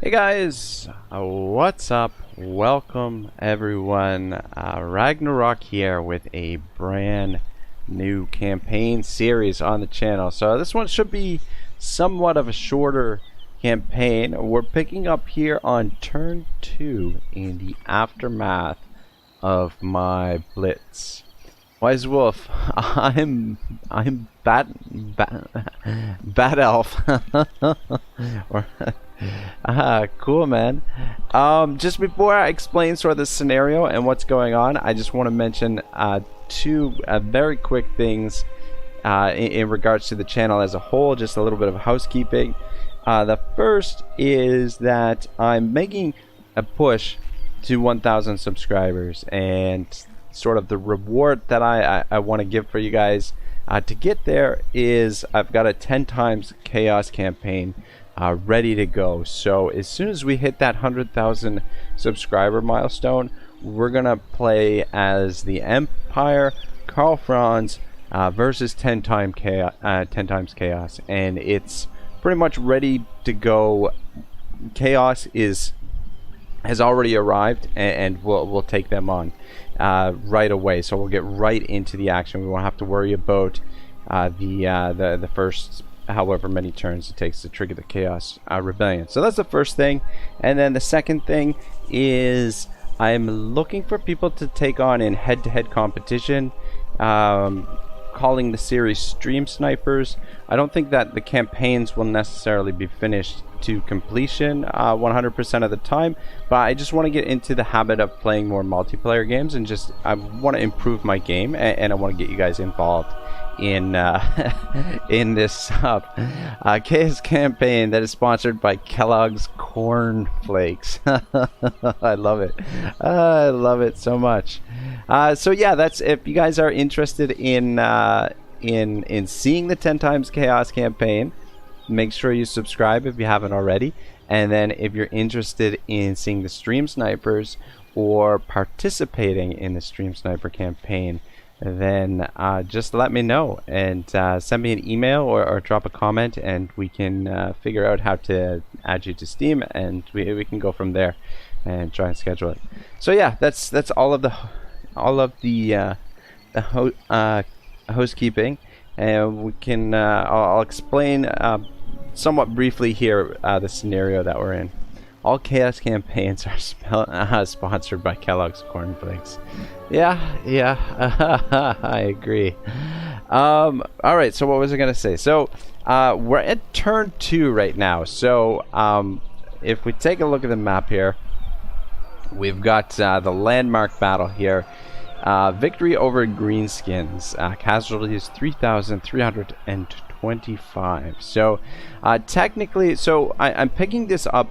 Hey guys, what's up? Welcome everyone. Ragnarok here with a brand new campaign series on the channel. So this one should be somewhat of a shorter campaign. We're picking up here on turn 2 in the aftermath of my blitz. Wise Wolf, I'm bad elf. Or cool, man. Just before I explain sort of the scenario and what's going on, I just want to mention two very quick things in regards to the channel as a whole, just a little bit of housekeeping. The first is that I'm making a push to 1,000 subscribers, and sort of the reward that I want to give for you guys to get there is I've got a 10 times chaos campaign ready to go. So as soon as we hit that 100,000 subscriber milestone, we're gonna play as the Empire, Karl Franz versus 10 times chaos, and it's pretty much ready to go. Chaos has already arrived, and we'll take them on right away. So we'll get right into the action. We won't have to worry about the first however many turns it takes to trigger the Chaos Rebellion. So that's the first thing. And then the second thing is I'm looking for people to take on in head-to-head competition, calling the series Stream Snipers. I don't think that the campaigns will necessarily be finished to completion 100% of the time, but I just want to get into the habit of playing more multiplayer games, and just I want to improve my game, and I want to get you guys involved in in this chaos campaign that is sponsored by Kellogg's Corn Flakes. I love it. I love it so much. So yeah, that's, if you guys are interested in seeing the 10 times chaos campaign, make sure you subscribe if you haven't already. And then if you're interested in seeing the Stream Snipers or participating in the Stream Sniper campaign, then just let me know and send me an email or drop a comment, and we can figure out how to add you to Steam, and we can go from there and try and schedule it. So yeah, that's all of the housekeeping, and we can I'll explain somewhat briefly here the scenario that we're in. All chaos campaigns are sponsored by Kellogg's Corn Flakes. Yeah, I agree. Alright, so what was I going to say? So, we're at turn 2 right now. So, if we take a look at the map here, we've got the landmark battle here. Victory over Greenskins. Casualties 3,325. So, technically, I'm picking this up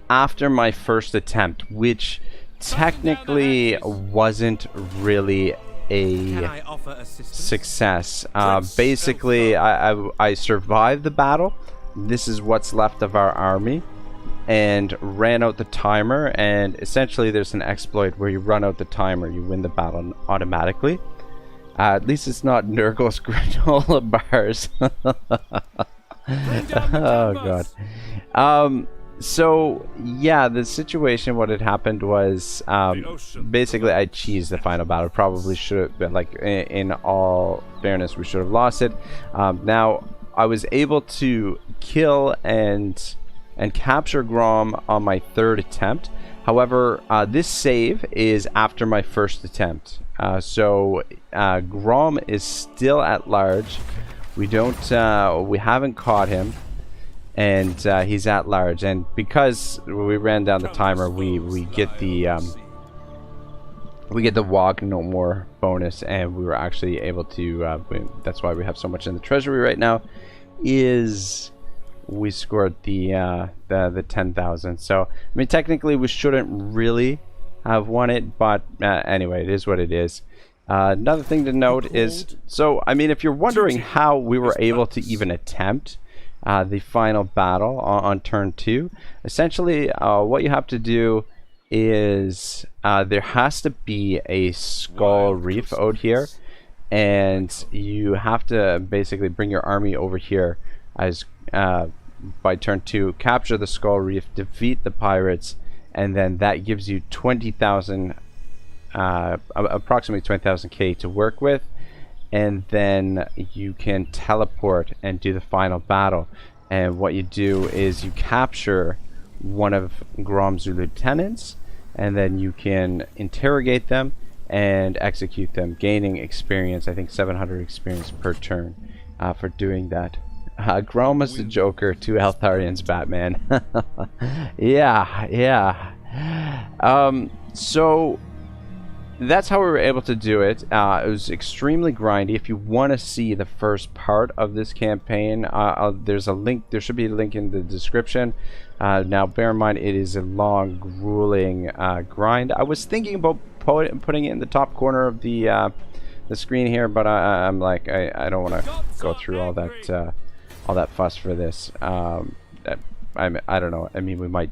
after my first attempt, which technically wasn't really a success. Basically, I survived the battle. This is what's left of our army, and ran out the timer. And essentially, there's an exploit where you run out the timer, you win the battle automatically. At least it's not Nurgle's granola bars. Oh god. So yeah, the situation, what had happened was basically I cheesed the final battle. Probably should have been, like, in all fairness, we should have lost it. Now I was able to kill and capture Grom on my third attempt. However, this save is after my first attempt. So Grom is still at large. We haven't caught him, and he's at large. And because we ran down the timer, we get the walk no more bonus, and we were actually able to. That's why we have so much in the treasury right now. Is we scored the 10,000. So I mean, technically we shouldn't really have won it, but anyway, it is what it is. Another thing to note is, so I mean, if you're wondering how we were able to even attempt the final battle on turn 2, essentially what you have to do is there has to be a skull reef out here, and you have to basically bring your army over here as by turn 2, capture the Skull Reef, defeat the pirates, and then that gives you 20,000, approximately 20,000 K to work with, and then you can teleport and do the final battle. And what you do is you capture one of Grom's lieutenants, and then you can interrogate them and execute them, gaining experience. I think 700 experience per turn for doing that. Grom is the Joker to Eltharion's Batman. yeah. So that's how we were able to do it. It was extremely grindy. If you want to see the first part of this campaign, there's a link. There should be a link in the description. Now, bear in mind, it is a long, grueling grind. I was thinking about putting it in the top corner of the screen here, but I'm like, I don't want to go through all that fuss for this. I don't know. I mean, we might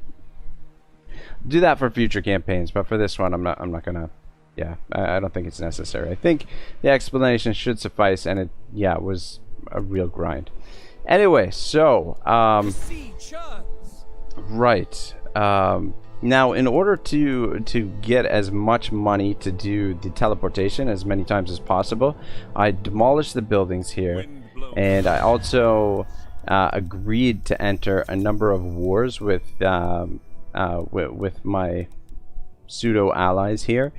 do that for future campaigns, but for this one, I'm not gonna. Yeah, I don't think it's necessary. I think the explanation should suffice, and it was a real grind. Anyway, so right. Now, in order to get as much money to do the teleportation as many times as possible, I demolished the buildings here, and I also agreed to enter a number of wars with my pseudo allies here,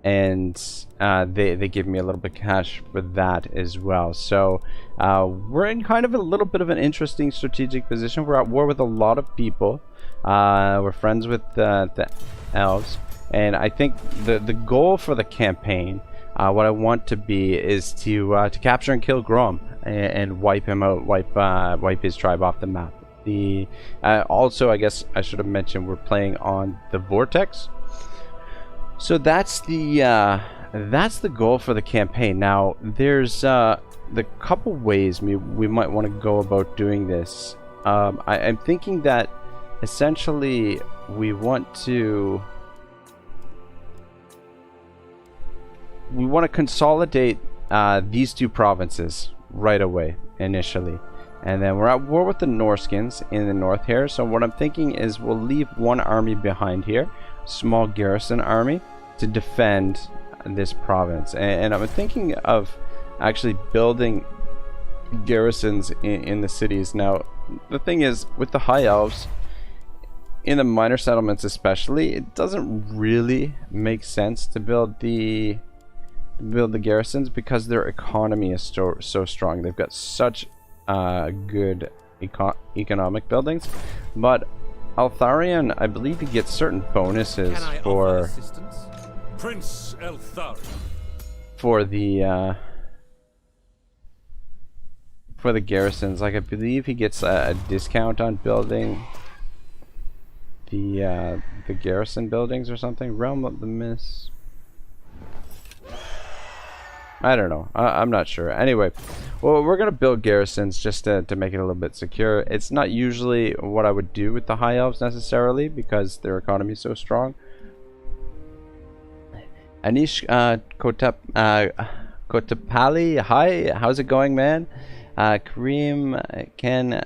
and they give me a little bit of cash for that as well. So we're in kind of a little bit of an interesting strategic position. We're at war with a lot of people. We're friends with the Elves, and I think the goal for the campaign, what I want to be, is to capture and kill Grom and wipe him out, wipe his tribe off the map. Also, I guess I should have mentioned, we're playing on the Vortex. So that's the goal for the campaign. Now, there's the couple ways we might want to go about doing this. I'm thinking that essentially we want to consolidate these two provinces right away initially, and then we're at war with the Norskins in the north here. So what I'm thinking is we'll leave one army behind here, small garrison army, to defend this province, and I'm thinking of actually building garrisons in the cities. Now, the thing is, with the High Elves, in the minor settlements especially, it doesn't really make sense to build the garrisons, because their economy is so strong. They've got such good economic buildings. But Eltharion, I believe he gets certain bonuses for Prince Eltharion. for the garrisons. Like, I believe he gets a discount on building the garrison buildings or something. Realm of the Mist. I don't know. I'm not sure. Anyway, well, we're gonna build garrisons just to make it a little bit secure. It's not usually what I would do with the High Elves necessarily, because their economy is so strong. Anish Kotapali, hi, how's it going, man? Kareem Ken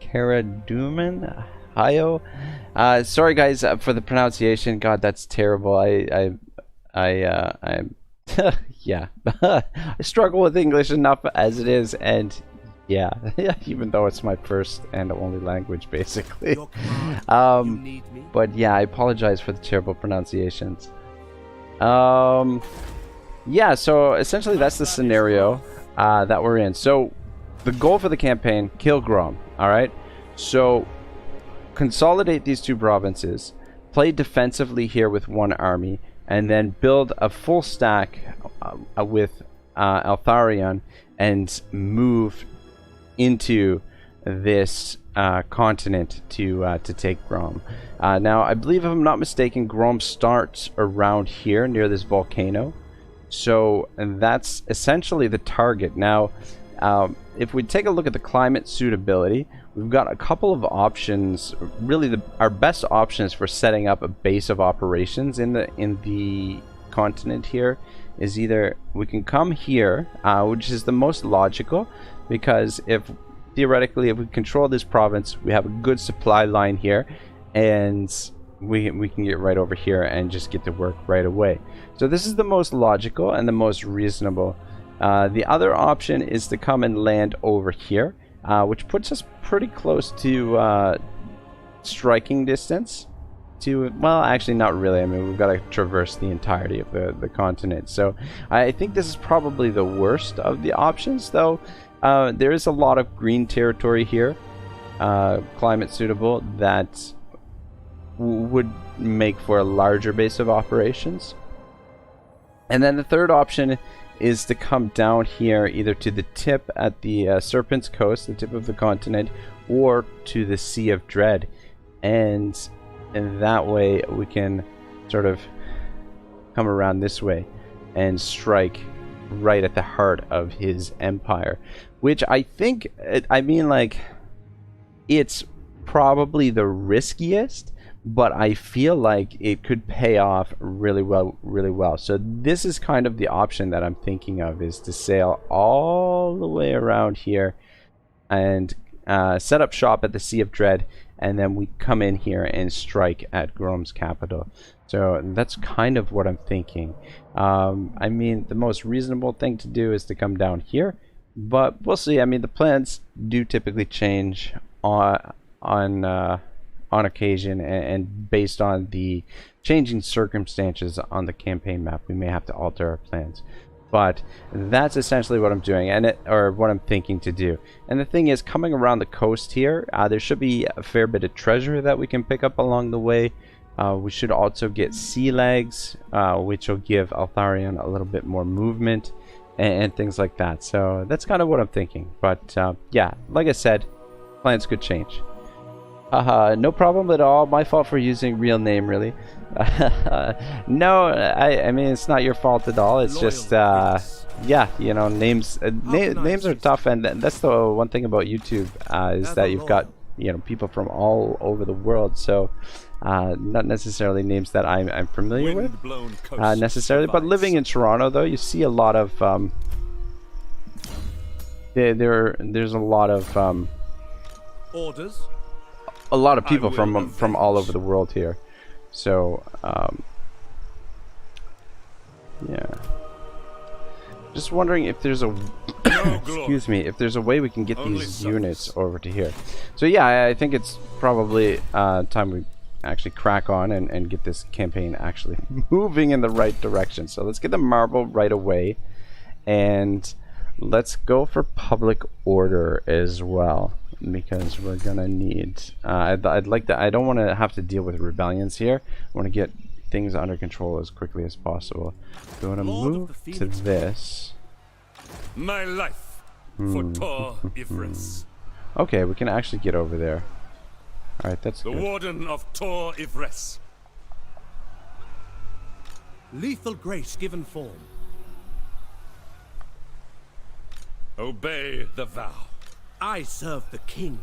Karaduman, hiyo. Sorry guys for the pronunciation. God, that's terrible. I'm yeah. I struggle with English enough as it is, and yeah, even though it's my first and only language basically. But yeah, I apologize for the terrible pronunciations. Yeah, so essentially that's the scenario that we're in. So the goal for the campaign, kill Grom. Alright, so consolidate these two provinces, play defensively here with one army, and then build a full stack with Eltharion and move into this continent to take Grom. Now, I believe, if I'm not mistaken, Grom starts around here near this volcano. So, and that's essentially the target. Now, if we take a look at the climate suitability, we've got a couple of options. Really, our best options for setting up a base of operations in the continent here is either we can come here, which is the most logical, because if theoretically, if we control this province, we have a good supply line here, and we can get right over here and just get to work right away. So this is the most logical and the most reasonable. The other option is to come and land over here, which puts us pretty close to striking distance. Well, actually not really. I mean, we've got to traverse the entirety of the continent. So I think this is probably the worst of the options, though. There is a lot of green territory here, climate suitable, that would make for a larger base of operations. And then the third option is to come down here either to the tip at the Serpent's Coast, the tip of the continent, or to the Sea of Dread. And that way we can sort of come around this way and strike right at the heart of his empire, which I think, I mean, like, it's probably the riskiest, but I feel like it could pay off really well. So this is kind of the option that I'm thinking of, is to sail all the way around here and set up shop at the Sea of Dread, and then we come in here and strike at Grome's capital. So that's kind of what I'm thinking. I mean, the most reasonable thing to do is to come down here, but we'll see. I mean, the plans do typically change on occasion, and based on the changing circumstances on the campaign map, we may have to alter our plans. But that's essentially what I'm doing, or what I'm thinking to do. And the thing is, coming around the coast here, there should be a fair bit of treasure that we can pick up along the way. We should also get sea legs, which will give Eltharion a little bit more movement and things like that. So that's kind of what I'm thinking. But yeah, like I said, plans could change. No problem at all. My fault for using real name, really. No, I mean, it's not your fault at all. It's just, yeah, you know, names are tough, and that's the one thing about YouTube, is that you've got, you know, people from all over the world. So, not necessarily names that I'm familiar with, necessarily. But living in Toronto, though, you see a lot of, there's a lot of, orders. A lot of people from all over the world here. So yeah, just wondering if there's a excuse me, if there's a way we can get these units over to here. So yeah, I think it's probably time we actually crack on and get this campaign actually moving in the right direction. So let's get the marble right away, and let's go for public order as well, because we're gonna need I'd like to, I don't want to have to deal with rebellions here. I want to get things under control as quickly as possible. So I'm gonna move to this. My life for Tor Ivris. Okay, we can actually get over there. Alright, that's the good. Warden of Tor Ivris. Lethal grace given form. Obey the vow. I serve the king.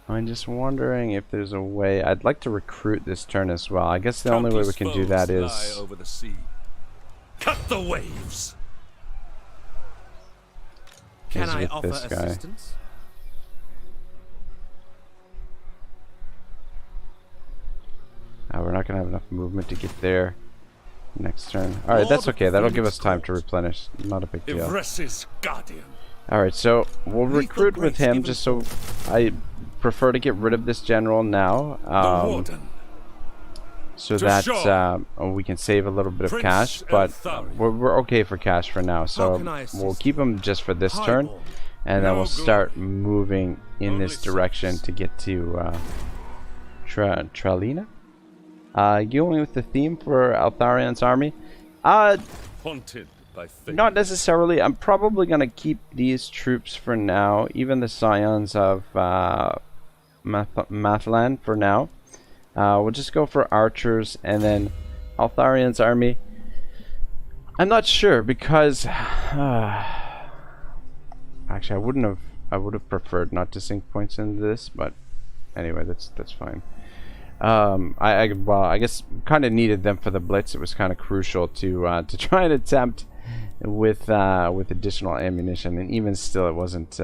I'm just wondering if there's a way. I'd like to recruit this turn as well. I guess the only way we can do that is over the sea. Cut the waves. Can I with offer this guy. assistance? We're not gonna have enough movement to get there next turn. Alright, that's okay. That'll give us time to replenish. Not a big deal. Ivris's guardian. Alright, so we'll recruit with him, just so I prefer to get rid of this general now, so that we can save a little bit of cash, but we're okay for cash for now. So we'll keep him just for this turn, and then we'll start moving in this direction to get to Tralina. Going with the theme for Eltharion's army? Haunted by fate. Not necessarily. I'm probably going to keep these troops for now, even the scions of Mathlan for now. We'll just go for archers, and then Eltharion's army. I'm not sure, because actually I would have preferred not to sink points into this, but anyway, that's fine. Well, I guess kind of needed them for the blitz. It was kind of crucial to try and attempt with additional ammunition, and even still, it wasn't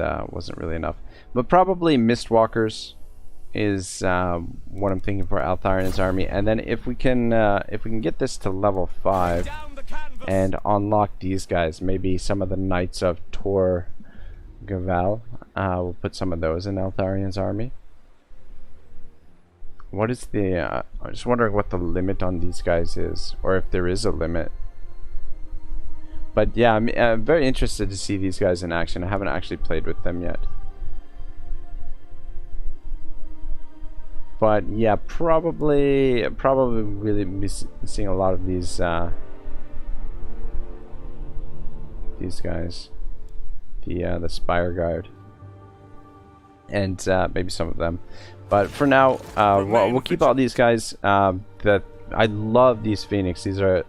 really enough. But probably Mistwalkers is what I'm thinking for Eltharion's army, and then if we can get this to level 5 and unlock these guys, maybe some of the Knights of Tor Gaval, we'll put some of those in Eltharion's army. What is the I'm just wondering what the limit on these guys is, or if there is a limit. But yeah, I'm very interested to see these guys in action. I haven't actually played with them yet. But yeah, probably really be seeing a lot of these guys, the Spire Guard, and maybe some of them. But for now, we'll keep all these guys. That I love these Phoenix. These are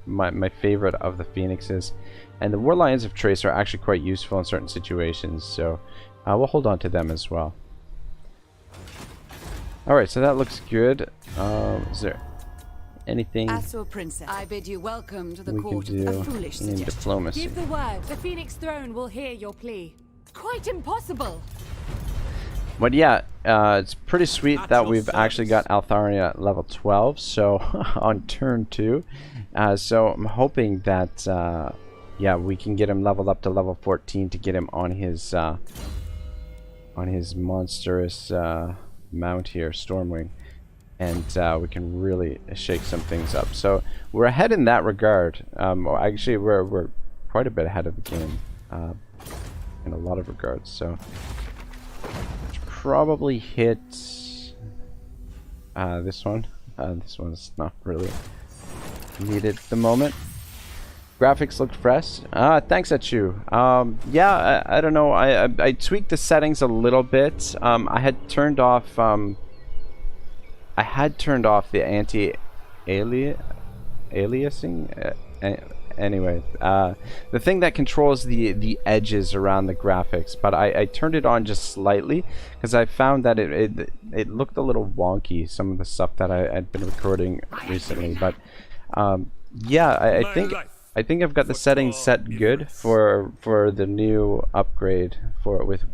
my favorite of the Phoenixes, and the War Lions of Trace are actually quite useful in certain situations. So we'll hold on to them as well. Alright, so that looks good. Is there anything Asur Princess, I bid you welcome to the we court can do of foolish in suggestion. diplomacy? Give the word. The Phoenix Throne will hear your plea. Quite impossible. But yeah, it's pretty sweet that we've actually got Eltharion at level 12, so on turn 2. So I'm hoping that yeah, we can get him leveled up to level 14 to get him on his monstrous mount here, Stormwing, and we can really shake some things up. So we're ahead in that regard. Actually, we're quite a bit ahead of the game in a lot of regards. So probably hit this one. This one's not really needed at the moment. Graphics look fresh. Thanks, Achu. Yeah, I don't know. I tweaked the settings a little bit. I had turned off the anti-aliasing. Anyway, the thing that controls the edges around the graphics, but I turned it on just slightly because I found that it looked a little wonky, some of the stuff that I had been recording recently. But yeah, I think I've got the settings set good for the new upgrade with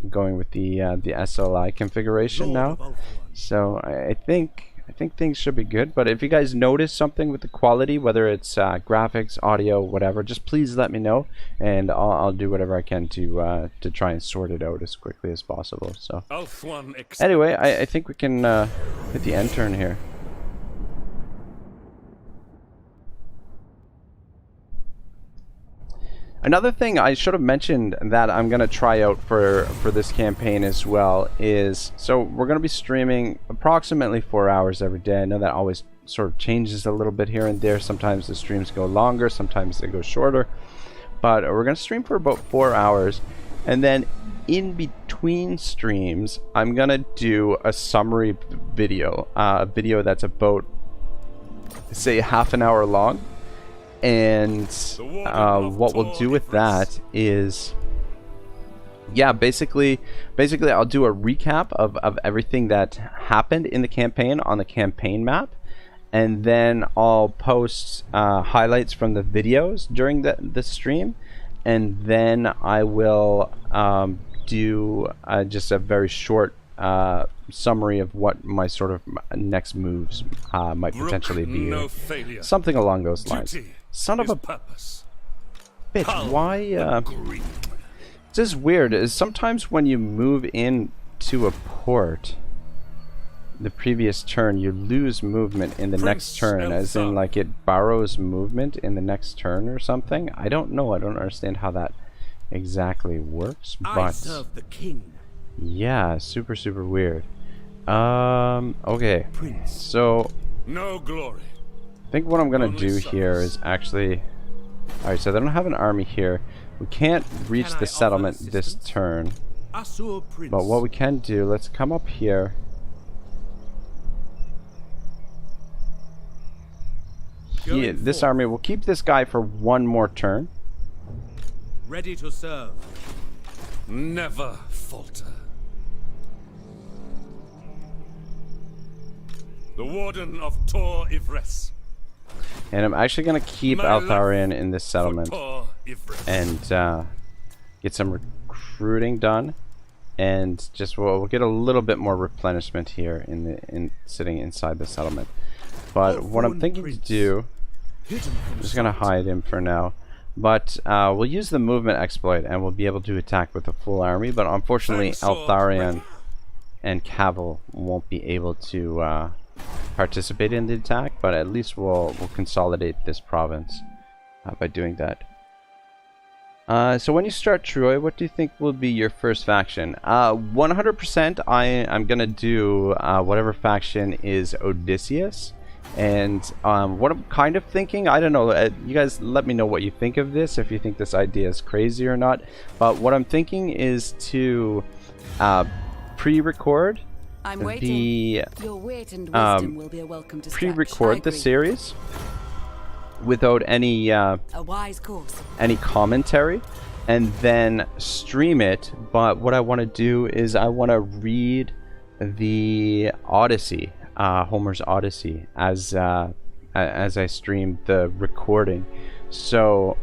going with the SLI configuration now. So I think things should be good. But if you guys notice something with the quality, whether it's graphics, audio, whatever, just please let me know, and I'll do whatever I can to try and sort it out as quickly as possible. So anyway, I think we can hit the end turn here. Another thing I should have mentioned that I'm going to try out for this campaign as well is, so we're going to be streaming approximately 4 hours every day. I know that always sort of changes a little bit here and there. Sometimes the streams go longer, sometimes they go shorter. But we're going to stream for about 4 hours. And then in between streams, I'm going to do a summary video. A video that's about, say, half an hour long. And what we'll do with that is, yeah, basically I'll do a recap of everything that happened in the campaign on the campaign map, and then I'll post highlights from the videos during the stream, and then I will do just a very short summary of what my sort of next moves might potentially be, something along those lines. Son of a bitch, why this is weird, is sometimes when you move in to a port the previous turn, you lose movement in the next turn, as in like it borrows movement in the next turn or something. I don't know, I don't understand how that exactly works, but I serve the king. Yeah, super weird. Okay, so no glory. I think what I'm gonna do here is actually, alright, so they don't have an army here. We can't reach the settlement this turn, but what we can do, let's come up here. Here, this army, we'll keep this guy for one more turn. Ready to serve. Never falter. The Warden of Tor Ivres. And I'm actually going to keep Eltharion in this settlement and get some recruiting done. And just we'll get a little bit more replenishment here in sitting inside the settlement. But what I'm thinking to do, I'm just going to hide him for now. But we'll use the movement exploit and we'll be able to attack with a full army. But unfortunately, Eltharion and Cavill won't be able to participate in the attack. But at least we'll consolidate this province by doing that. So when you start Troy, what do you think will be your first faction? 100% I'm going to do whatever faction is Odysseus. And what I'm kind of thinking, I don't know, you guys let me know what you think of this, if you think this idea is crazy or not. But what I'm thinking is to pre-record the pre-record the series without any any commentary, and then stream it. But what I want to do is I want to read the Odyssey, Homer's Odyssey, as I stream the recording. So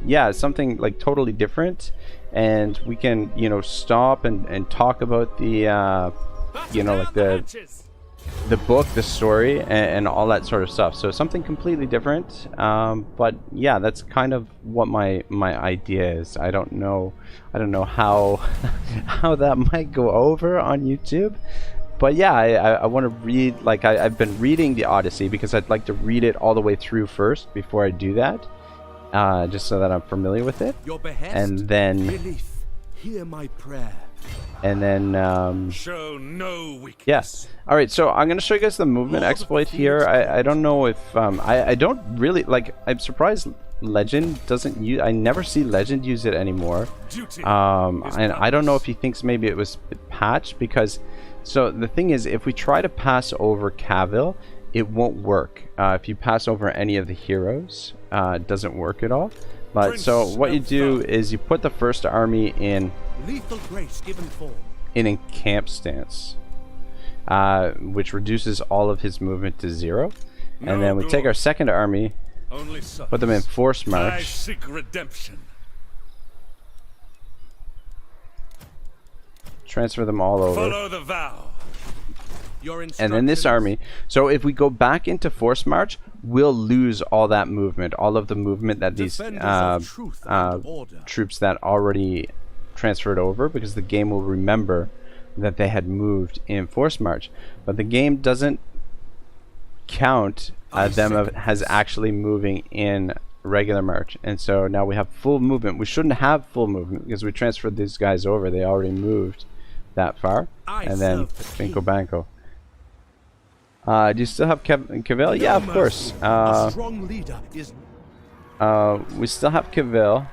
yeah, something like totally different, and we can, you know, stop and talk about the you know, like the book, the story, and all that sort of stuff. So something completely different. But yeah, that's kind of what my idea is. I don't know how how that might go over on YouTube. But yeah, I want to read, like I've been reading the Odyssey because I'd like to read it all the way through first before I do that, just so that I'm familiar with it. And then hear my prayer. And then show no weakness. Yes. All right, so I'm going to show you guys the movement exploit here. I don't know if I don't really, like, I'm surprised Legend doesn't use, I never see Legend use it anymore. And I don't know if he thinks maybe it was patched, because so the thing is, if we try to pass over Cavill, it won't work. If you pass over any of the heroes, it doesn't work at all. But so what you do is you put the first army in Lethal grace given form. in camp stance, which reduces all of his movement to 0. And then we take our second army, put them in force march. I seek redemption. Transfer them all over. Follow the vow. And then this army, so if we go back into force march, we'll lose all that movement, all of the movement that these troops that already transferred over, because the game will remember that they had moved in force march. But the game doesn't count them as actually moving in regular march. And so now we have full movement. We shouldn't have full movement because we transferred these guys over. They already moved that far. And then Binko Banko. Do you still have Cavill? Yeah, of course. We still have Cavill.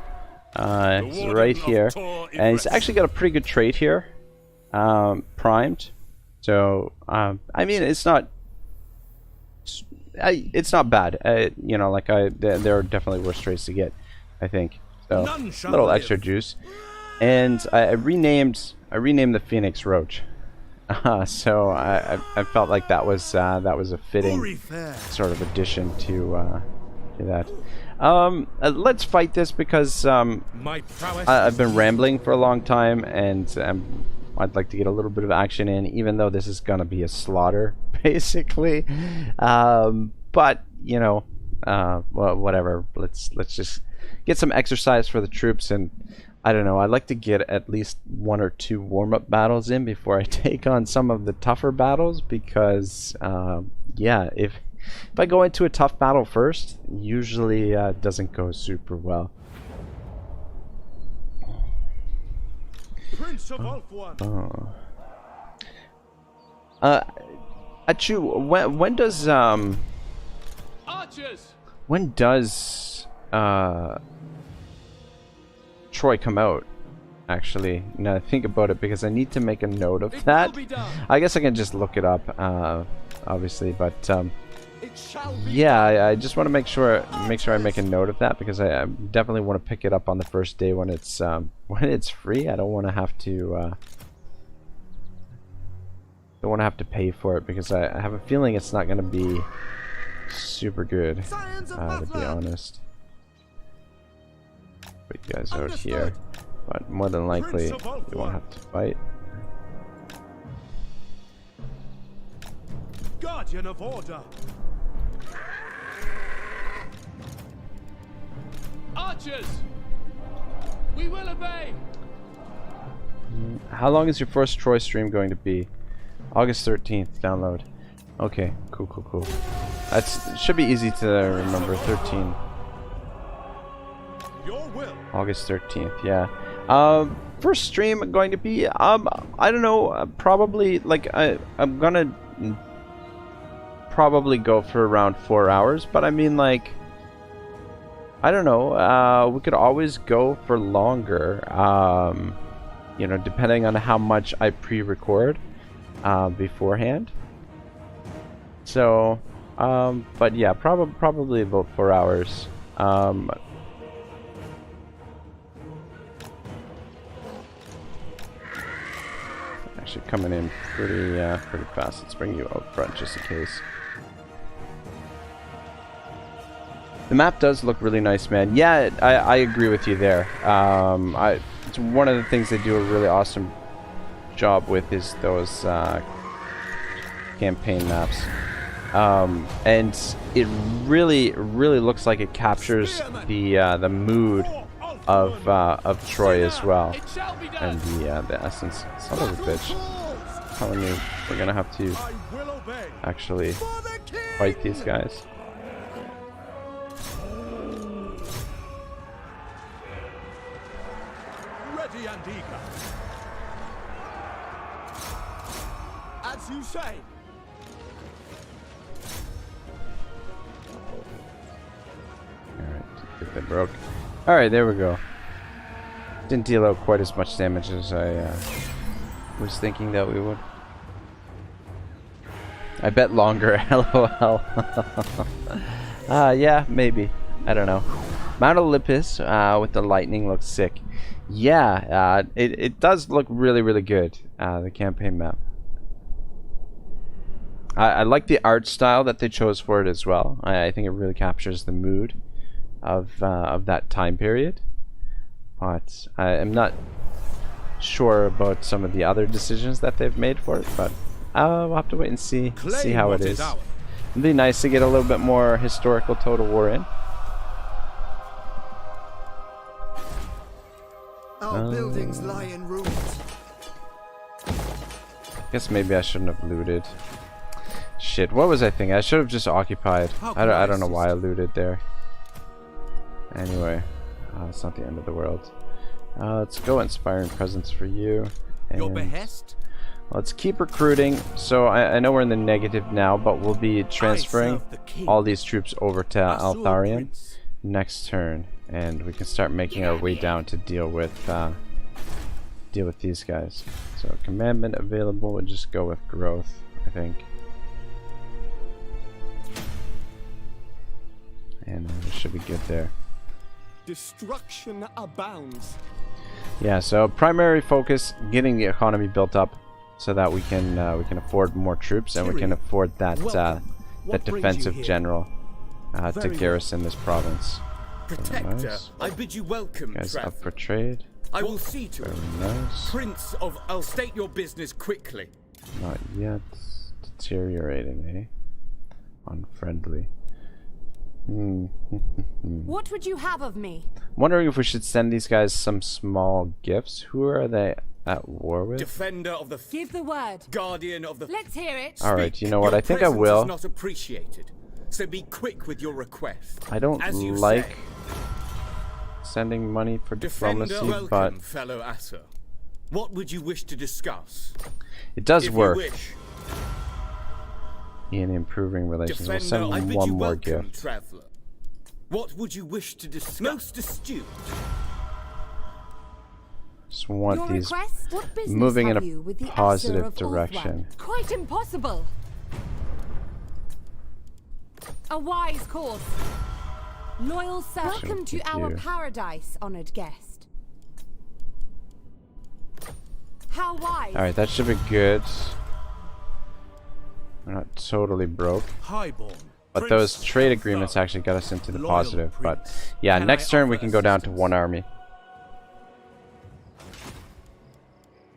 He's right here, and he's actually got a pretty good trait here, primed. So I mean, it's not bad. You know, like there are definitely worse traits to get, I think. So a little extra juice, and I renamed the Phoenix Roach. So I felt like that was a fitting sort of addition to that. Let's fight this, because I've been rambling for a long time, and I'd like to get a little bit of action in, even though this is gonna be a slaughter basically. But you know, well, whatever. Let's just get some exercise for the troops, and I don't know, I'd like to get at least 1 or 2 warm-up battles in before I take on some of the tougher battles, because yeah, if I go into a tough battle first, usually doesn't go super well. Prince of Ulfuan. Achu, when does Archers. when does Troy come out? Actually, now I think about it, because I need to make a note of that. I guess I can just look it up, obviously, but yeah, I just want to make sure I make a note of that, because I definitely want to pick it up on the first day when it's free. I don't want to have to pay for it, because I have a feeling it's not going to be super good, Scions of to be Bathland. honest. Put you guys out here, but more than likely we won't have to fight. Guardian of order. Archers! We will obey! How long is your first Troy stream going to be? August 13th, download. Okay, cool, cool, cool. That's should be easy to remember. 13. Your will. August 13th, yeah. First stream going to be, I don't know, probably, like, I'm gonna probably go for around 4 hours, but I mean, like, I don't know, we could always go for longer, you know, depending on how much I pre-record beforehand. So, but yeah, probably about 4 hours. Actually coming in pretty fast. Let's bring you out front just in case. The map does look really nice, man. Yeah, I agree with you there. It's one of the things they do a really awesome job with is those campaign maps. And it really looks like it captures the mood of Troy as well, and the essence. Son of a bitch! I'm telling you, we're gonna have to actually fight these guys. Ready and eager. As you say. Alright, get that broke. Alright, there we go. Didn't deal out quite as much damage as I was thinking that we would. I bet longer, lol. Yeah, maybe. I don't know. Mount Olympus with the lightning looks sick. Yeah, it does look really good, the campaign map. I like the art style that they chose for it as well. I think it really captures the mood of that time period. But I am not sure about some of the other decisions that they've made for it, but we'll have to wait and see how it is. It'd be nice to get a little bit more historical Total War in. Our buildings lie in ruins. Guess maybe I shouldn't have looted. Shit, what was I thinking? I should have just occupied. I don't know why I looted there. Anyway, it's not the end of the world. Let's go inspiring presence for you. And Your behest? let's keep recruiting. So I know we're in the negative now, but we'll be transferring all these troops over to Eltharion next turn, and we can start making our way down to deal with these guys. So commandment available. We'll just go with growth, I think. And we should be good there. Destruction abounds. Yeah, so primary focus, getting the economy built up so that we can afford more troops, and we can afford that that defensive general to garrison this province. Protector, Nice. I bid you welcome, Guys traveler. up for trade. I will see to it. Very nice. Prince of, I'll state your business quickly. Not yet. Deteriorating, eh? Unfriendly. What would you have of me? Wondering if we should send these guys some small gifts. Who are they at war with? Defender of the Give the word. guardian of the. Let's hear it. Alright, you know what? Your I think I presence will. is not appreciated, so be quick with your request. I don't As you like say. sending money for Defender, diplomacy, welcome, but fellow Asser. What would you wish to discuss? it does If work you wish. in improving relations. We'll Defender, I send bid one you more welcome, gift. traveler. What would you wish to discuss? Most astute. Just want Your these request? What business moving in have a you with the Asser positive of direction. Ulthuan? Quite impossible. A wise course. Loyal sir. Welcome to Thank our you. paradise, honored guest. How wise. Alright, that should be good. We're not totally broke. Highborn. But those trade agreements actually got us into the positive. But yeah, next turn we can go down to 1 army.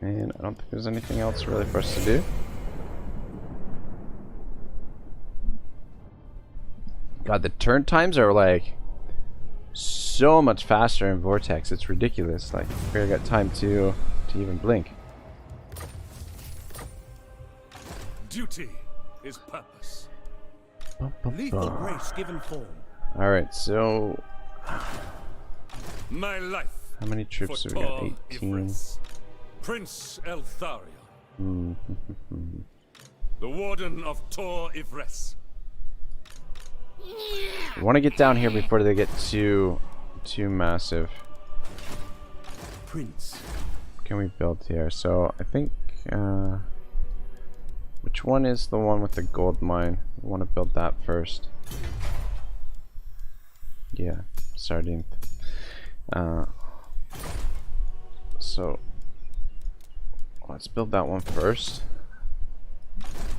And I don't think there's anything else really for us to do. God, the turn times are like so much faster in Vortex. It's ridiculous. Like, I barely got time to even blink. Duty is purpose. Lethal grace given form. Alright, so My life. how many troops for have we got? Tor 18. Ivris, Prince Eltharion, the Warden of Tor Ivris. We want to get down here before they get too massive. Prince. Can we build here? So I think which one is the one with the gold mine? We want to build that first. Yeah, Sardine. So let's build that one first.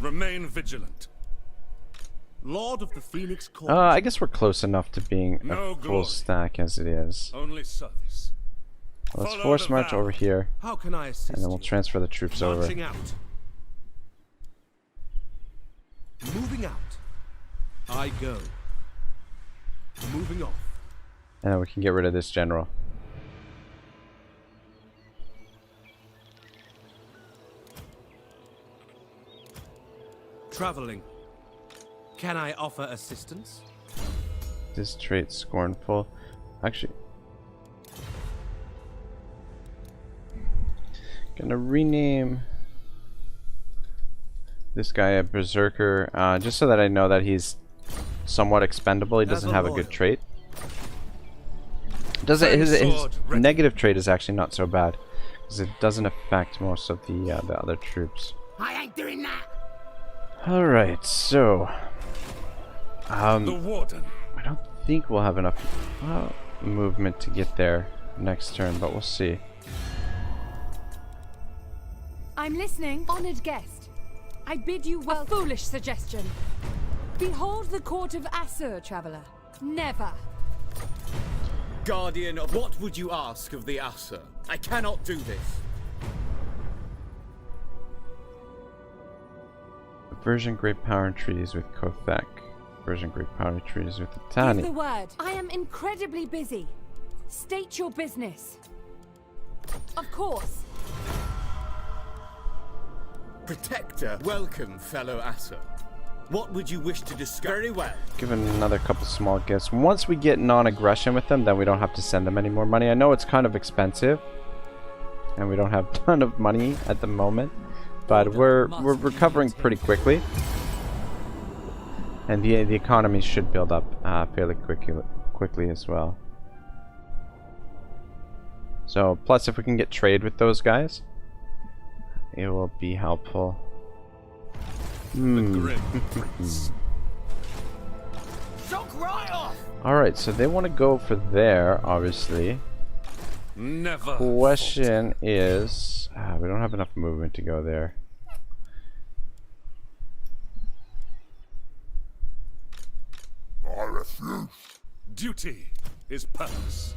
Remain vigilant. Lord of the Phoenix Court. I guess we're close enough to being No a full glory. stack as it is. Only service. Let's Follow force the march vow. over here, How can I assist and then we'll you? transfer the troops over. Marching out. Moving out. I go. Moving off. And then we can get rid of this general. Traveling. Can I offer assistance? This trait scornful. Actually, gonna rename this guy a berserker, just so that I know that he's somewhat expendable. He doesn't have a good trait. Doesn't his negative trait is actually not so bad because it doesn't affect most of the other troops. I ain't doing that. All right, so The Warden. I don't think we'll have enough movement to get there next turn, but we'll see. I'm listening. Honored guest. I bid you well. A foolish suggestion. Behold the court of Asur, traveler. Never. Guardian of what would you ask of the Asur? I cannot do this. Version great power trees with Kothak. Version great power trees with Give Itani. the word. I am incredibly busy. State your business. Of course. Protector. Welcome, fellow Asur. What would you wish to discuss? Very well. Give them another couple small gifts. Once we get non-aggression with them, then we don't have to send them any more money. I know it's kind of expensive, and we don't have a ton of money at the moment, but we're recovering pretty quickly, and the economy should build up fairly quickly as well. So plus, if we can get trade with those guys, it will be helpful. The Grim Prince. Shock right off! Alright, so they want to go for there, obviously. Never. Question is, we don't have enough movement to go there. Duty is purpose.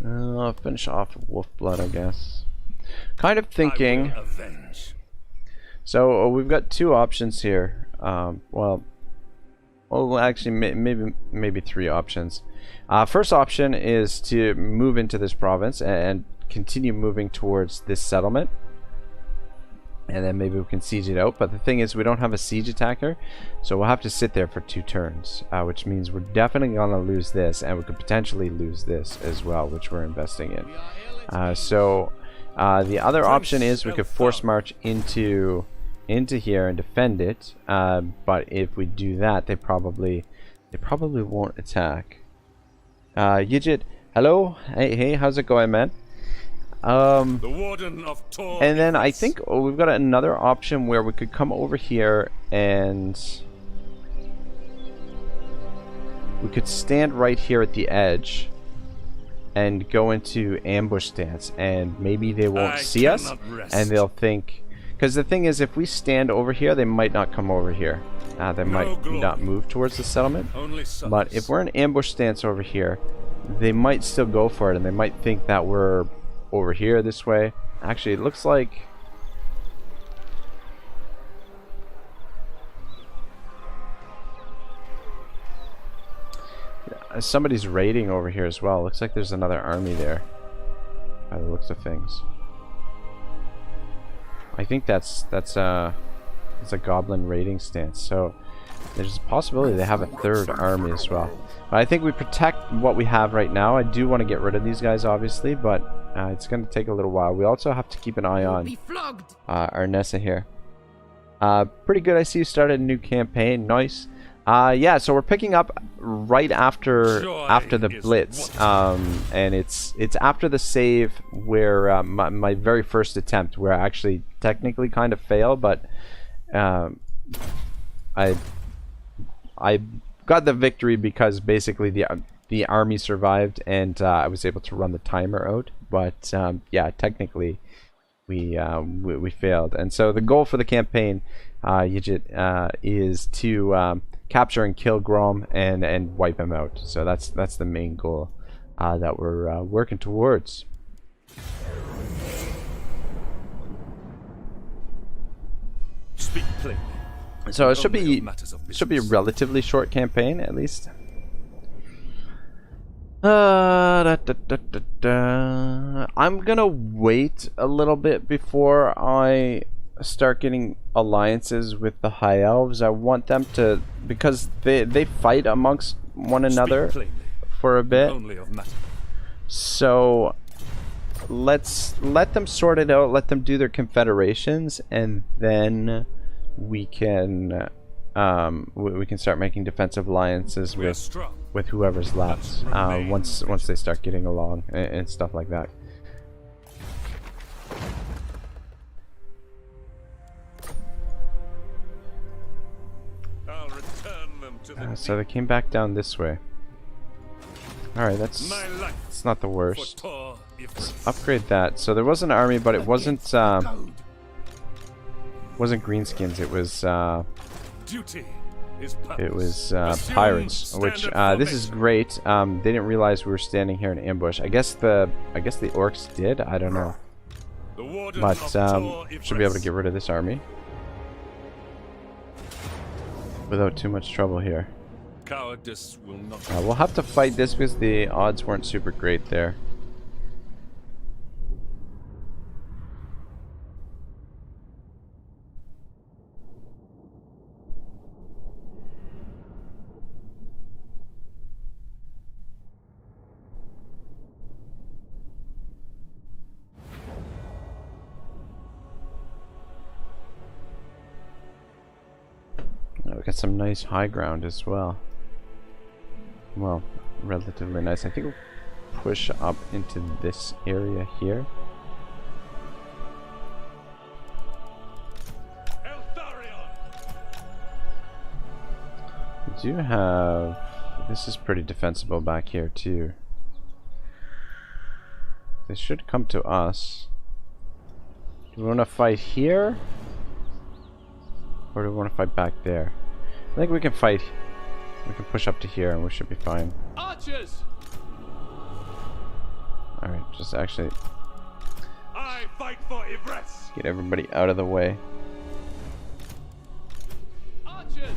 I'll finish off with Wolf Blood, I guess. Kind of thinking. I will avenge. So we've got two options here. Well, actually, maybe three options. First option is to move into this province and continue moving towards this settlement, and then maybe we can siege it out. But the thing is, we don't have a siege attacker, so we'll have to sit there for 2 turns, which means we're definitely gonna lose this, and we could potentially lose this as well, which we're investing in. The other option is we could force march into here and defend it, but if we do that, they probably won't attack. Yijit, hello. Hey, how's it going, man? The Warden of Tor. And then I think we've got another option where we could come over here and we could stand right here at the edge and go into ambush stance, and maybe they won't see us, cannot rest. and they'll think, because the thing is, if we stand over here, they might not come over here. they might not move towards the settlement. Only But if we're in ambush stance over here, they might still go for it, and they might think that we're over here this way. Actually, it looks like somebody's raiding over here as well. Looks like there's another army there by the looks of things. I think it's a goblin raiding stance, so there's a possibility they have a third army as well. But I think we protect what we have right now. I do want to get rid of these guys, obviously, but it's going to take a little while. We also have to keep an eye on our Nessa here. Pretty good. I see you started a new campaign. Nice. Yeah, so we're picking up right after the blitz, and it's after the save where my very first attempt, where I actually technically kind of failed, but I got the victory because basically the army survived, and I was able to run the timer out. But yeah, technically we failed, and so the goal for the campaign, Yijit, is to capture and kill Grom and wipe him out. So that's the main goal that we're working towards. Speak plainly. So it should be a relatively short campaign, at least. I'm gonna wait a little bit before I start getting alliances with the High Elves. I want them to, because they fight amongst one another for a bit. So let's let them sort it out, let them do their confederations, and then we can start making defensive alliances with whoever's left once they start getting along and stuff like that. So they came back down this way. Alright, that's not the worst. Let's upgrade that. So there was an army, but it wasn't greenskins. It was pirates, which this is great. They didn't realize we were standing here in ambush. I guess the orcs did. I don't know, but should be able to get rid of this army without too much trouble here. Cowardice will not. We'll have to fight this because the odds weren't super great there. We got some nice high ground as well. Well, relatively nice. I think we'll push up into this area here. Eltharion. We do have... This is pretty defensible back here too. They should come to us. Do we want to fight here? Or do we want to fight back there? I think we can fight. We can push up to here and we should be fine. Archers! Alright, just actually I fight for Ivres. get everybody out of the way. Archers!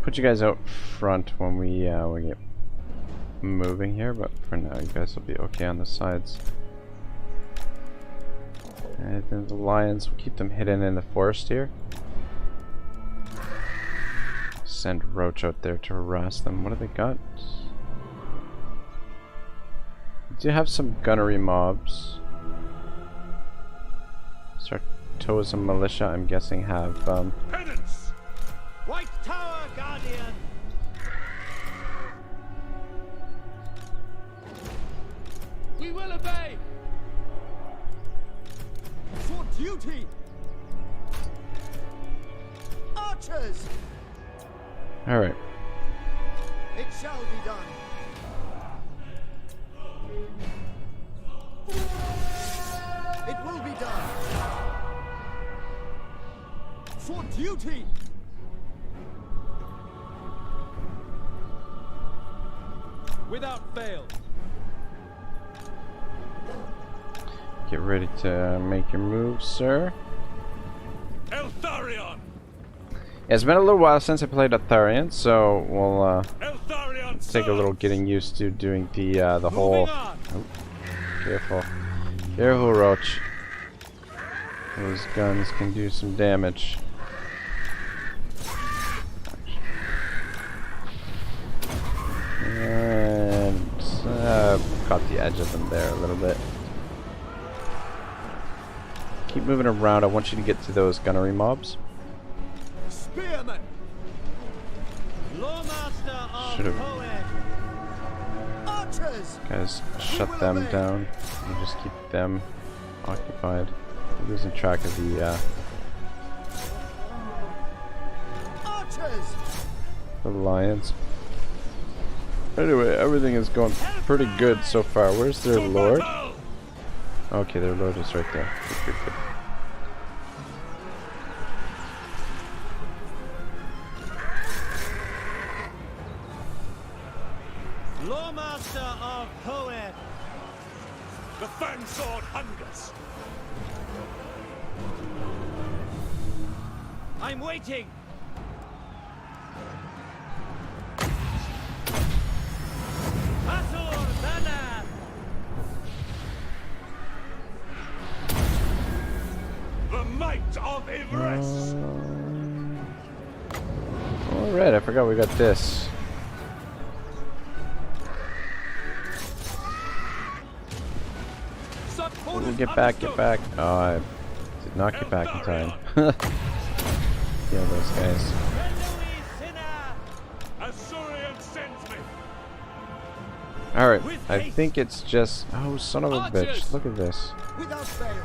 Put you guys out front when we get moving here, but for now you guys will be okay on the sides. And then the lions, we'll keep them hidden in the forest here. Send Roach out there to harass them. What do they got? We do have some gunnery mobs. Sartosa militia, I'm guessing, have Penance. White Tower Guardian! We will obey! duty! Archers! All right. It shall be done. It will be done. For duty! Without fail. Get ready to make your move, sir. Eltharion! Yeah, it's been a little while since I played Eltharion, so we'll Eltharion take a little getting used to doing the whole. Moving on. Oh, careful, careful, Roach. Those guns can do some damage. And caught the edge of them there a little bit. Keep moving around. I want you to get to those gunnery mobs. Spearmen! Lawmaster of Should've- Poet. Archers! Guys, shut them down and just keep them occupied. I'm losing track of Archers! the lions. Anyway, everything is going pretty good so far. Where's their lord? Okay, their lord is right there. Good, good, good. Lawmaster of Poet. The fang sword hungers. I'm waiting. Azor Dana. The might of Ivress. Alright, I forgot we got this. Ooh, get back, get back. Oh, I did not get back in time. Kill those guys. Azurian sends me. Alright, I think it's just... Oh, son of a bitch. Archers! Look at this. Without fail.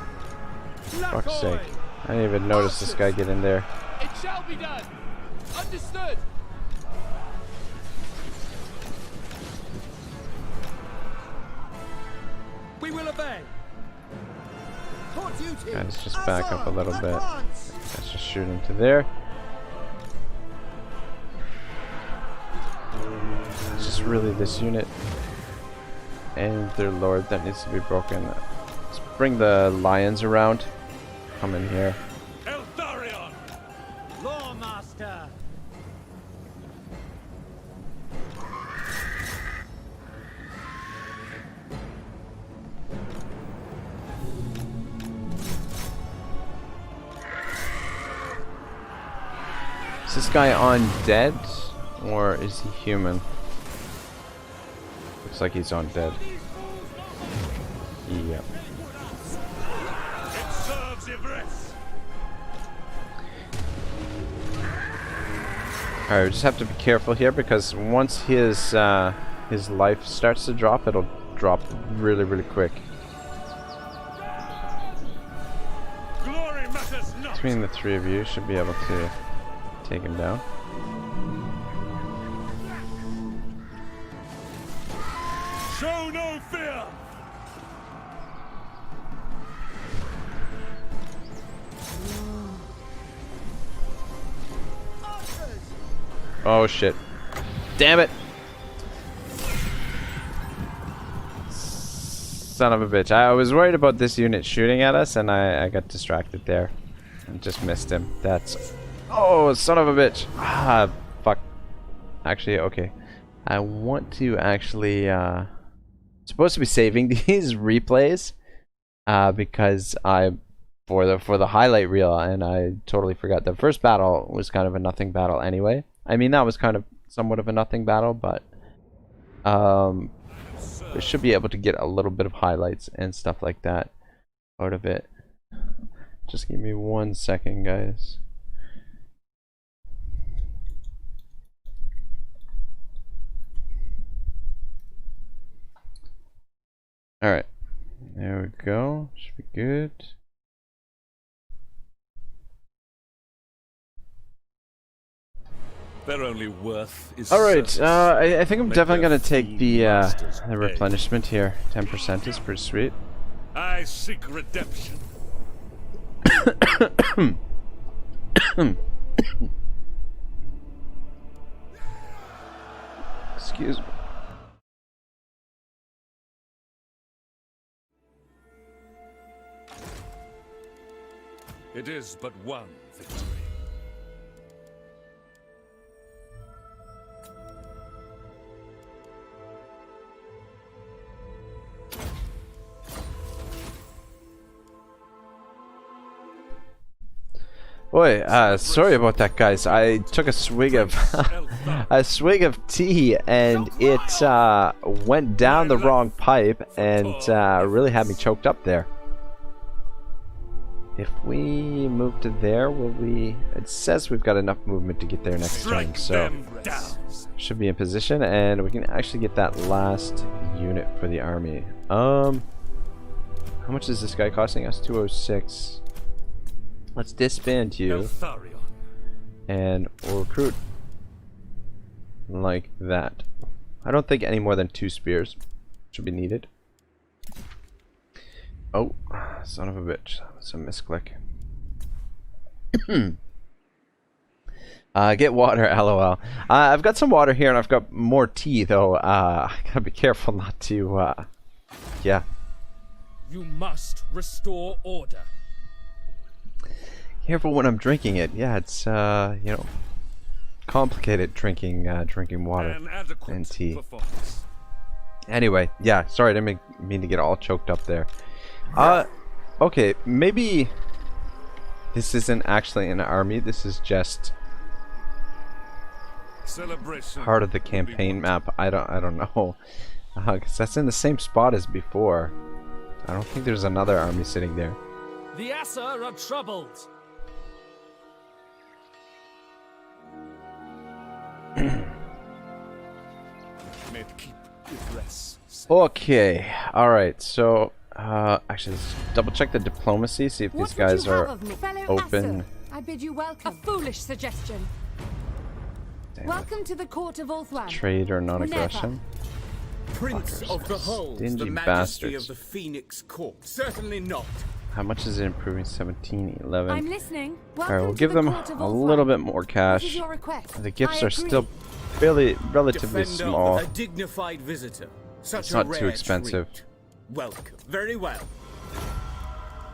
Fuck's sake. I didn't even notice this guy get in there. It shall be done. Understood. We will obey. For duty! Guys, just back up a little bit. Advance! That's just shooting to there. It's just really this unit and their lord that needs to be broken. Let's bring the lions around. Come in here. Eltharion! Lawmaster. Is this guy undead or is he human? Looks like he's undead. Yep. It serves Ivress. Alright, we just have to be careful here because once his life starts to drop, it'll drop really, really quick. Glory matters not. Between the three of you, should be able to take him down. Show no fear. Oh shit. Damn it! Son of a bitch. I was worried about this unit shooting at us and I got distracted there. And just missed him. That's... Oh, son of a bitch! Ah, fuck. Actually, okay. I want to actually, supposed to be saving these replays, because for the highlight reel, and I totally forgot. The first battle was kind of a nothing battle anyway. I mean, that was kind of somewhat of a nothing battle, but we should be able to get a little bit of highlights and stuff like that out of it. Just give me 1 second, guys. Alright, there we go. Should be good. Their only worth is Alright, surface. I think I'm Make definitely their gonna take fiend the masters pay. replenishment here. 10% is pretty sweet. I seek redemption. Excuse me. It is but one victory. Boy, sorry about that, guys. I took a swig of tea, and it went down the wrong pipe, and really had me choked up there. If we move to there, will we? It says we've got enough movement to get there next turn, Strike so them down. should be in position, and we can actually get that last unit for the army. How much is this guy costing us? 206. Let's disband you, Eltharion. and we'll recruit like that. I don't think any more than 2 spears should be needed. Oh, son of a bitch. That's a misclick. Get water, lol. I've got some water here, and I've got more tea, though. I gotta be careful not to, yeah. You must restore order. Careful when I'm drinking it. Yeah, it's, you know, complicated drinking water An adequate and tea. performance. Anyway, yeah, sorry, I didn't mean to get all choked up there. Okay, maybe this isn't actually an army. This is just Celebration part of the will be campaign wanted. map. I don't know, because that's in the same spot as before. I don't think there's another army sitting there. The Aesir are troubled. May it keep Ivres safe. Okay, all right. So, actually, let's double check the diplomacy. See if What these would you guys have are of me? Fellow open. Aesir, I bid you welcome. A foolish suggestion. Damn it. Welcome to the court of Ulthwan. Trade or non-aggression. Prince of the Hulls, Stingy the Majesty bastards. of the Phoenix Court. Certainly not. How much is it improving? 17, 11. I'm listening. All Welcome right, we'll to give the them court of a Ulthwan. little bit more This is cash. your request. The gifts I are agree. still relatively Defender, small. a dignified visitor. Such It's a not too rare expensive. treat. Welcome. Very well.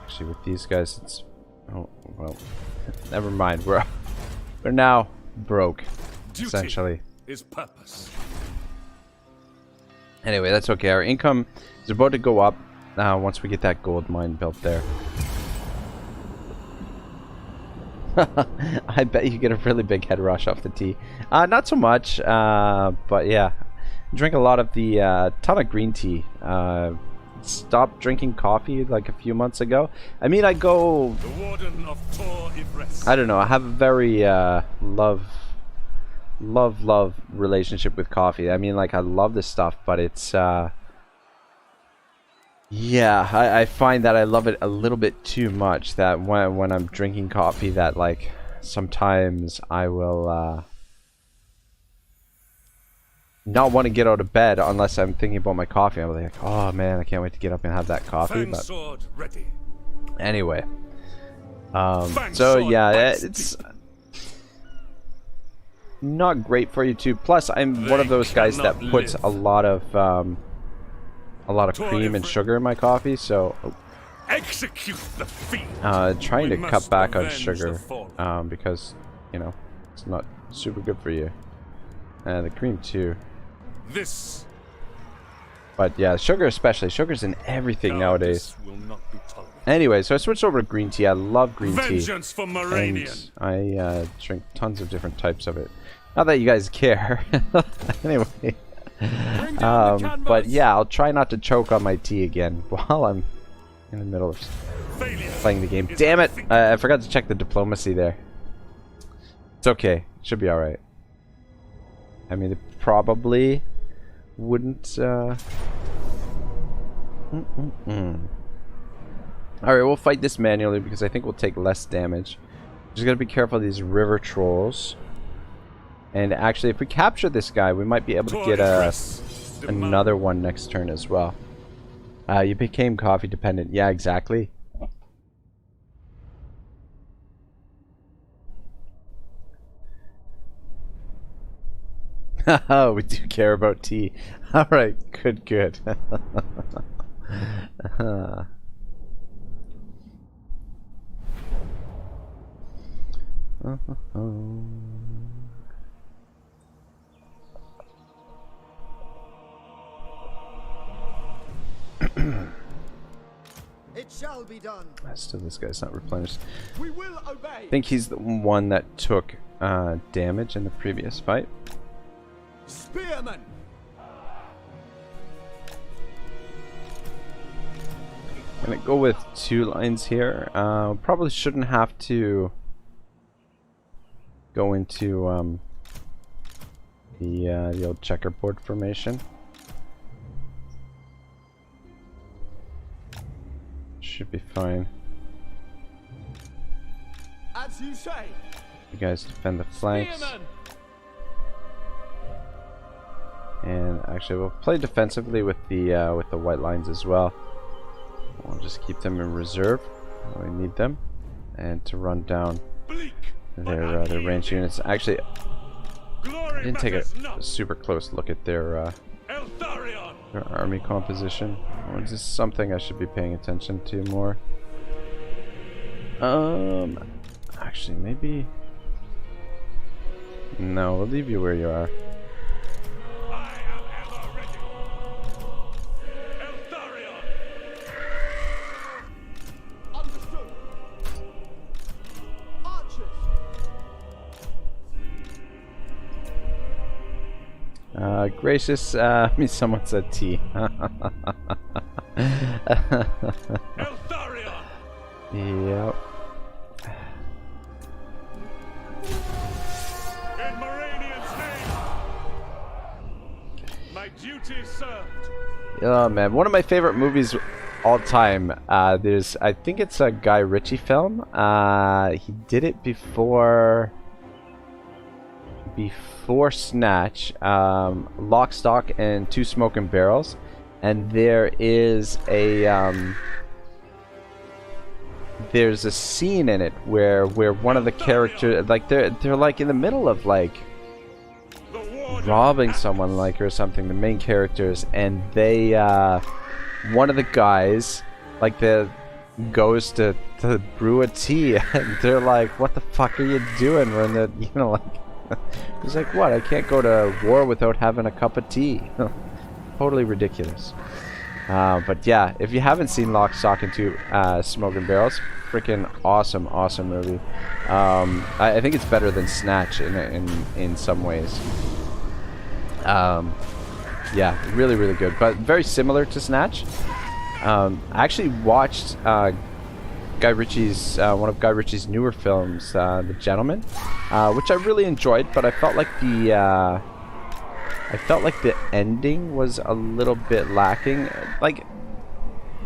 Actually, with these guys, it's well. Never mind. We're now broke, Duty essentially. is purpose. Anyway, that's okay. Our income is about to go up once we get that gold mine built there. I bet you get a really big head rush off the tea. Not so much, but yeah. Drink a lot of the ton of green tea. Stopped drinking coffee like a few months ago. I mean, I go. The Warden of Tor Ivres. I don't know. I have a very love relationship with coffee. I mean, like, I love this stuff, but it's yeah, I find that I love it a little bit too much. That when I'm drinking coffee, that like sometimes I will not want to get out of bed unless I'm thinking about my coffee. I'm like, oh man, I can't wait to get up and have that coffee. Fang But sword ready. anyway, Fang so sword yeah, bites it's deep. not great for you too. Plus, I'm one of They those guys that cannot puts live. a lot of cream and Tor sugar in my coffee. So, Execute the fiend. trying We to cut must back on avenge the sugar, fallen. because you know it's not super good for you. And the cream too. This But yeah, sugar especially. Sugar's in everything nowadays. cowardice will not be tolerated. Anyway, so I switched over to green tea. I love green tea. Vengeance for Moranian. And I drink tons of different types of it. Not that you guys care. Anyway. Bring down the canvas. But yeah, I'll try not to choke on my tea again while I'm in the middle of Failure playing the game. is Damn it! defeat. I forgot to check the diplomacy there. It's okay. Should be alright. I mean, it probably wouldn't, Alright, we'll fight this manually because I think we'll take less damage. Just gotta be careful of these river trolls. And actually, if we capture this guy, we might be able to get another one next turn as well. You became coffee dependent. Yeah, exactly. Oh, we do care about tea. Alright, good, good. It shall be done. Still, this guy's not replenished. We will obey. I think he's the one that took damage in the previous fight. Spearman. I'm gonna go with 2 lines here. Probably shouldn't have to go into the old checkerboard formation. Should be fine. As you say. You guys defend the flanks. Spearman! And actually, we'll play defensively with the white lines as well. We'll just keep them in reserve when we need them, and to run down their range units. Actually, I didn't take a super close look at their army composition. Or is this something I should be paying attention to more? Actually, maybe. No, we'll leave you where you are. Gracious, I mean, someone said tea. Eltharion! Yep. In Moranian's name! My duty is served. Oh man, one of my favorite movies all time. I think it's a Guy Ritchie film. He did it before Snatch, Lock, Stock, and Two Smoking Barrels, and there is there's a scene in it where one of the characters, like they're like in the middle of like robbing someone, like, or something, the main characters, and they one of the guys like goes to brew a tea, and they're like, what the fuck are you doing? When the, you know, like, he's like, what? I can't go to war without having a cup of tea. Totally ridiculous. But yeah, if you haven't seen Lock, Stock, and Two Smoking Barrels, freaking awesome movie. I think it's better than Snatch in some ways. Yeah, really good, but very similar to Snatch. I actually watched Guy Ritchie's one of Guy Ritchie's newer films, The Gentleman, which I really enjoyed, but I felt like the ending was a little bit lacking. Like,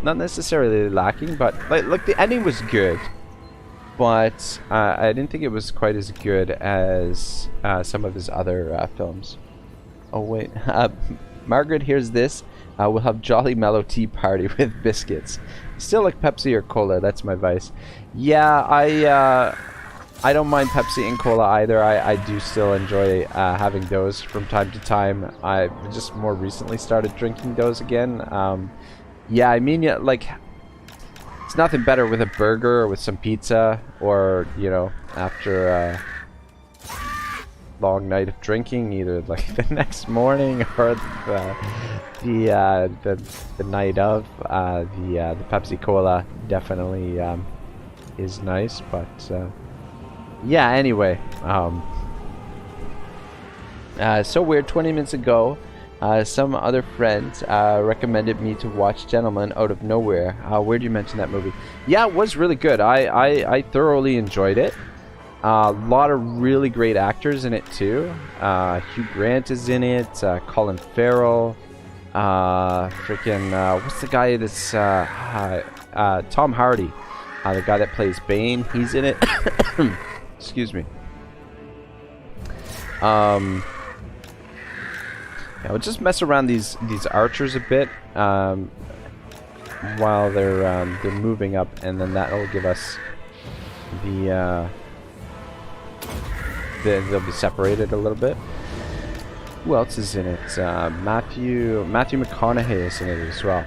not necessarily lacking, but like the ending was good, but I didn't think it was quite as good as some of his other films. Oh wait, Margaret hears this. We'll have jolly mellow tea party with biscuits. Still like Pepsi or cola, that's my vice. Yeah, I don't mind Pepsi and cola either. I do still enjoy having those from time to time. I just more recently started drinking those again. Yeah, I mean, yeah, like, it's nothing better with a burger or with some pizza, or, you know, after a long night of drinking, either like the next morning or the night of. The Pepsi Cola definitely is nice, but yeah, anyway, so weird. 20 minutes ago, some other friends recommended me to watch Gentleman out of nowhere. Where do you mention that movie? Yeah, it was really good. I thoroughly enjoyed it. A lot of really great actors in it too. Hugh Grant is in it. Colin Farrell. What's the guy that's Tom Hardy, the guy that plays Bane. He's in it. Excuse me. Yeah, we'll just mess around these archers a bit while they're moving up, and then that'll give us they'll be separated a little bit. Who else is in it? Matthew McConaughey is in it as well.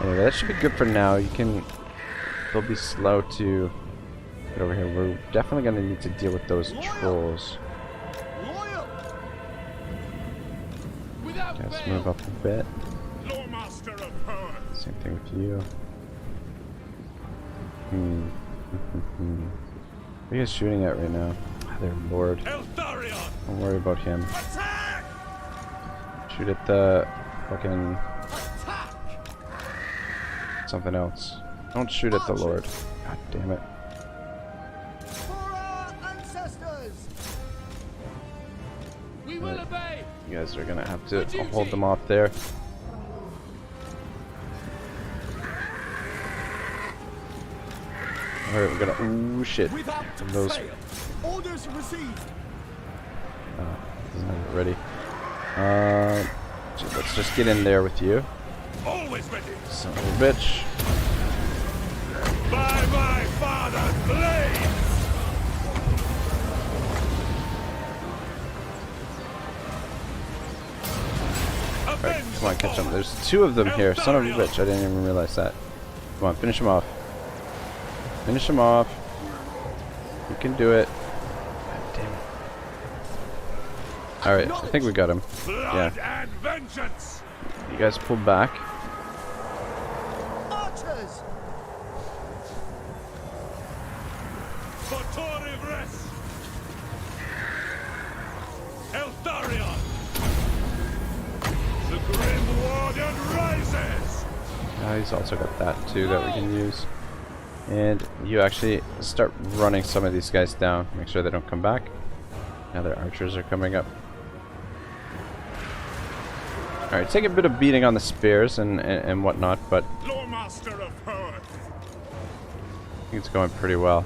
Anyway, that should be good for now. They'll be slow to get over here. We're definitely going to need to deal with those trolls. Okay, let's move up a bit. Same thing with you. What are you guys shooting at right now? Their lord. Eltharion! Don't worry about him. Attack! Shoot at the fucking something else. Don't shoot at the lord. God damn it. For our ancestors! We will obey. You guys are gonna have to hold them off there. Alright, we're gonna. Ooh, shit. Without From those. fail. Orders received. Doesn't have it ready. Let's just get in there with you. Always ready! Son of a bitch. By my father's blade! Alright, come on, catch them. There's two of them here. Son of a bitch, I didn't even realize that. Come on, finish him off. Finish him off. You can do it. God damn it. Alright, I think we got him. Blood Yeah. and vengeance! You guys pull back. Archers! For Torivres! Eltharion! The Grim Warden rises! He's also got that too that we can use. And you actually start running some of these guys down. Make sure they don't come back. Now their archers are coming up. Alright, take a bit of beating on the spears and whatnot, but Loremaster of Earth! I think it's going pretty well.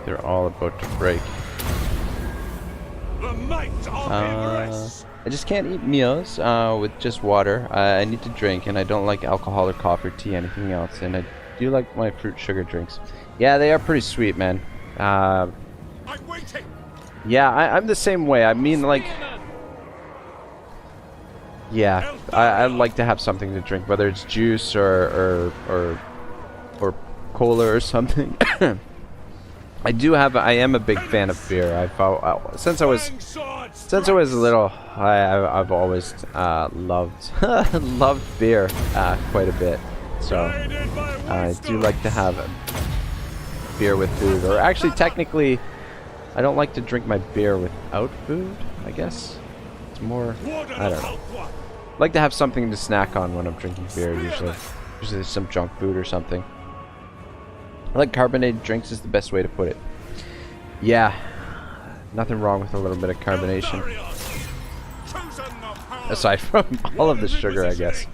They're all about to break. The might of Igris! I just can't eat meals with just water. I need to drink, and I don't like alcohol or coffee or tea, anything else. And I do like my fruit sugar drinks. Yeah, they are pretty sweet, man. I'm waiting! Yeah, I'm the same way. I mean, like, yeah, I like to have something to drink, whether it's juice or cola or something. I am a big fan of beer. Since I was little, I've always loved loved beer quite a bit. So I do like to have beer with food, or actually, technically, I don't like to drink my beer without food. I guess it's more. I don't know. I like to have something to snack on when I'm drinking beer. Usually some junk food or something. I like carbonated drinks is the best way to put it. Yeah, nothing wrong with a little bit of carbonation. Aside from all of the sugar, I guess.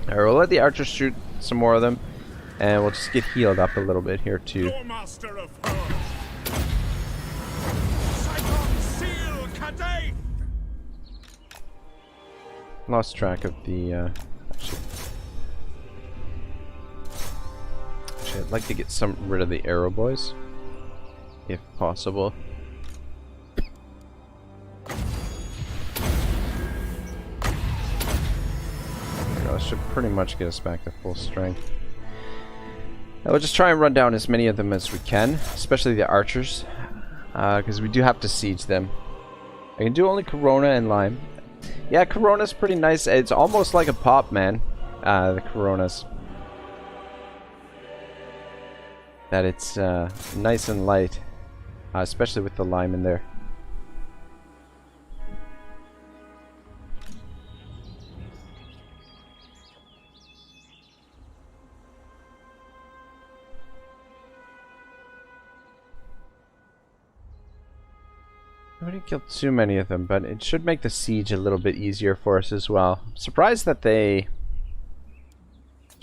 Alright, we'll let the archers shoot some more of them. And we'll just get healed up a little bit here too. Loremaster of Earth! Cyclone Seal Cadane! Lost track of the actually, I'd like to get rid of the arrow boys, if possible. That should pretty much get us back to full strength. Now we'll just try and run down as many of them as we can, especially the archers, because we do have to siege them. I can do only Corona and Lime. Yeah, Corona's pretty nice. It's almost like a pop, man. The Coronas. That it's nice and light, especially with the lime in there. I didn't kill too many of them, but it should make the siege a little bit easier for us as well. I'm surprised that they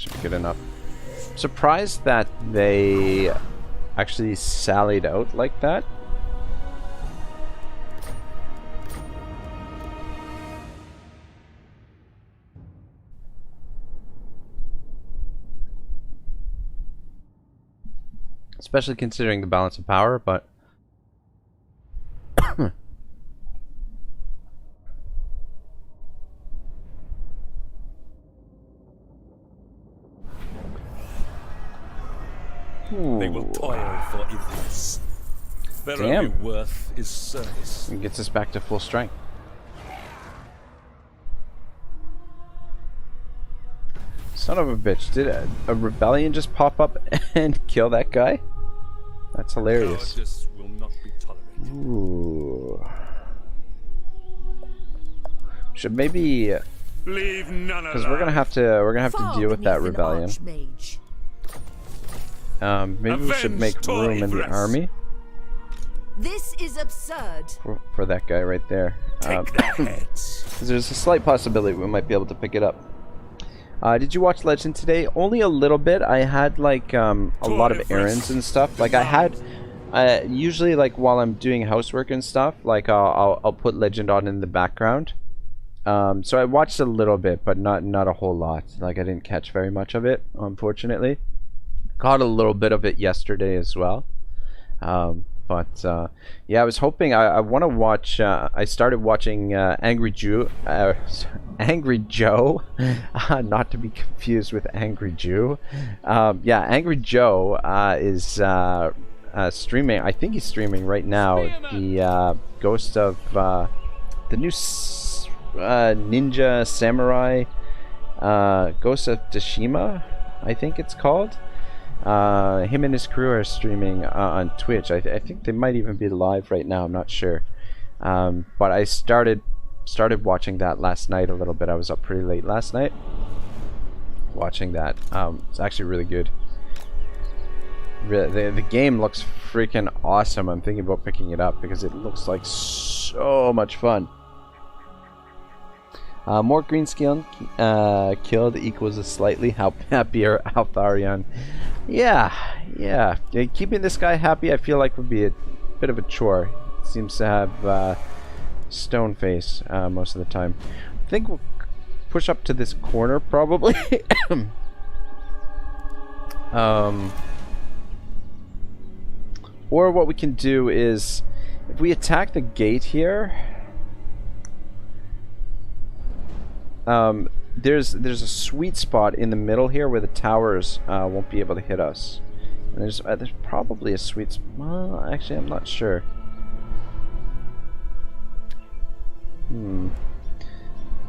Should be good enough. Surprised that they actually sallied out like that. Especially considering the balance of power, but They will toil for Idris. Their Damn. only worth is service. it gets us back to full strength. Son of a bitch, did a rebellion just pop up and kill that guy? That's hilarious. Cowardice will not be tolerated. Ooh. Should maybe, Leave none because we're gonna have to deal with that rebellion. Maybe we should make room in the army This is absurd. for that guy right there. Take their heads. 'Cause there's a slight possibility we might be able to pick it up. Did you watch Legend today? Only a little bit. I had like a lot of errands and stuff. Like I had usually like while I'm doing housework and stuff, like I'll put Legend on in the background. So I watched a little bit, but not a whole lot. Like I didn't catch very much of it, unfortunately. Caught a little bit of it yesterday as well. But yeah, I was hoping I want to watch. I started watching Angry Joe, not to be confused with Angry Jew. Yeah, Angry Joe is streaming. I think he's streaming right now. The Ghost of the new Ninja Samurai, Ghost of Tsushima, I think it's called. Him and his crew are streaming on Twitch. I think they might even be live right now. I'm not sure. But I started watching that last night a little bit. I was up pretty late last night watching that. It's actually really good. The game looks freaking awesome. I'm thinking about picking it up because it looks like so much fun. More green skill killed equals a slightly happier Eltharion. Yeah. Keeping this guy happy, I feel like would be a bit of a chore. Seems to have stone face most of the time. I think we'll push up to this corner probably. Or what we can do is, if we attack the gate here. There's a sweet spot in the middle here where the towers won't be able to hit us. And there's probably a sweet spot. Well, actually, I'm not sure.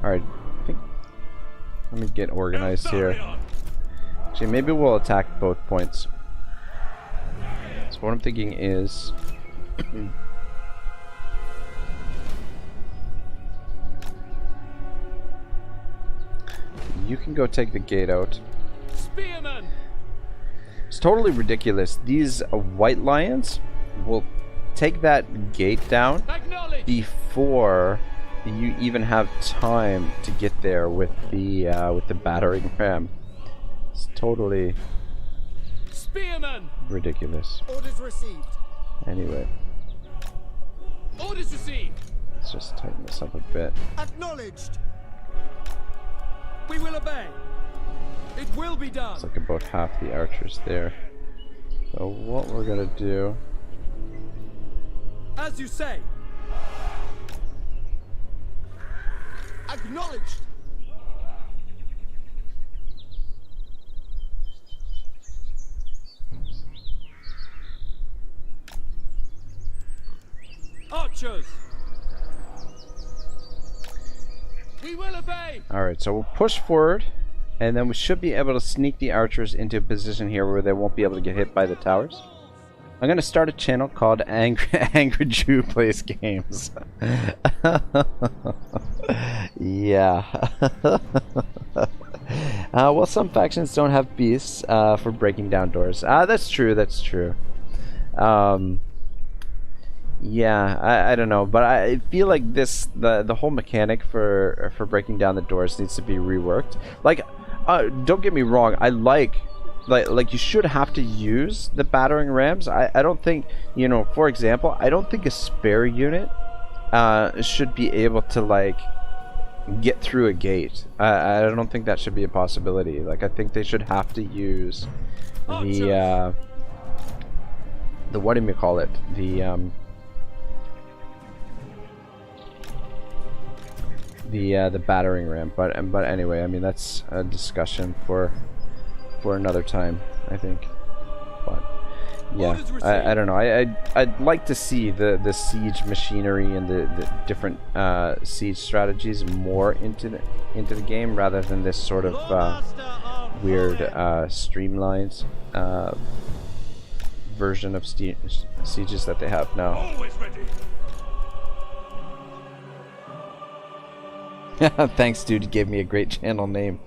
Alright, I think. Let me get organized here. Actually, maybe we'll attack both points. So what I'm thinking is. You can go take the gate out. Spearman! It's totally ridiculous. These white lions will take that gate down before you even have time to get there with the battering ram. It's totally Spearman! ridiculous. Orders received. Anyway, Orders received! let's just tighten this up a bit. Acknowledged. We will obey. It will be done. It's like about half the archers there. So what we're gonna do. As you say. Acknowledged. Archers. We will obey. Alright, so we'll push forward, and then we should be able to sneak the archers into a position here where they won't be able to get hit by the towers. I'm going to start a channel called Angry Jew Plays Games. Yeah. Well, some factions don't have beasts for breaking down doors. That's true, that's true. Yeah, I don't know, but I feel like the whole mechanic for breaking down the doors needs to be reworked. Like, don't get me wrong. I like you should have to use the battering rams. I don't think, you know, for example, I don't think a spare unit should be able to like get through a gate. I don't think that should be a possibility. Like, I think they should have to use the what do you call it? The battering ram. But anyway, I mean, that's a discussion for another time, I think. But yeah, I don't know. I'd like to see the siege machinery and the different siege strategies more into the game, rather than this sort of weird streamlined version of sieges that they have now. Always ready. Thanks, dude. You gave me a great channel name.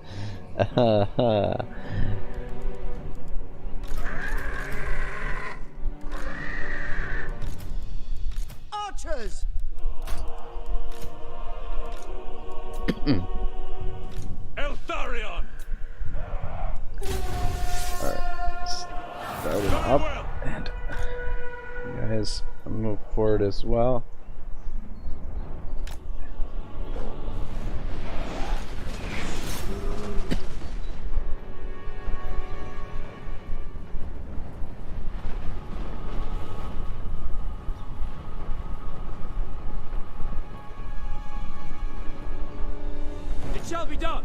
Archers! Eltharion! Alright. Starting up. And you guys move forward as well. Shall be done.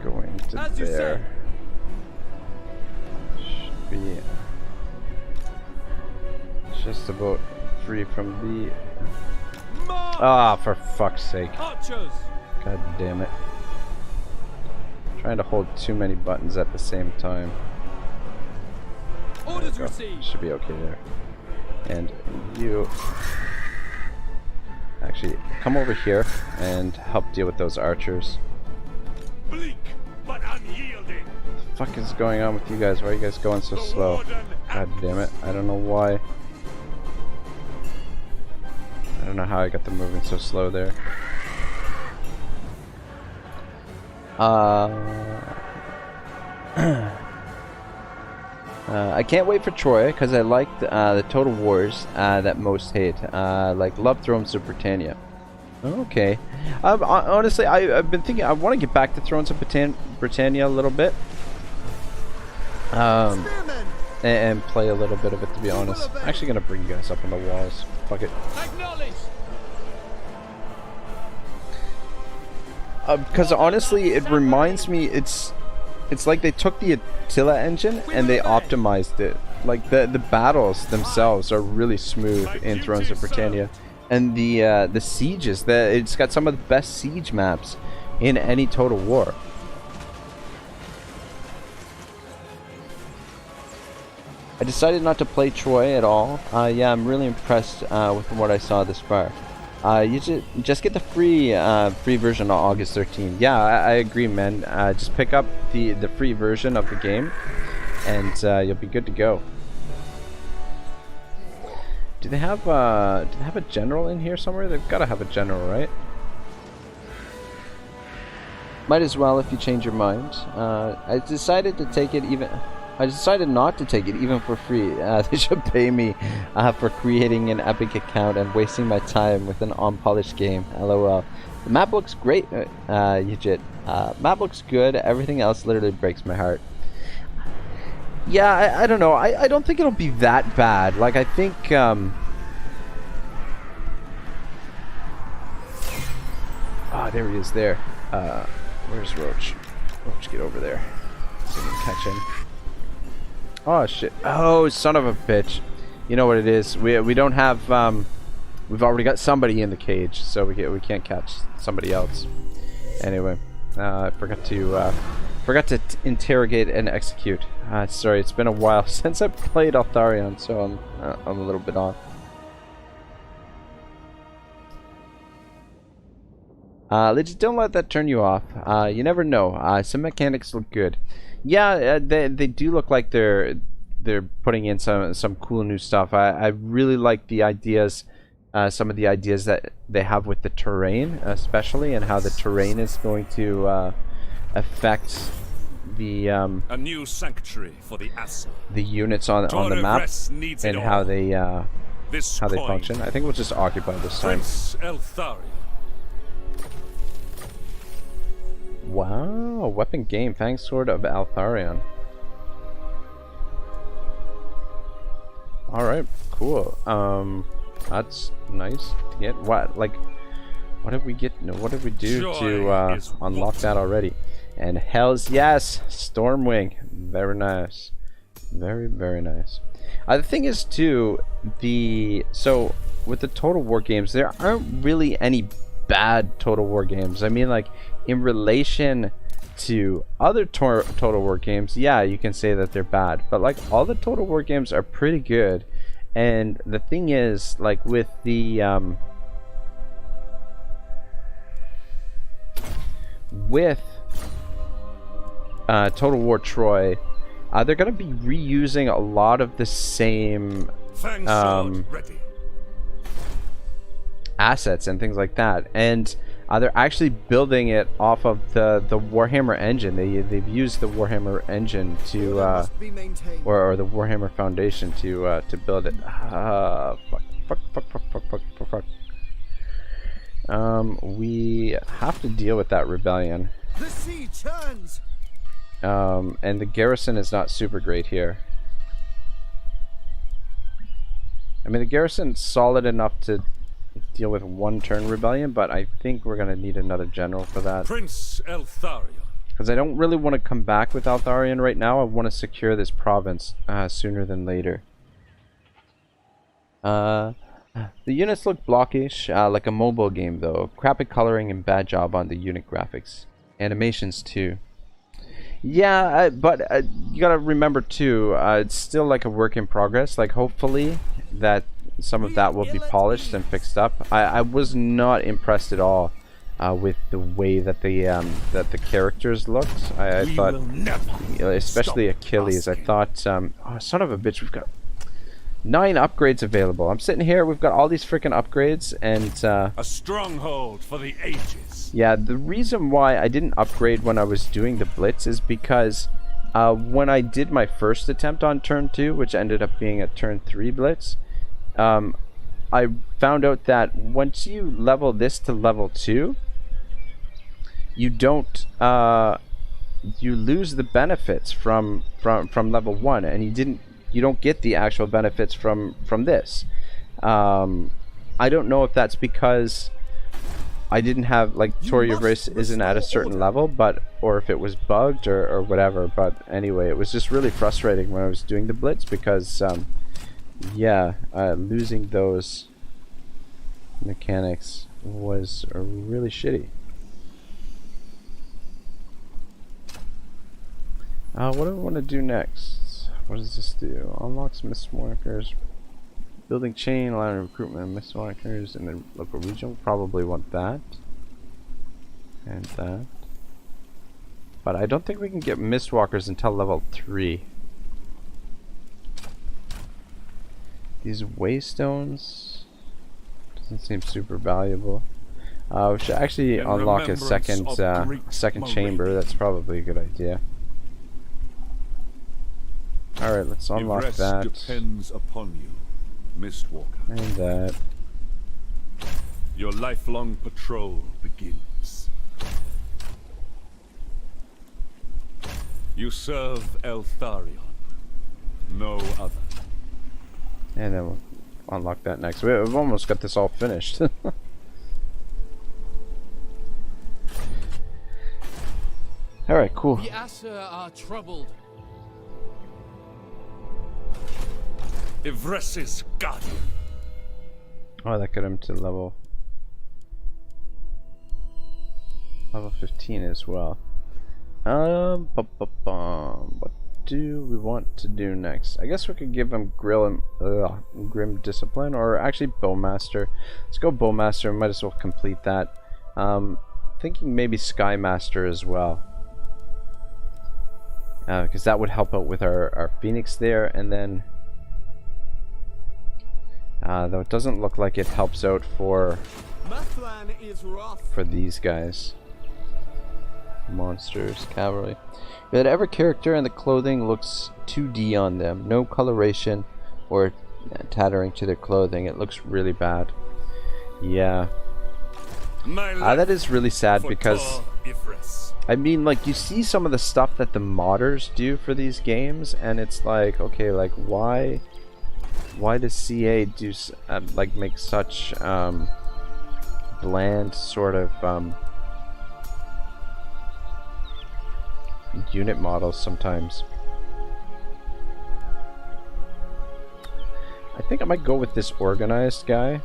Going to As you there. Should be just about free from the. Ah, for fuck's sake! Archers. God damn it! Trying to hold too many buttons at the same time. Orders There we go. received. Should be okay there. And you. Actually, come over here and help deal with those archers. Bleak, but unyielding. What the fuck is going on with you guys? Why are you guys going so slow? God damn it. I don't know why. I don't know how I got them moving so slow there. I can't wait for Troy, because I like the Total Wars that most hate. Like, love Thrones of Britannia. Okay. Honestly, I've been thinking, I want to get back to Thrones of Britannia a little bit. Spearmen! And play a little bit of it, to be honest. I'm actually going to bring you guys up on the walls. Fuck it. Acknowledge. Because honestly, it reminds me, it's like they took the Attila engine and they optimized it. Like, the battles themselves are really smooth in Thrones of Britannia. And the sieges, it's got some of the best siege maps in any Total War. I decided not to play Troy at all. Yeah, I'm really impressed with what I saw this far. You just get the free version on August 13th. Yeah, I agree, man. Just pick up the free version of the game, and you'll be good to go. Do they have a general in here somewhere? They've got to have a general, right? Might as well if you change your mind. I decided to take it even. I decided not to take it even for free. They should pay me for creating an epic account and wasting my time with an unpolished game. LOL. The map looks great, Yijit. Map looks good. Everything else literally breaks my heart. Yeah, I don't know. I don't think it'll be that bad. Like, I think... there he is there. Where's Roach? Roach, get over there. So we can catch him. Oh shit! Oh, son of a bitch! You know what it is? We don't have we've already got somebody in the cage, so we can't catch somebody else. Anyway, I forgot to interrogate and execute. Sorry, it's been a while since I played Eltharion, so I'm a little bit off. Just don't let that turn you off. You never know. Some mechanics look good. Yeah, they do look like they're putting in some cool new stuff. I really like the ideas some of the ideas that they have with the terrain, especially, and how the terrain is going to affect the A new sanctuary for the Aesir. the units on the map and how they function. I think we'll just occupy this time. Prince Eltharion. Wow, weapon game, Fang Sword of Eltharion. All right, cool. That's nice to get. What did we get? No, what did we do to unlock that already? And Hell's yes, Stormwing, very nice, very nice. The thing is too, so with the Total War games, there aren't really any bad Total War games. I mean, like in relation to other Total War games, yeah, you can say that they're bad, but like all the Total War games are pretty good. And the thing is, like with the Total War Troy, they're gonna be reusing a lot of the same assets and things like that, and they're actually building it off of the Warhammer engine. They've used the Warhammer engine to or the Warhammer Foundation to build it. Fuck. We have to deal with that rebellion. The sea churns. And the garrison is not super great here. I mean, the garrison's solid enough to deal with one turn rebellion, but I think we're gonna need another general for that. Prince Eltharion. Because I don't really want to come back with Eltharion right now. I want to secure this province sooner than later. The units look blockish, like a mobile game though. Crappy coloring and bad job on the unit graphics. Animations too. Yeah, but you gotta remember too, it's still like a work in progress. Like hopefully that some of that will be polished and fixed up. I was not impressed at all with the way that the characters looked. I thought, especially Achilles, I thought, oh son of a bitch, we've got 9 upgrades available. I'm sitting here, we've got all these freaking upgrades, and a stronghold for the ages. Yeah, the reason why I didn't upgrade when I was doing the blitz is because when I did my first attempt on turn 2, which ended up being a turn 3 blitz, I found out that once you level this to level 2, you don't you lose the benefits from level 1, and you don't get the actual benefits from this. I don't know if that's because I didn't have, like, Toria Race isn't at a certain level, or if it was bugged or whatever. But anyway, it was just really frustrating when I was doing the blitz because yeah, losing those mechanics was really shitty. What do I want to do next? What does this do? Unlocks mistmarkers. Building chain, allowing recruitment of mistmarkers in the local region. We'll probably want that. And that. But I don't think we can get mistwalkers until level 3. These waystones doesn't seem super valuable. We should actually unlock a second chamber. That's probably a good idea. All right, let's unlock that. Depends upon you, Mistwalker. And that. Your lifelong patrol begins. You serve Eltharion, no other. And then we'll unlock that next. We've almost got this all finished. Alright, cool. The Aesir are troubled. Ivres's guardian. Oh, that got him to level 15 as well. What do we want to do next? I guess we could give him Grim Discipline, or actually Bowmaster. Let's go Bowmaster. Might as well complete that. Thinking maybe Skymaster as well, because that would help out with our Phoenix there, and then Though it doesn't look like it helps out for is wrath. these guys. Monsters, cavalry. Whatever character and the clothing looks 2D on them. No coloration or tattering to their clothing. It looks really bad. Yeah. That is really sad because I mean, like, you see some of the stuff that the modders do for these games, and it's like, okay, like, why does CA do like make such bland sort of unit models sometimes? I think I might go with this organized guy.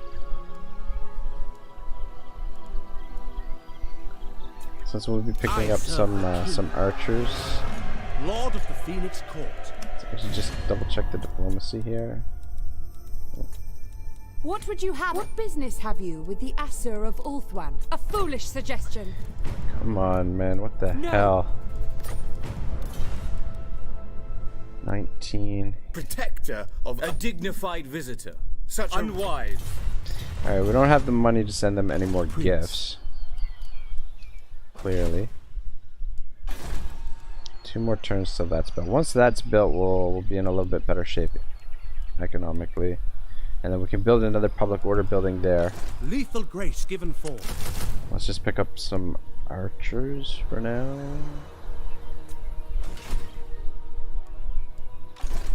Since we'll be picking up some archers. Lord of the Phoenix Court. I should just double check the diplomacy here. What would you have? What business have you with the Asur of Ulthuan? A foolish suggestion. Come on, man, what the hell? 19. Protector of a dignified visitor. Such unwise. Alright, we don't have the money to send them any more gifts. Clearly. 2 more turns till that's built. Once that's built, we'll be in a little bit better shape economically. And then we can build another public order building there. Lethal grace given forth. Let's just pick up some archers for now.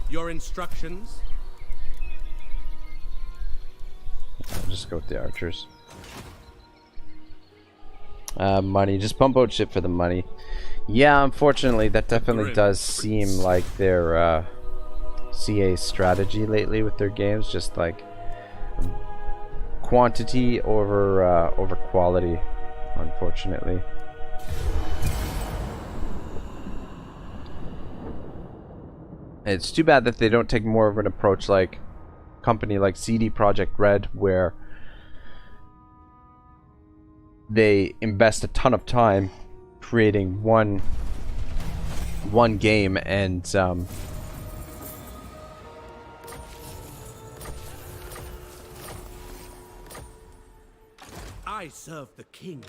Your instructions? I'll just go with the archers. Money. Just pump out shit for the money. Yeah, unfortunately, that definitely does seem like their CA strategy lately with their games. Just like quantity over quality, unfortunately. It's too bad that they don't take more of an approach like a company like CD Projekt Red, where they invest a ton of time creating one game, and I serve the king.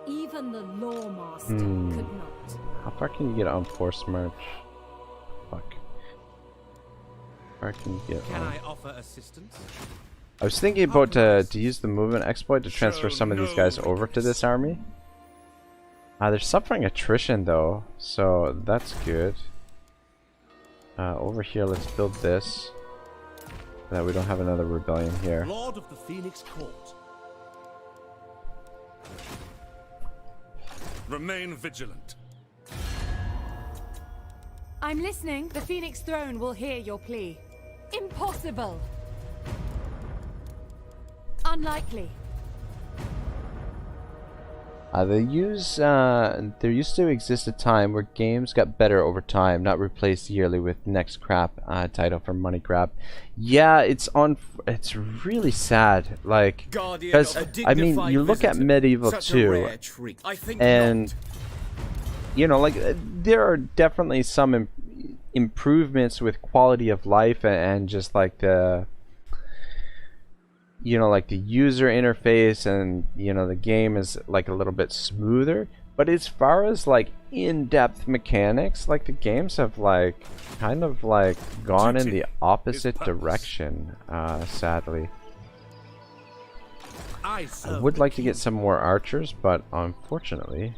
Even the lawmaster could not. how far can you get on force march? Fuck. How far can you get Can on? I offer assistance? I was thinking about to use the movement exploit to transfer some of these guys over to this army. They're suffering attrition though, so that's good. Over here, let's build this. So that we don't have another rebellion here. Lord of the Phoenix Court. Remain vigilant. I'm listening. The Phoenix Throne will hear your plea. Impossible. Unlikely. There used to exist a time where games got better over time, not replaced yearly with next crap title for money grab. Yeah, it's really sad, like, because I mean, you look at Medieval 2, and you know, like, there are definitely some improvements with quality of life and just like the, you know, like the user interface, and you know, the game is like a little bit smoother, but as far as like in-depth mechanics, like the games have like kind of like gone in the opposite direction, sadly. I would like to get some more archers, but unfortunately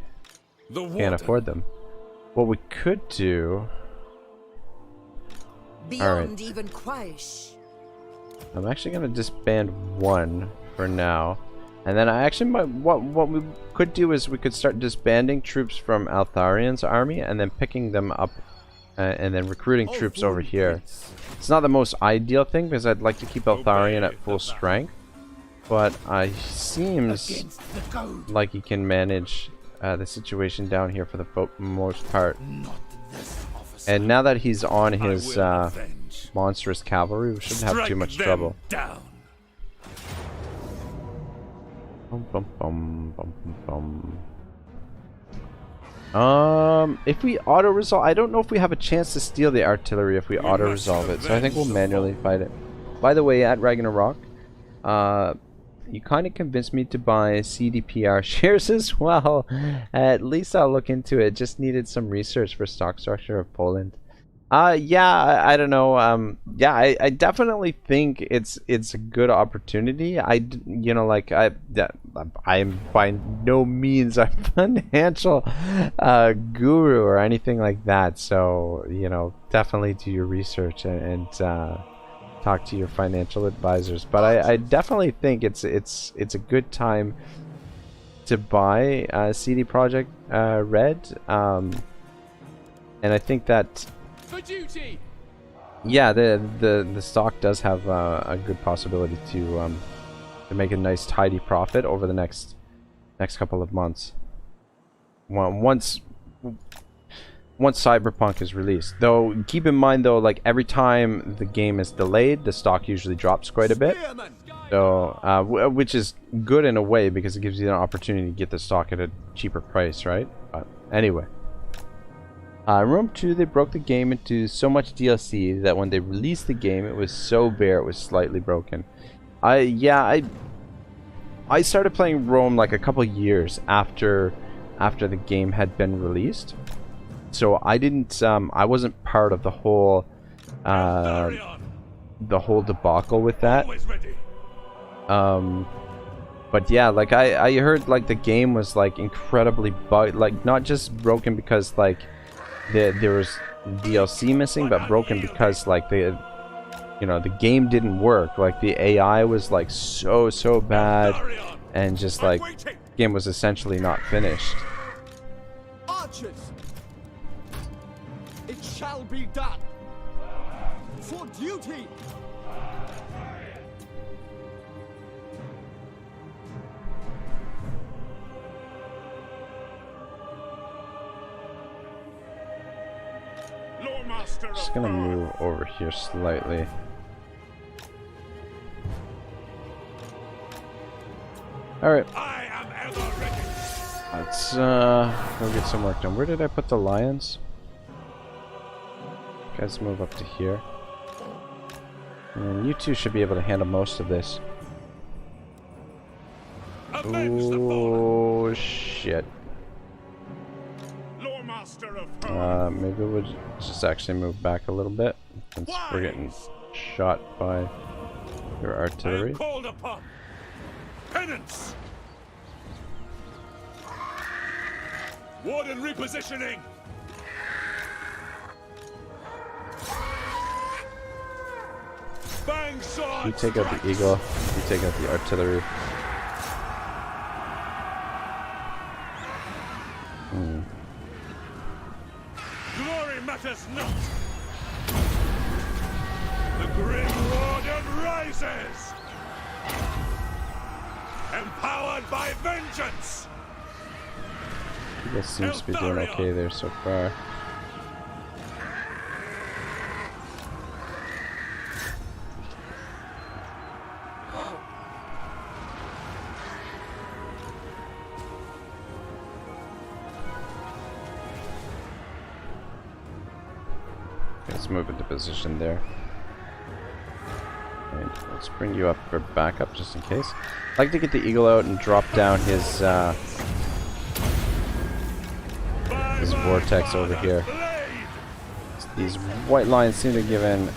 can't afford them. What we could do, Beyond even Quaish. I'm actually going to disband one for now, and then I actually might, what we could do is we could start disbanding troops from Eltharion's army and then picking them up and then recruiting troops over here. It's not the most ideal thing because I'd like to keep Eltharion at full strength, but seems like he can manage the situation down here for the most part. And now that he's on his monstrous cavalry, we shouldn't have too much trouble. Down. Bum, bum, bum, bum, bum. If we auto-resolve, I don't know if we have a chance to steal the artillery if we auto-resolve it, so I think we'll manually fight it. By the way, at Ragnarok, You kind of convinced me to buy CDPR shares as well. At least I'll look into it. Just needed some research for stock structure of Poland. Yeah, I don't know. Yeah, I definitely think it's a good opportunity. You know, like I'm by no means a financial guru or anything like that. So, you know, definitely do your research and talk to your financial advisors. But I definitely think it's a good time to buy CD Projekt Red. And I think that, For duty! yeah, the stock does have a good possibility to make a nice tidy profit over the next couple of months. Once Cyberpunk is released. Though keep in mind though, like every time the game is delayed, the stock usually drops quite a bit. So which is good in a way because it gives you an opportunity to get the stock at a cheaper price, right? But anyway. Rome 2, they broke the game into so much DLC that when they released the game, it was so bare it was slightly broken. I started playing Rome like a couple years after the game had been released, so I wasn't part of the whole debacle with that. But yeah, like I heard like the game was like incredibly bugged, like not just broken because like there was DLC missing, but broken because like the game didn't work. Like the AI was like so bad, and just like the game was essentially not finished. Archers! It shall be done! For duty! Just gonna move over here slightly. Alright. Let's go get some work done. Where did I put the lions? Guys, move up to here. And you two should be able to handle most of this. Oh shit. Maybe we'll just actually move back a little bit since we're getting shot by your artillery. Called upon. Penance. Warden repositioning. Bang sword. You take out the eagle. You take out the artillery. Glory matters not. The Grim Warden rises. Empowered by vengeance. You guys seems to be doing okay there so far. Let's move into position there. And let's bring you up for backup just in case. I'd like to get the eagle out and drop down his vortex over here. These white lines seem to give in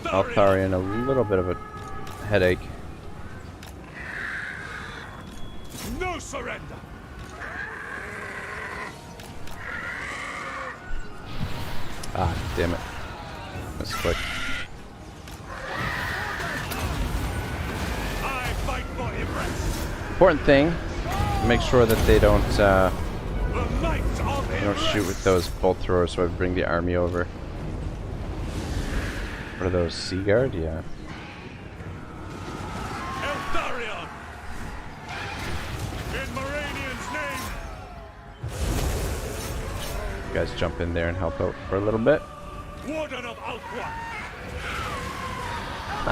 Eltharion a little bit of a headache. No surrender. Ah, damn it. That's quick. I fight for Impress. Important thing, make sure that they don't The might of shoot with those bolt throwers so I bring the army over. What are those? Sea Guard? Yeah. Eltharion. In Moranian's name. You guys jump in there and help out for a little bit. Warden of Alqua.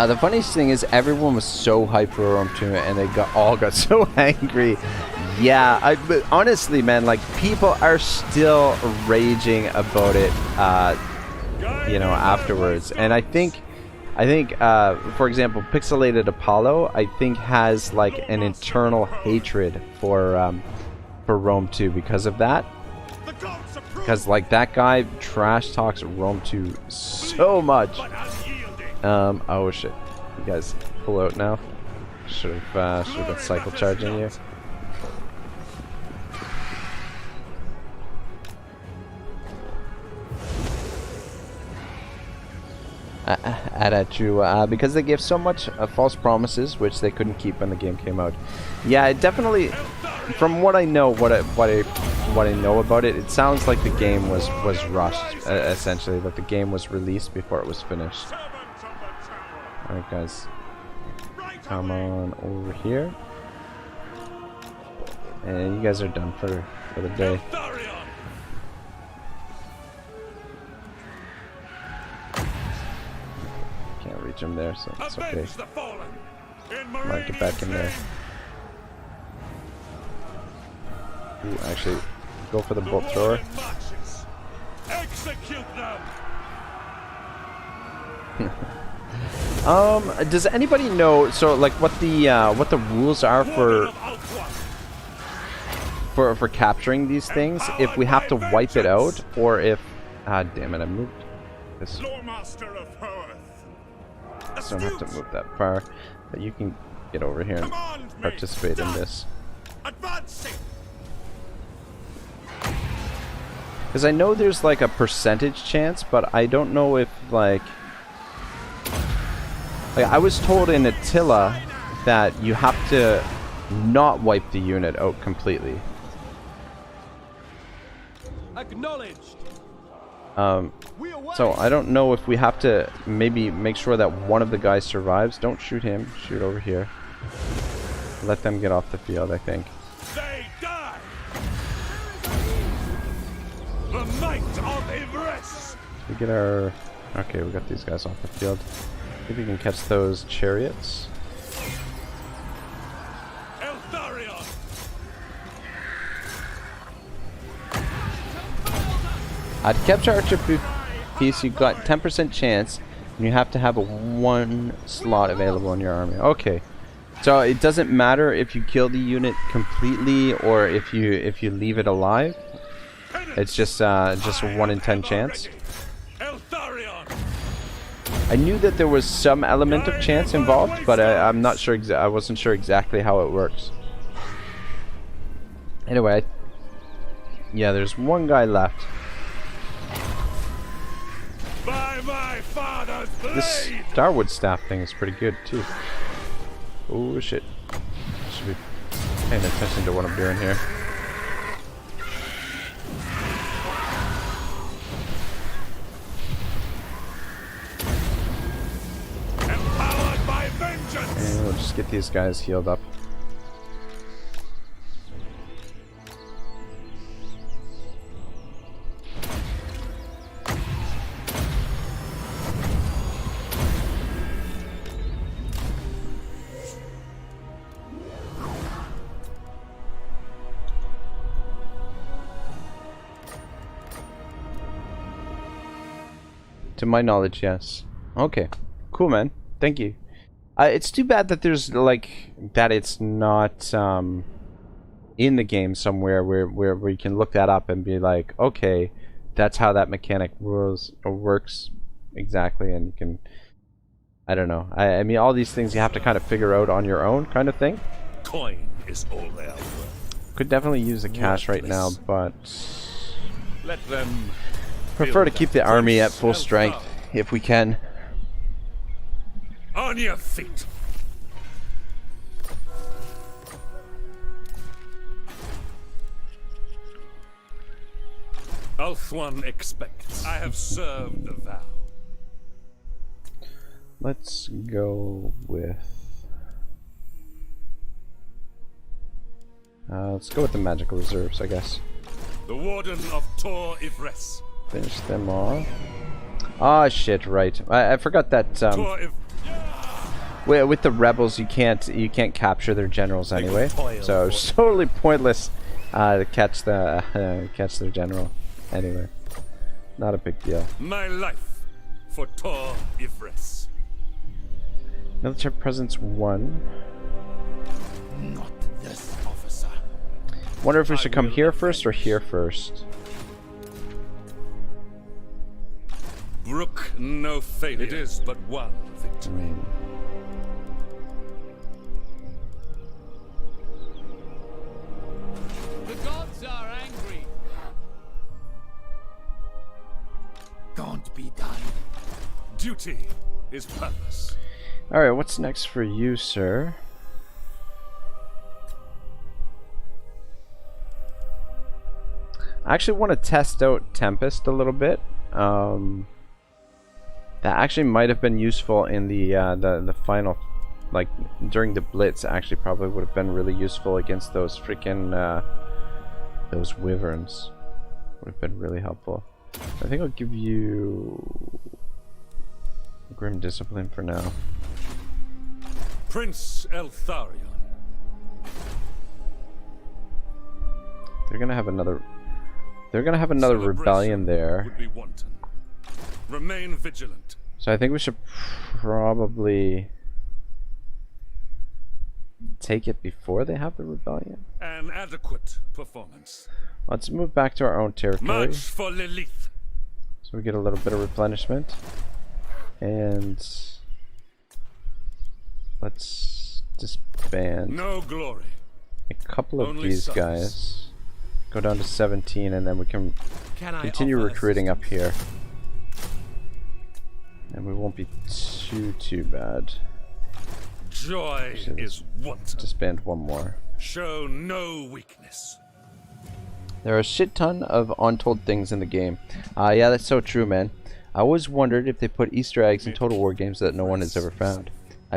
The funniest thing is everyone was so hyped for Rome 2 and they all got so angry. Yeah, but honestly, man, like people are still raging about it, you know, afterwards. And I think I think, for example, Pixelated Apollo, I think has like an internal hatred for Rome 2 because of that. Because like that guy trash talks Rome 2 so much. Oh shit! You guys pull out now. Should have been cycle charging you. At you because they gave so much false promises which they couldn't keep when the game came out. Yeah, it definitely, from what I know, what I know about it, it sounds like the game was rushed, essentially, that the game was released before it was finished. Alright guys, come on over here, and you guys are done for the day. Can't reach him there, so it's okay. Might get back in there. Ooh, actually, go for the bolt thrower. Execute them. Does anybody know? So, like, what the rules are for capturing these things? If we have to wipe it out, or if damn it, I moved this. Don't have to move that far, but you can get over here and participate in this. Because I know there's like a percentage chance, but I don't know if like I was told in Attila that you have to not wipe the unit out completely. Acknowledged. So I don't know if we have to maybe make sure that one of the guys survives. Don't shoot him. Shoot over here. Let them get off the field, I think. They die. The might of Ivres. We get our... Okay, we got these guys off the field. Maybe we can catch those chariots. Eltharion. To capture archer piece, you got 10% chance, and you have to have a 1 slot available in your army. Okay, so it doesn't matter if you kill the unit completely or if you leave it alive. It's just a 1 in 10 chance. I knew that there was some element of chance involved, but I'm not sure. I wasn't sure exactly how it works. Anyway, yeah, there's one guy left. By my father's blade. This Starwood staff thing is pretty good too. Oh shit! Should be paying attention to what I'm doing here. Empowered by vengeance. And we'll just get these guys healed up. To my knowledge, yes. Okay, cool, man. Thank you. It's too bad that there's like that. It's not in the game somewhere where you can look that up and be like, okay, that's how that mechanic works exactly, and you can. I don't know. I mean, all these things you have to kind of figure out on your own, kind of thing. Coin is all they are. Could definitely use the cash right now, but Let them prefer to keep the army at full strength if we can. on your feet. Ulthuan expects. I have served the vow. Let's go with. Let's go with the magical reserves, I guess. The Warden of Tor Ivres. Finish them off. Ah, shit! Right, I forgot that. Tor Iv With the rebels, you can't capture their generals anyway, so it's totally pointless to catch their general. Anyway, not a big deal. My life for Tor Ivres. Military presence 1. Not this, officer. Wonder if we should come here first or here first. Brook no failure. It is but one victory. The gods are angry. Can't be done. Duty is purpose. Alright, what's next for you, sir? I actually want to test out Tempest a little bit. That actually might have been useful in the final, like during the blitz. Actually, probably would have been really useful against those freaking those wyverns. Would have been really helpful. I think I'll give you Grim Discipline for now. Prince Eltharion. They're gonna have another. They're gonna have another rebellion there. Would be wanton. Remain vigilant. So I think we should probably take it before they have the rebellion. An adequate performance. Let's move back to our own territory, March for Lilith. so we get a little bit of replenishment. And let's disband No glory. a couple of Only these sons. guys. Go down to 17, and then we can Can I continue offer recruiting up assistance? here. And we won't be too bad. Joy Actually, is wanton. Disband one more. Show no weakness. There are a shit ton of untold things in the game. Yeah, that's so true, man. I always wondered if they put Easter eggs in Total War games that no one has ever found.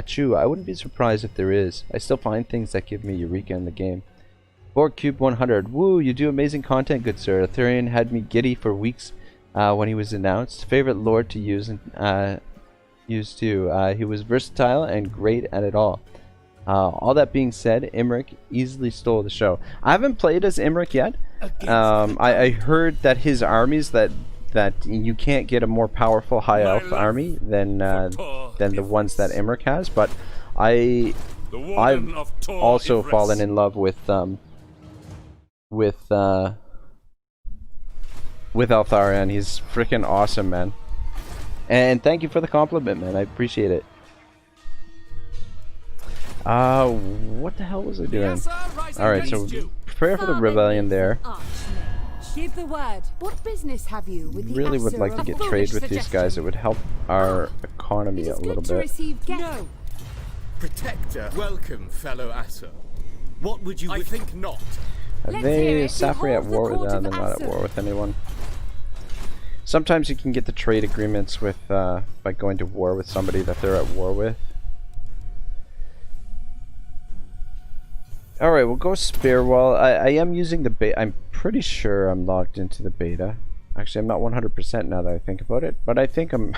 True, I wouldn't be surprised if there is. I still find things that give me eureka in the game. Borg Cube 100. Woo, you do amazing content, good sir. Eltharion had me giddy for weeks when he was announced. Favorite lord to use and use too. He was versatile and great at it all. All that being said, Imric easily stole the show. I haven't played as Imric yet. I heard that his armies that you can't get a more powerful high elf army than the ones that Imric has, but I've also fallen in love with Eltharion. He's freaking awesome, man. And thank you for the compliment, man. I appreciate it. What the hell was I doing? Alright, so prepare for the rebellion there. Give the word. What business have you with the Really would Asur like to of get foolish trade with these suggestion? guys. It would help our economy It a is little good to bit. receive no. Protector, welcome, fellow Asur. What would you? I think not. Are Let's they hear it. Safri at Behold the war with court them? They're of not at Asur. war with anyone. Sometimes you can get the trade agreements with by going to war with somebody that they're at war with. Alright, we'll go Spearwall. I am using the beta. I'm pretty sure I'm logged into the beta. Actually, I'm not 100% now that I think about it, but I think I'm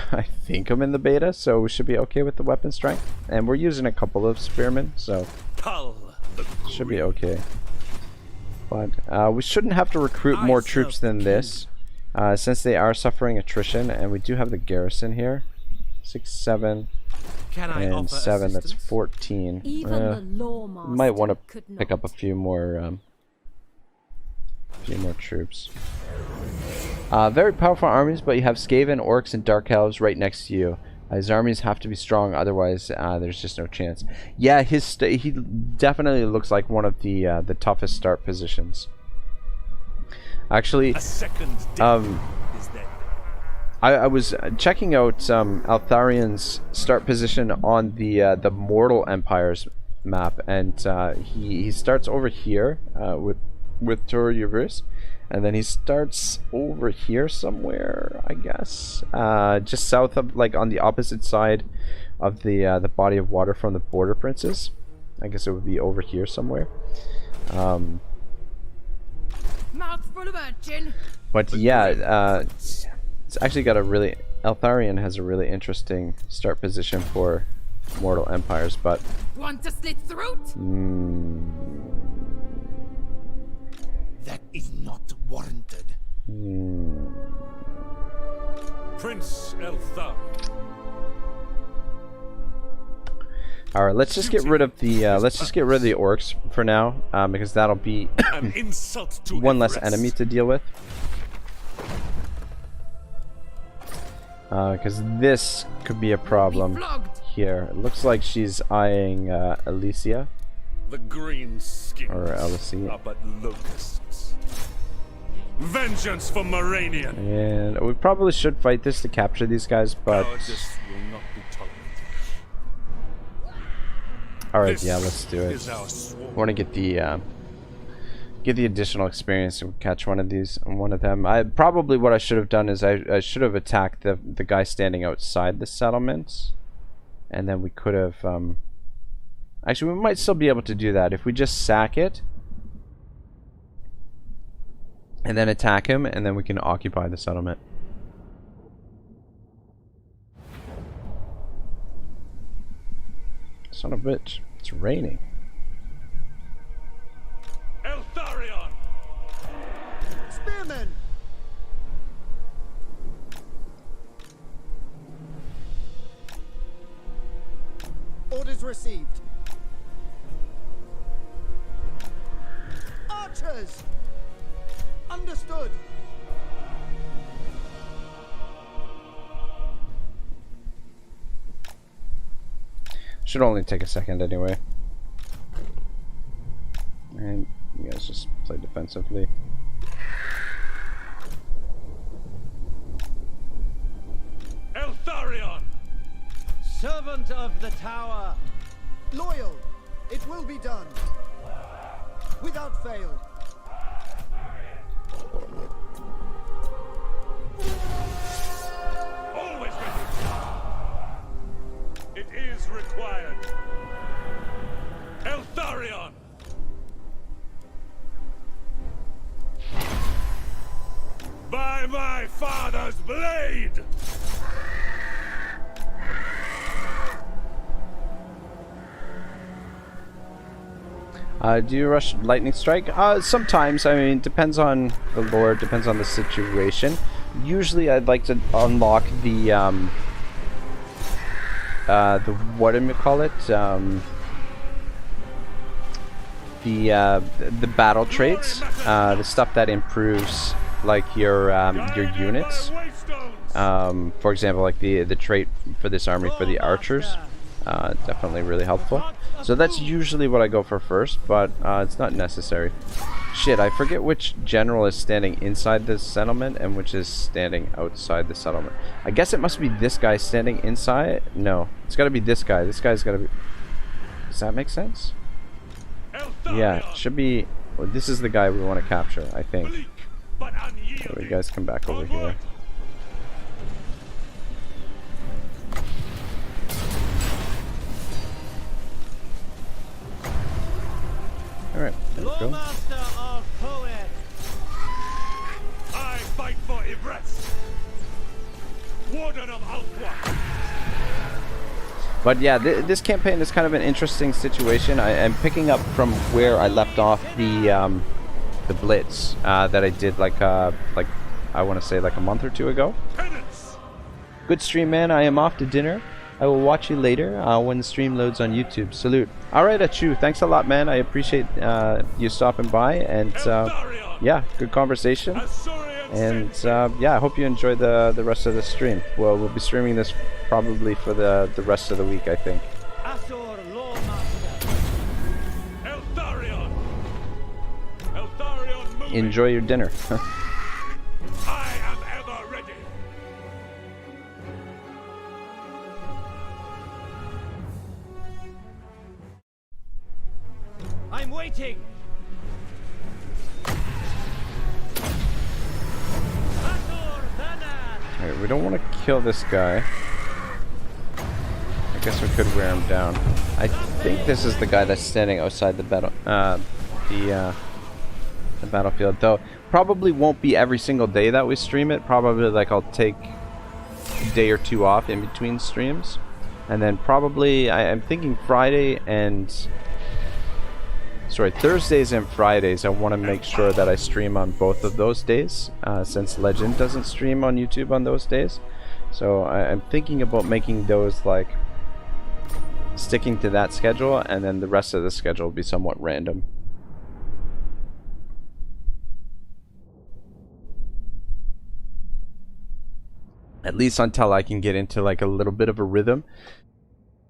in the beta, so we should be okay with the weapon strength. And we're using a couple of spearmen, so Cull the should be okay. But we shouldn't have to recruit more troops than this, since they are suffering attrition, and we do have the garrison here. 6, 7, Can I and offer 7. That's assistance? 14. Even the lawmaster Might want to could pick not. up a few more troops. Very powerful armies, but you have Skaven, Orcs, and Dark Elves right next to you. His armies have to be strong, otherwise there's just no chance. Yeah, he definitely looks like one of the toughest start positions. Actually, A second death is there. I was checking out Altharion's start position on the Mortal Empires map, and he starts over here with Tor Uverse, and then he starts over here somewhere, I guess, just south of, like, on the opposite side of the body of water from the Border Princes. I guess it would be over here somewhere. Mouthful of urchin. But yeah, it's actually got a really... Eltharion has a really interesting start position for Mortal Empires, but... Want to slit throat? That is not warranted. Prince Eltharion. All right, let's just get rid of the orcs for now, because that'll be An insult to one less Everest. enemy to deal with. Because this could be a problem here. It looks like she's eyeing Alicia. The green skins Or Alicia. are but locusts. Vengeance for Moranian. And we probably should fight this to capture these guys, but Cowardice will not be tolerated. all right, This yeah, let's do it. is our sworn. Want to get the additional experience to catch one of them. What I should have done is I should have attacked the guy standing outside the settlement, and then we could have actually, we might still be able to do that if we just sack it and then attack him, and then we can occupy the settlement. Son of a bitch, it's raining. Eltharion! Spearmen! Orders received. Archers! Understood. Should only take a second anyway. And you guys just play defensively. Eltharion! Servant of the tower. Loyal. It will be done. Without fail. Always ready. It is required. Eltharion! By my father's blade! Do you rush lightning strike? Sometimes. I mean, depends on the lore, depends on the situation. Usually, I'd like to unlock the what do you call it? The battle traits, the stuff that improves like your units. For example, like the trait for this army for the archers. Definitely really helpful. So that's usually what I go for first, but it's not necessary. Shit, I forget which general is standing inside this settlement and which is standing outside the settlement. I guess it must be this guy standing inside. No, it's gotta be this guy. This guy's gotta be... Does that make sense? Yeah, it should be... Well, this is the guy we want to capture, I think. So you guys come back over here. Alright, there we go. I fight for Everest! Warden of Althwa! But yeah, this campaign is kind of an interesting situation. I am picking up from where I left off the blitz that I did like I want to say like a month or two ago. Penance! Good stream, man. I am off to dinner. I will watch you later when the stream loads on YouTube. Salute. Alright, Achu, thanks a lot, man. I appreciate you stopping by, and yeah, good conversation. And yeah, I hope you enjoy the rest of the stream. Well, we'll be streaming this probably for the rest of the week, I think. Enjoy your dinner. I am ever ready! I'm waiting. Alright, we don't want to kill this guy. I guess we could wear him down. I think this is the guy that's standing outside the battle, the battlefield. Though probably won't be every single day that we stream it. Probably like I'll take a day or two off in between streams, and then probably I'm thinking Friday and Thursdays and Fridays. I want to make sure that I stream on both of those days, since Legend doesn't stream on YouTube on those days. So I'm thinking about making those like sticking to that schedule, and then the rest of the schedule will be somewhat random. At least until I can get into like a little bit of a rhythm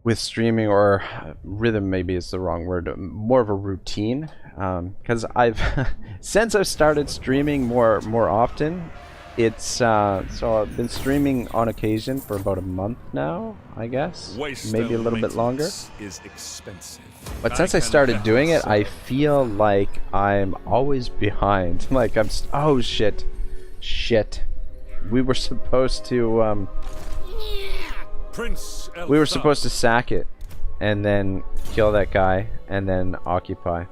with streaming, or rhythm maybe is the wrong word, more of a routine, because I've since I've started streaming more often, it's so I've been streaming on occasion for about a month now, I guess, maybe a little bit longer. Is expensive. But since I started doing it, I feel like I'm always behind. Like I'm oh shit. We were supposed to Prince we were supposed to sack it and then kill that guy and then occupy.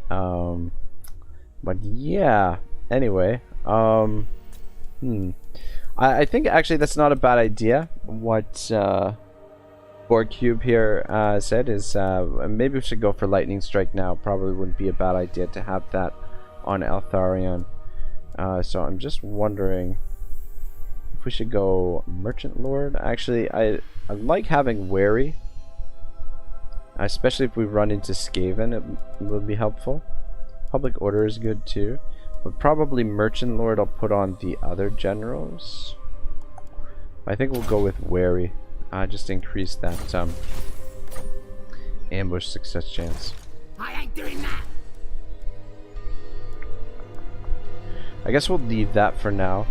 But yeah, anyway, I think actually that's not a bad idea. What Board Cube here said is maybe we should go for Lightning Strike now. Probably wouldn't be a bad idea to have that on Eltharion. So I'm just wondering if we should go Merchant Lord. Actually, I like having Wary, especially if we run into Skaven. It will be helpful. Public Order is good too, but probably Merchant Lord I'll put on the other generals. I think we'll go with Wary. Just increase that ambush success chance. I ain't doing that. I guess we'll leave that for now.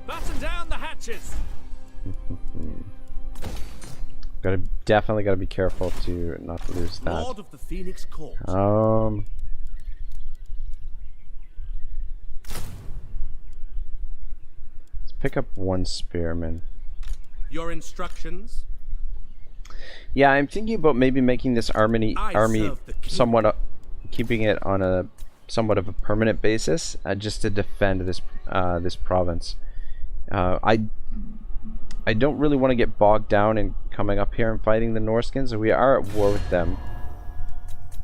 Batten down the hatches. Definitely gotta be careful to not lose that. Lord of the Phoenix Court. Let's pick up one spearman. Your instructions? Yeah, I'm thinking about maybe making this army somewhat keeping it on a somewhat of a permanent basis, just to defend this this province. I don't really want to get bogged down in coming up here and fighting the Norskins. We are at war with them,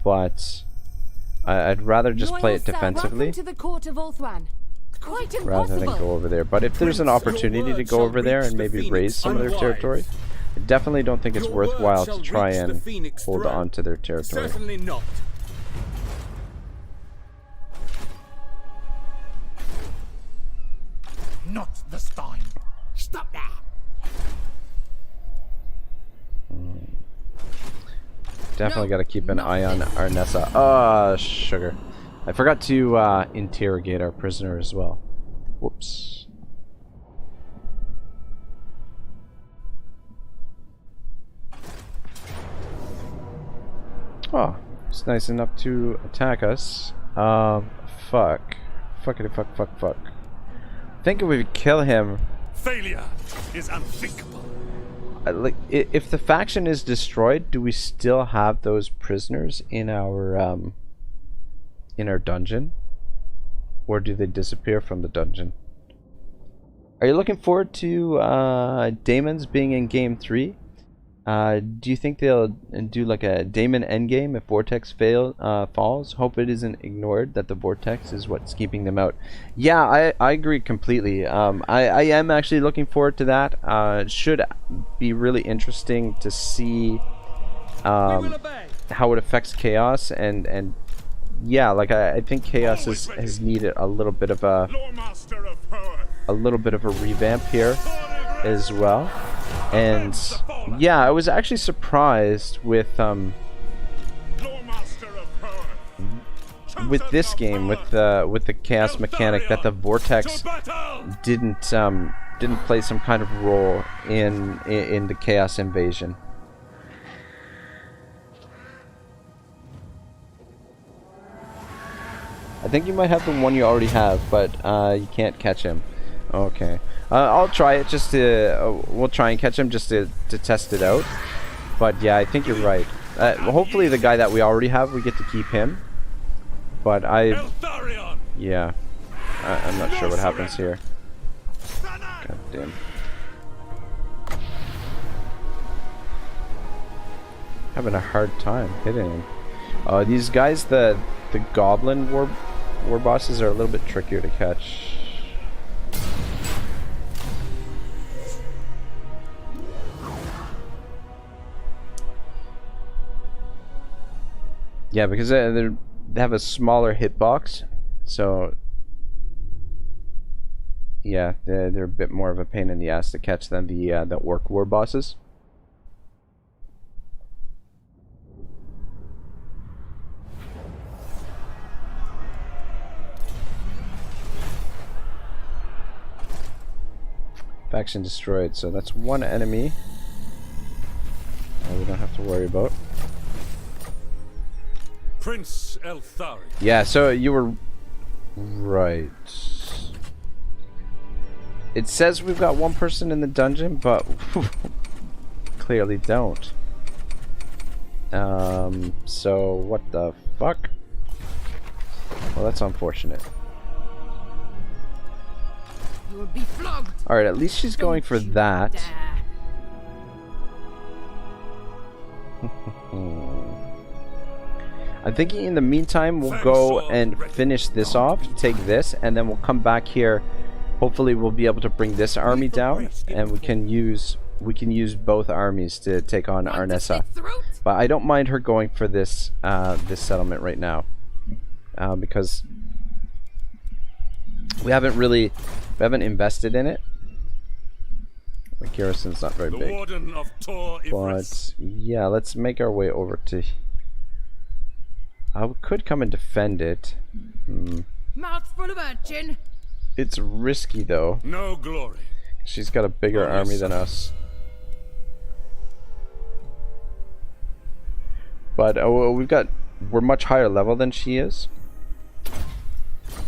but I'd rather just play it defensively Welcome to the court of Ulthran. Quite impossible. rather than go over there. But if there's an opportunity to go over there and maybe raise some of their territory, I definitely don't think it's worthwhile to try and hold on to their territory. Certainly not. Not this time. Stop that. Definitely got to keep an eye on Arnessa. Ah, sugar. I forgot to interrogate our prisoner as well. Whoops. Oh, it's nice enough to attack us. Fuck. Fuckity fuck fuck fuck. I think if we kill him, Failure is unthinkable. like, if the faction is destroyed, do we still have those prisoners in our dungeon, or do they disappear from the dungeon? Are you looking forward to Daemons being in game 3? Do you think they'll do like a Daemon endgame if Vortex falls? Hope it isn't ignored that the Vortex is what's keeping them out. Yeah, I agree completely. I am actually looking forward to that. It should be really interesting to see how it affects Chaos, and yeah, like I think Chaos has needed a little bit of a revamp here as well. And yeah, I was actually surprised with this game, with the chaos mechanic, that the Vortex didn't play some kind of role in the chaos invasion. I think you might have the one you already have, but you can't catch him. Okay. I'll try it just to... we'll try and catch him just to test it out. But yeah, I think you're right. Hopefully the guy that we already have, we get to keep him. But Eltharion! yeah. I'm not sure what happens here. God damn. Having a hard time hitting him. These guys, the goblin war bosses, are a little bit trickier to catch. Yeah, because they have a smaller hitbox, so yeah, they're a bit more of a pain in the ass to catch than the orc war bosses. Faction destroyed, so that's one enemy we don't have to worry about. Prince Eltharion. Yeah, so you were right. It says we've got one person in the dungeon, but clearly don't. So what the fuck? Well, that's unfortunate. You will be flogged. Alright, at least she's going for that. I'm thinking in the meantime we'll go and finish this off, take this, and then we'll come back here. Hopefully we'll be able to bring this army down, and we can use both armies to take on Arnessa. But I don't mind her going for this this settlement right now, because we haven't invested in it. The garrison's not very big. But yeah, let's make our way over to. We could come and defend it. Mouthful of urchin. It's risky though. No glory. She's got a bigger army than us. But we're much higher level than she is.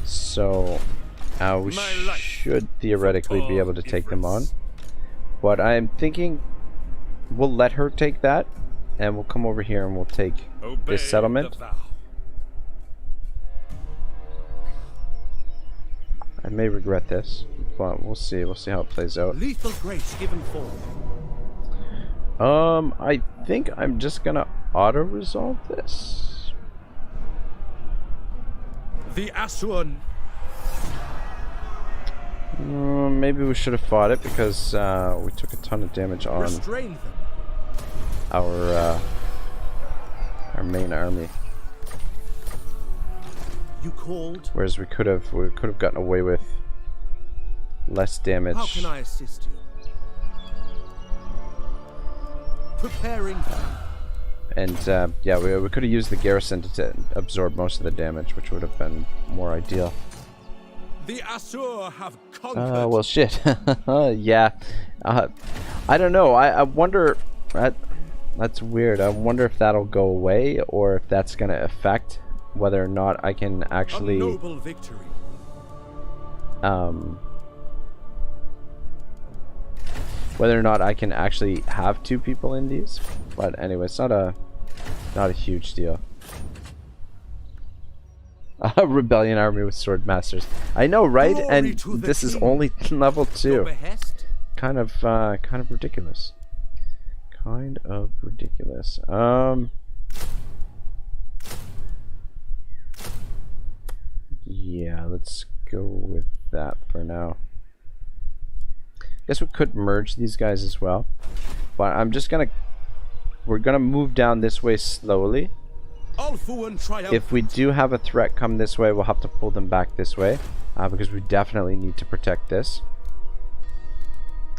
So we should theoretically be able to take them on. But I'm thinking we'll let her take that, and we'll come over here and we'll take this settlement. I may regret this, but we'll see. We'll see how it plays out. Lethal grace given forth. I think I'm just gonna auto-resolve this. The Aswan. Maybe we should have fought it because we took a ton of damage on our main army. You called? Whereas we could have gotten away with less damage. How can I assist you? Preparing. And yeah, we could have used the garrison to absorb most of the damage, which would have been more ideal. The Asur have conquered. Well, shit. Yeah. I don't know. I wonder. That's weird. I wonder if that'll go away, or if that's gonna affect whether or not I can actually. A noble victory. Whether or not I can actually have two people in these. But anyway, it's not a huge deal. A rebellion army with sword masters. I know, right? And this is only level 2. Kind of ridiculous. Kind of ridiculous. Yeah, let's go with that for now. Guess we could merge these guys as well, but we're gonna move down this way slowly. If we do have a threat come this way, we'll have to pull them back this way, because we definitely need to protect this.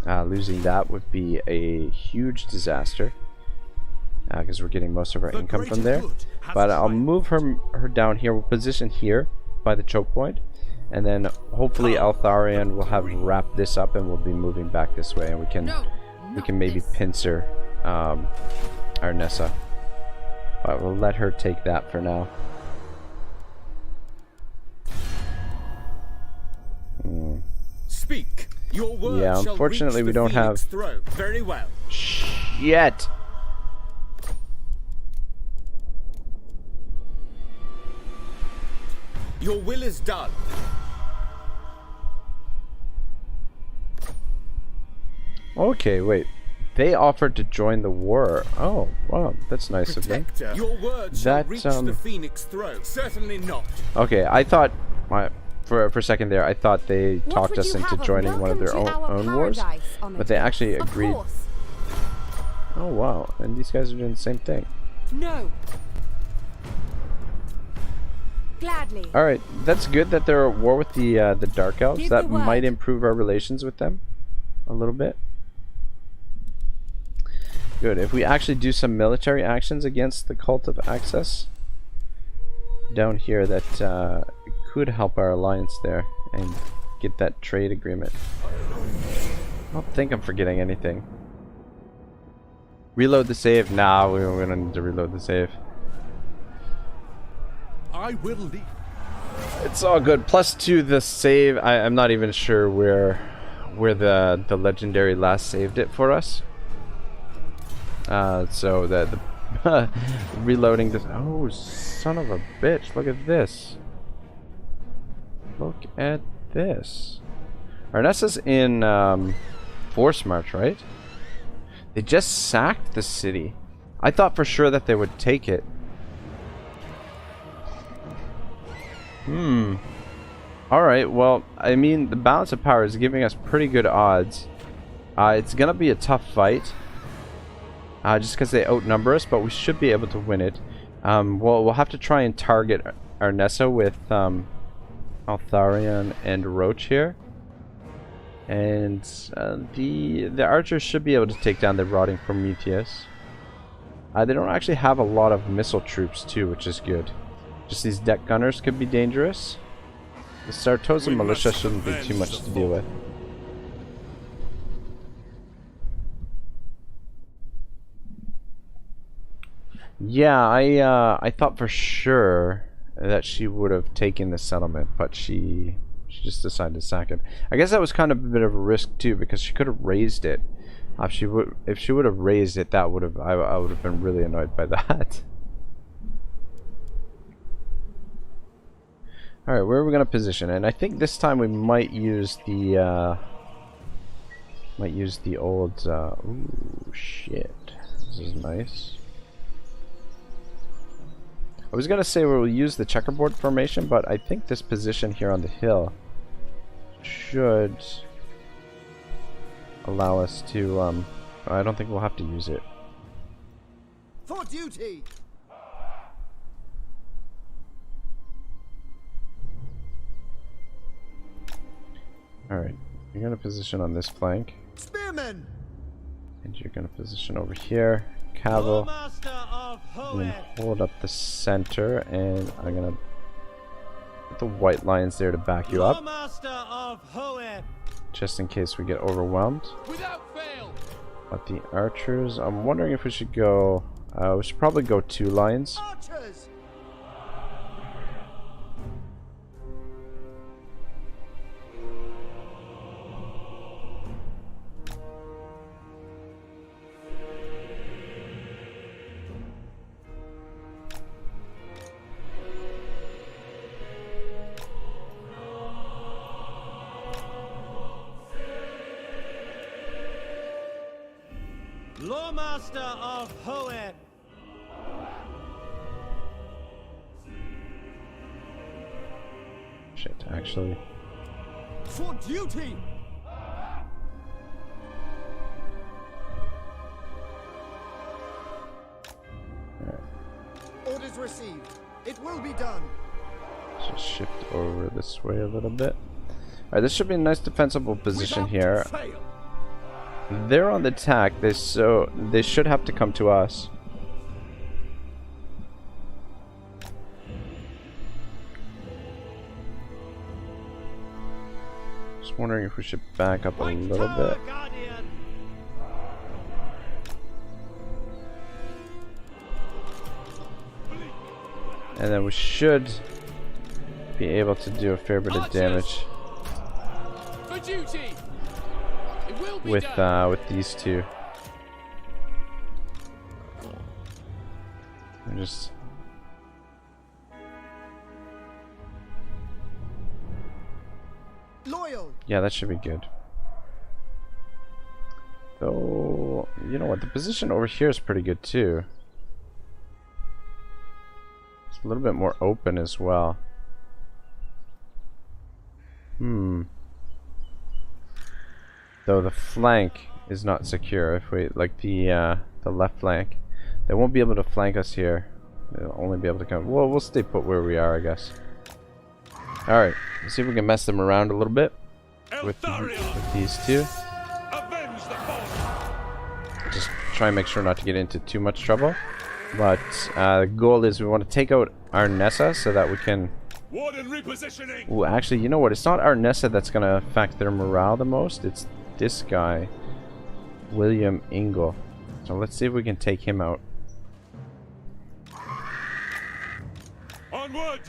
Losing that would be a huge disaster, because we're getting most of our income from there. But I'll move her down here. We'll position here by the choke point, and then hopefully Eltharion will have wrapped this up, and we'll be moving back this way, and we can maybe pincer Arnessa. But we'll let her take that for now. Speak. Your words yeah, shall unfortunately reach we the don't have. Phoenix throat. Very well. Yet. Your will is done. Okay, wait. They offered to join the war. Oh, wow, that's nice of them. Your words shall reach the Phoenix throat. Certainly not. Okay, I thought, for a second there, I thought they talked us into joining one of their own wars, but they actually agreed. Oh wow, and these guys are doing the same thing. No. Gladly. All right, that's good that they're at war with the Dark Elves. Give That the word. might improve our relations with them a little bit. Good. If we actually do some military actions against the Cult of Access down here, that could help our alliance there and get that trade agreement. I don't think I'm forgetting anything. Reload the save. Nah, we don't need to reload the save. I will lead. It's all good. +2 the save. I'm not even sure where the legendary last saved it for us. So that the reloading this. Oh, son of a bitch! Look at this. Look at this. Arnessa's in Force March, right? They just sacked the city. I thought for sure that they would take it. Alright, well, I mean, the balance of power is giving us pretty good odds. It's gonna be a tough fight. Just because they outnumber us, but we should be able to win it. We'll have to try and target Arnessa with Eltharion and Roach here. And the archers should be able to take down the Rotting Prometheus. They don't actually have a lot of missile troops too, which is good. Just these deck gunners could be dangerous. The Sartosa militia shouldn't be too much to deal with. Yeah, I thought for sure that she would have taken the settlement, but she just decided to sack it. I guess that was kind of a bit of a risk too, because she could have raised it. If she would have raised it, that would have I would have been really annoyed by that. All right, where are we gonna position? And I think this time we might use the old. Ooh, shit! This is nice. I was gonna say we'll use the checkerboard formation, but I think this position here on the hill should allow us to. I don't think we'll have to use it. For duty. All right, you're gonna position on this flank, Spearmen. and you're gonna position over here. Caval. I'm gonna hold up the center, and I'm gonna put the white lines there to back you up, just in case we get overwhelmed. Without fail. But the archers, I'm wondering if we should go. We should probably go 2 lines. Archers. Lawmaster of Hoed. Shit, actually. For duty. Orders received. It will be done. Just shift over this way a little bit. Alright, this should be a nice defensible position here. Fail. They're on the attack, so they should have to come to us. Just wondering if we should back up a little bit. And then we should be able to do a fair bit of damage For duty. It will be done. with these two. And just Loyal. yeah, that should be good. Though, you know what? The position over here is pretty good too. It's a little bit more open as well. Though the flank is not secure. If we like the left flank, they won't be able to flank us here. They'll only be able to come. Well, we'll stay put where we are, I guess. Alright, let's see if we can mess them around a little bit with Eltharion, these two. avenge the fallen. Just try and make sure not to get into too much trouble. But the goal is we want to take out our Nessa so that we can... Warden repositioning. Ooh, actually, you know what? It's not our Nessa that's going to affect their morale the most. It's this guy, William Ingle. So let's see if we can take him out. Onward.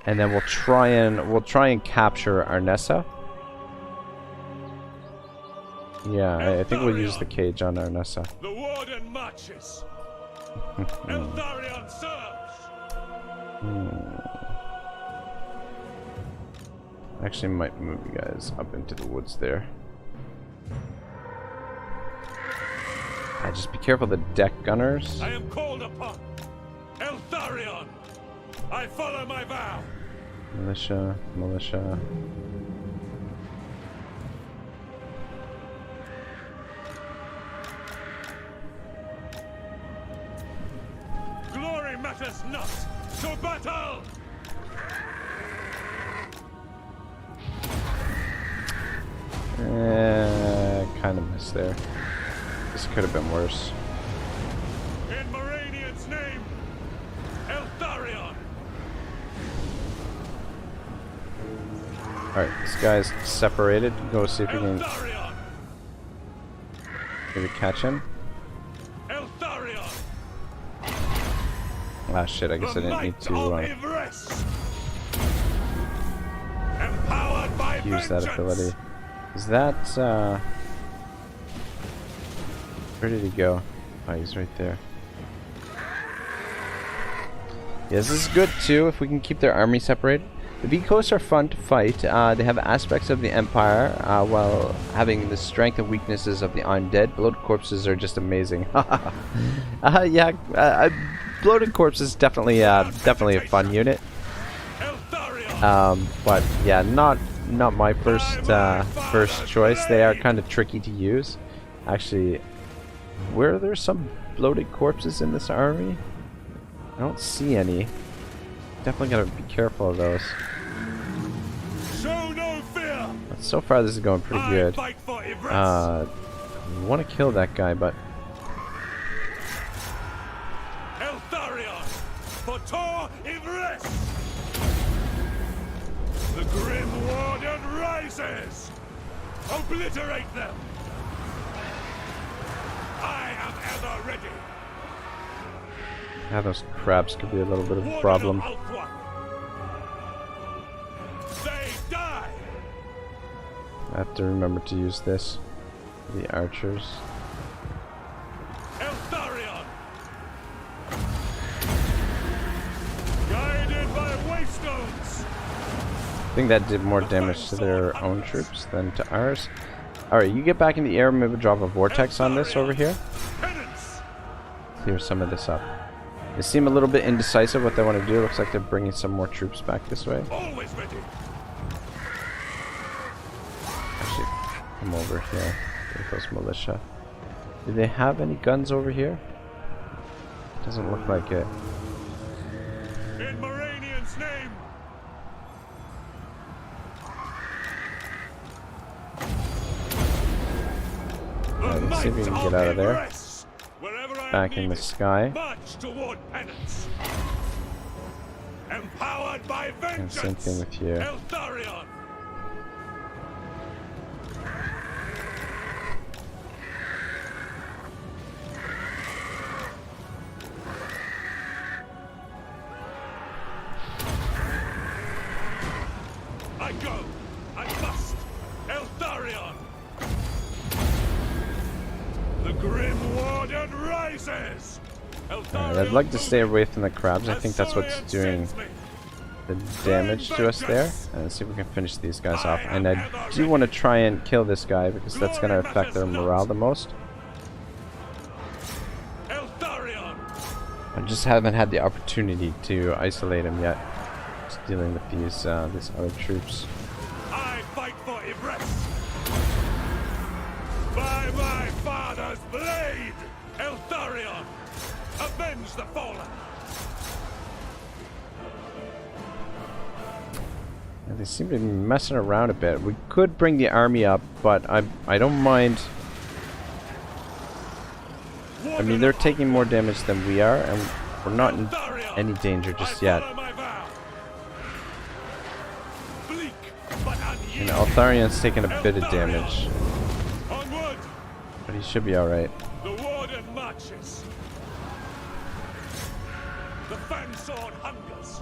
And then we'll try and capture our Nessa. Yeah, I think we'll use the cage on our Nessa. The warden marches. Eltharion serves. Actually, might move you guys up into the woods there. Just be careful of the deck gunners. I am called upon. Eltharion, I follow my vow. Militia, militia. Glory matters not. To battle. Kind of missed there. This could have been worse. In Moranian's name, Eltharion. Alright, this guy's separated. Go see if we can Eltharion. maybe catch him. Eltharion. Ah, shit, I guess I didn't need to Empowered by use that vengeance. ability. Is that, where did he go? Oh, he's right there. Yes, this is good too, if we can keep their army separated. The V-Coasts are fun to fight. They have aspects of the Empire, while having the strength and weaknesses of the Undead. Bloated Corpses are just amazing. Yeah, Bloated Corpses is definitely a fun unit. But yeah, not my first choice. They are kind of tricky to use. Actually, were there some bloated corpses in this army? I don't see any. Definitely gotta be careful of those. Show no fear. But so far this is going pretty good. I fight for Ivres. I want to kill that guy, but Eltharion for Tor Ivres. The Grim Warden rises. Obliterate them. I am ever ready. yeah, those crabs could be a little bit of a Warden problem. of Ulthuan. They die. I have to remember to use this. The archers. Eltharion. Guided by wavestones. I think that did more damage to their own troops than to ours. Alright, you get back in the air, maybe drop a vortex on this over here. Penance. Clear some of this up. They seem a little bit indecisive what they want to do. Looks like they're bringing some more troops back this way. Always ready. Actually, come over here. With those militia. Do they have any guns over here? Doesn't look like it. In Moranian's name. Alright, let's see if we can get out of there. Back in the sky. March toward penance. Empowered by And vengeance. same thing with you. Eltharion. I go. I must. Eltharion. The Grim Warden rises. Alright, I'd like to stay away from the crabs. I think that's what's doing the damage to us there. And let's see if we can finish these guys off. And I do want to try and kill this guy because that's going to affect their morale the most. Eltharion. I just haven't had the opportunity to isolate him yet. Just dealing with these other troops. I fight for Ivres. By my father's blade, Eltharion, avenge the fallen. And they seem to be messing around a bit. We could bring the army up, but I don't mind. I mean, they're taking more damage than we are, and we're not in any danger just yet. And Eltharion's taking a bit of damage, but he should be alright. The warden marches. The fang sword hungers.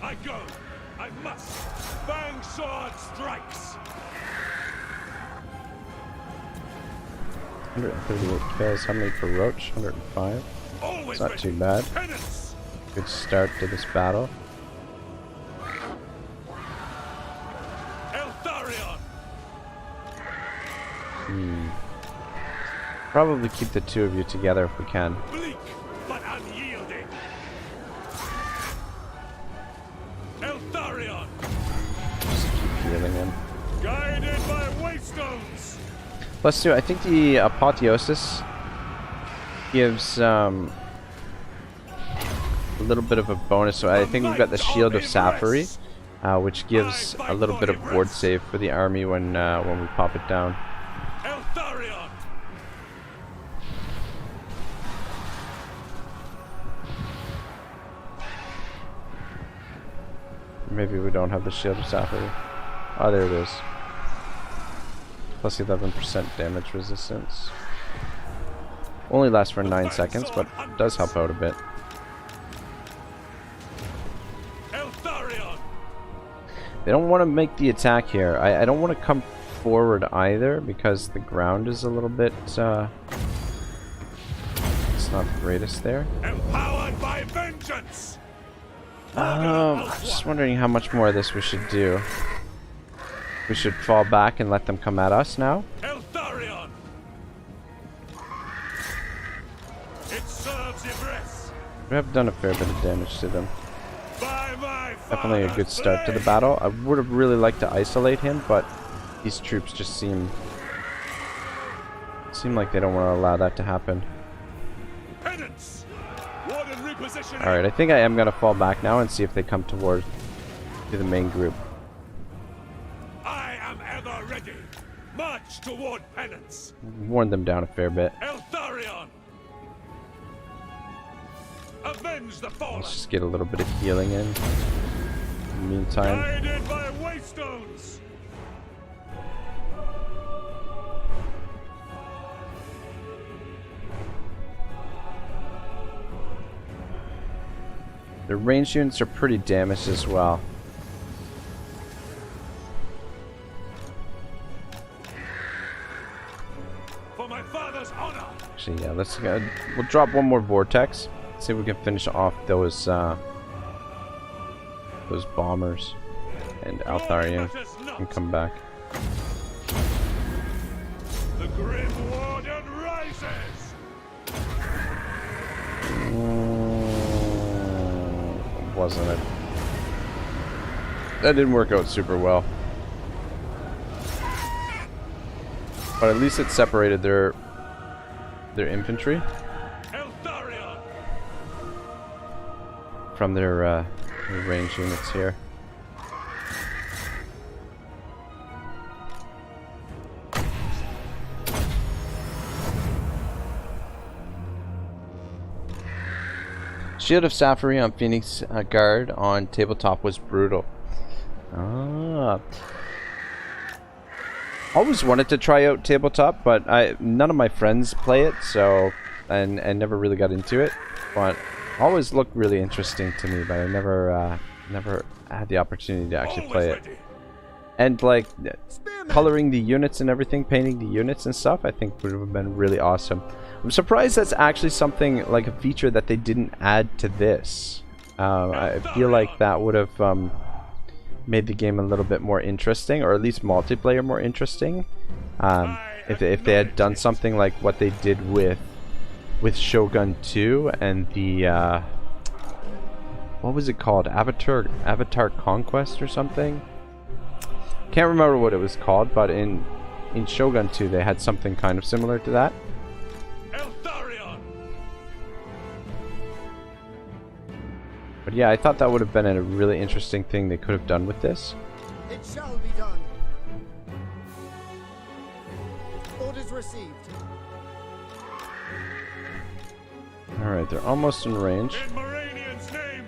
I go. I must. Fang sword strikes. 138 kills. How many for Roach? 105. It's not too bad. Good start to this battle. Eltharion. Probably keep the two of you together if we can. Bleak but unyielding. Eltharion. Just keep healing him. Guided by waystones. Plus two, I think the Apotheosis gives a little bit of a bonus. So I think we've got the Shield of Sapphire, which gives a little bit of ward save for the army when we pop it down. Eltharion. Maybe we don't have the Shield of Sapphire. Oh, there it is. Plus 11% damage resistance. Only lasts for 9 seconds, but does help out a bit. Eltharion. They don't want to make the attack here. I don't want to come forward either because the ground is a little bit it's not the greatest there. Empowered by vengeance. Just wondering how much more of this we should do. We should fall back and let them come at us now. Eltharion. It serves Ibris. We have done a fair bit of damage to them. By my Definitely a good start to the battle. I would have really liked to isolate him, but these troops just seem like they don't want to allow that to happen. Penance. Warden repositioning. Alright, I think I am going to fall back now and see if they come to the main group. I am ever ready. March toward penance. Worn them down a fair bit. Eltharion. Avenge the fallen. Let's just get a little bit of healing in the meantime. Guided by waystones. The ranged units are pretty damaged as well. For my father's honor. Actually, yeah, we'll drop one more Vortex. See if we can finish off those bombers, and Eltharion can come back. The Grim Warden rises. Wasn't it? That didn't work out super well. But at least it separated their infantry Eltharion. from their ranged units here. Shield of Sapphire on Phoenix Guard on tabletop was brutal. Always wanted to try out tabletop, but none of my friends play it, so and never really got into it. But always looked really interesting to me, but I never had the opportunity to actually play it. And like coloring the units and everything, painting the units and stuff, I think would have been really awesome. I'm surprised that's actually something like a feature that they didn't add to this. I feel like that would have made the game a little bit more interesting, or at least multiplayer more interesting. If they had done something like what they did with Shogun 2 and the what was it called? Avatar Conquest or something? Can't remember what it was called, but in Shogun 2 they had something kind of similar to that. Eltharion. But yeah, I thought that would have been a really interesting thing they could have done with this. It shall be done. Orders received. Alright, they're almost in range. In Moranian's name.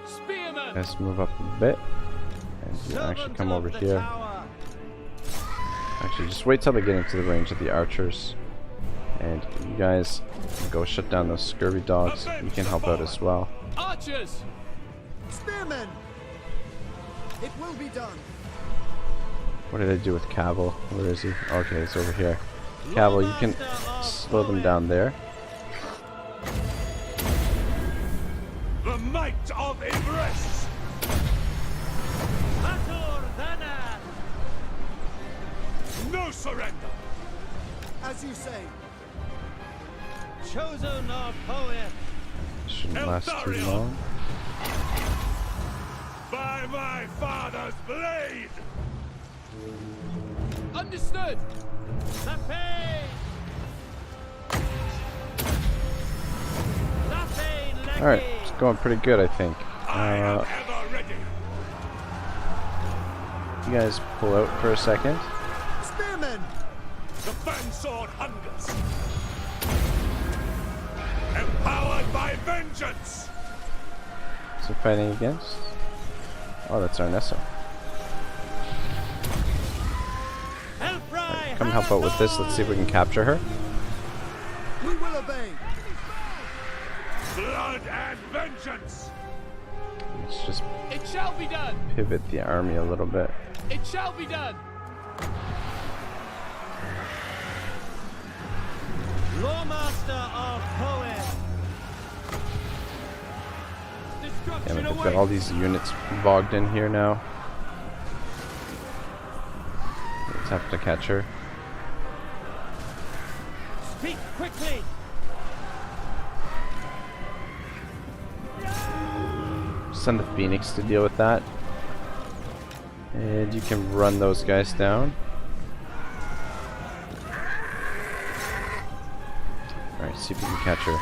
Spearman! Let's move up a bit. And you actually come over here. Actually, just wait till they get into the range of the archers. And you guys go shut down those scurvy dogs. You can help out as well. Archers! Spearmen! It will be done. What did I do with Cavill? Where is he? Okay, he's over here. Cavill, you can slow them down there. The might of Ibris. No surrender. As you say. Chosen of poet. Shouldn't last too Eltharion. long. By my father's blade. Understood! La paix. La paix. Alright, it's going pretty good, I think. I am ever ready. You guys pull out for a second. Spearmen! The fansword hungers. Empowered by vengeance. What's he fighting against? Oh, that's Arnessa. Hellfry. Come help out with this. Let's see if we can capture her. We will obey. Blood and vengeance. Let's just It shall be done! pivot the army a little bit. It shall be done! Lawmaster of poet. Damn Destruction it, they've got away! all these units bogged in here now. Let's have to catch her. Speak quickly. Send the Phoenix to deal with that. And you can run those guys down. Alright, see if we can catch her.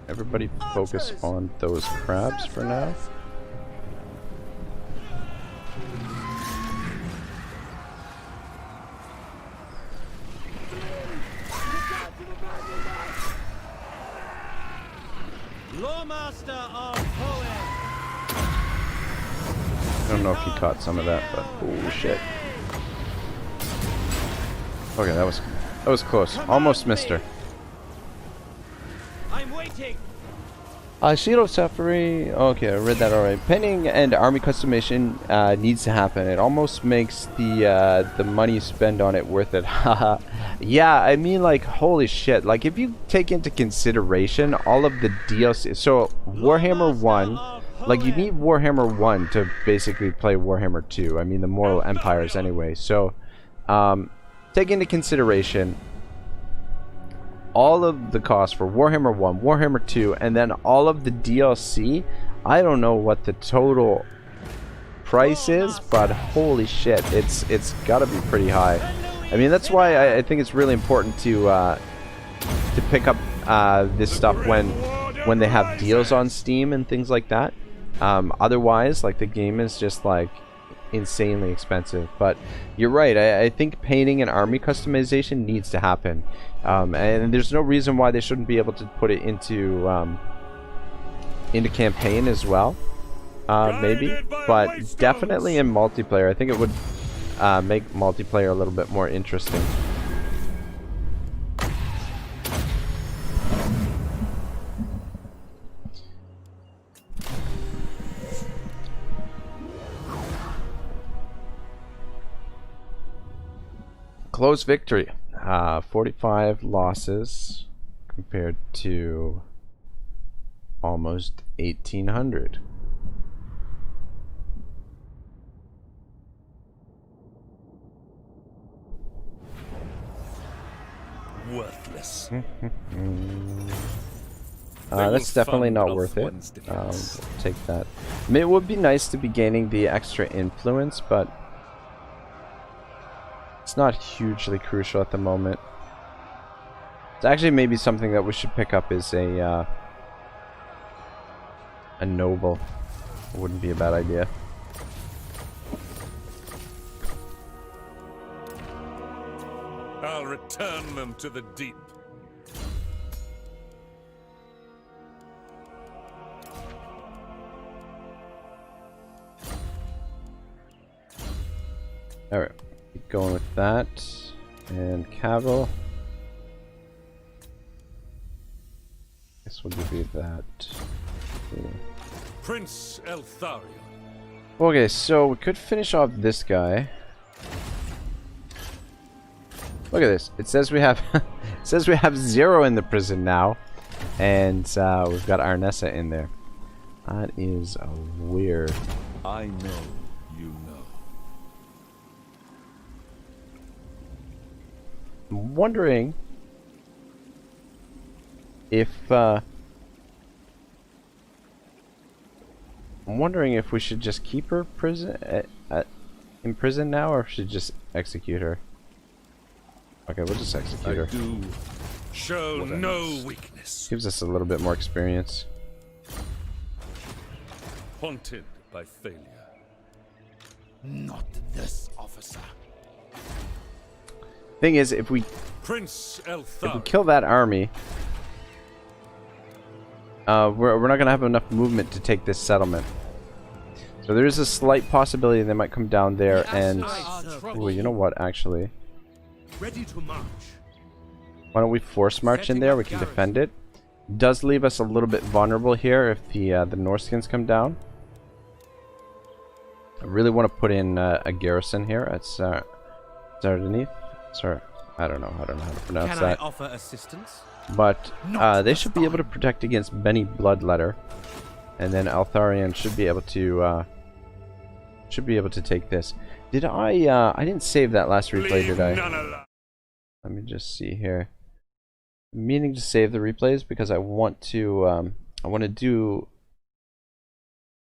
Everybody focus on those crabs for now. Lawmaster of poet. I don't know if you caught some of that, but oh shit. Okay, that was close. Almost missed her. I'm waiting. Shield of Suffering. Okay, I read that already. Penning and army customization needs to happen. It almost makes the money you spend on it worth it. Haha. Yeah, I mean, like, holy shit. Like, if you take into consideration all of the DLC, so Warhammer 1, like, you need Warhammer 1 to basically play Warhammer 2. I mean, the Mortal Empires anyway. So, take into consideration all of the costs for Warhammer 1, Warhammer 2, and then all of the DLC. I don't know what the total price is, but holy shit, it's gotta be pretty high. I mean, that's why I think it's really important to pick up this stuff when they have deals on Steam and things like that. Otherwise, like, the game is just like insanely expensive. But you're right, I think painting and army customization needs to happen, and there's no reason why they shouldn't be able to put it into campaign as well, maybe, but definitely in multiplayer. I think it would make multiplayer a little bit more interesting. Close victory. 45 losses compared to almost 1,800. Worthless. That's definitely not worth it. We'll take that. I mean, it would be nice to be gaining the extra influence, but it's not hugely crucial at the moment. It's actually maybe something that we should pick up is a noble. It wouldn't be a bad idea. I'll return them to the deep. Alright, keep going with that. And Cavill. Guess we'll give you that. Yeah. Prince Eltharion. Okay, so we could finish off this guy. Look at this. It says we have it says we have 0 in the prison now. And we've got Arnessa in there. That is weird. I know you know. I'm wondering if we should just keep her in prison now, or should just execute her. Okay, we'll just execute her. I do show no weakness. Gives us a little bit more experience. Haunted by failure. Not this officer. Thing is, if we Prince Eltharion. kill that army, we're not gonna have enough movement to take this settlement. So there is a slight possibility they might come down there and. Ooh, you know what? Actually, Ready to march. why don't we force march in there? We can defend it. Does leave us a little bit vulnerable here if the Norskins come down. I really want to put in a garrison here at Sardanith. Sorry, I don't know how to pronounce Can that. I offer assistance? But they should be able to protect against Benny Bloodletter, and then Eltharion should be able to take this. Did I didn't save that last replay, did I? Let me just see here. I'm meaning to save the replays because I want to do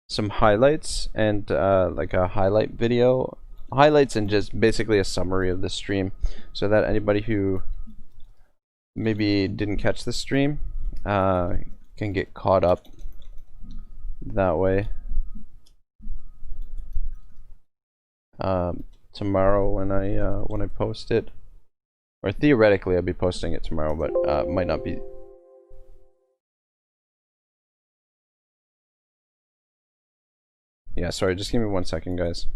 some highlights and like a highlight video, highlights and just basically a summary of the stream, so that anybody who maybe didn't catch the stream can get caught up that way. Tomorrow when I post it, or theoretically I'll be posting it tomorrow, but might not be. Yeah, sorry, just give me 1 second, guys.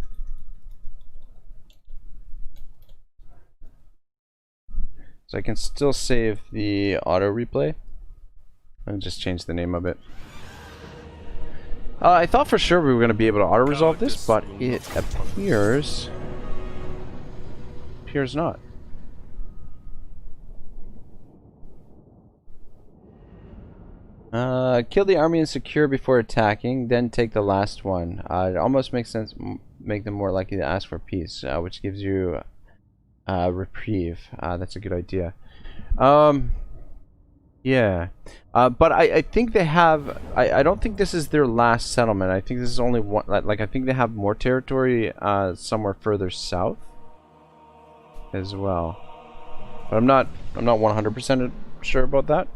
So I can still save the auto replay. I'll just change the name of it. I thought for sure we were going to be able to auto resolve this, but it appears not. Kill the army and secure before attacking, then take the last one. It almost makes sense. Make them more likely to ask for peace, which gives you reprieve. That's a good idea. Yeah, but I think they have. I don't think this is their last settlement. I think this is only one. Like I think they have more territory somewhere further south as well. But I'm not 100% sure about that.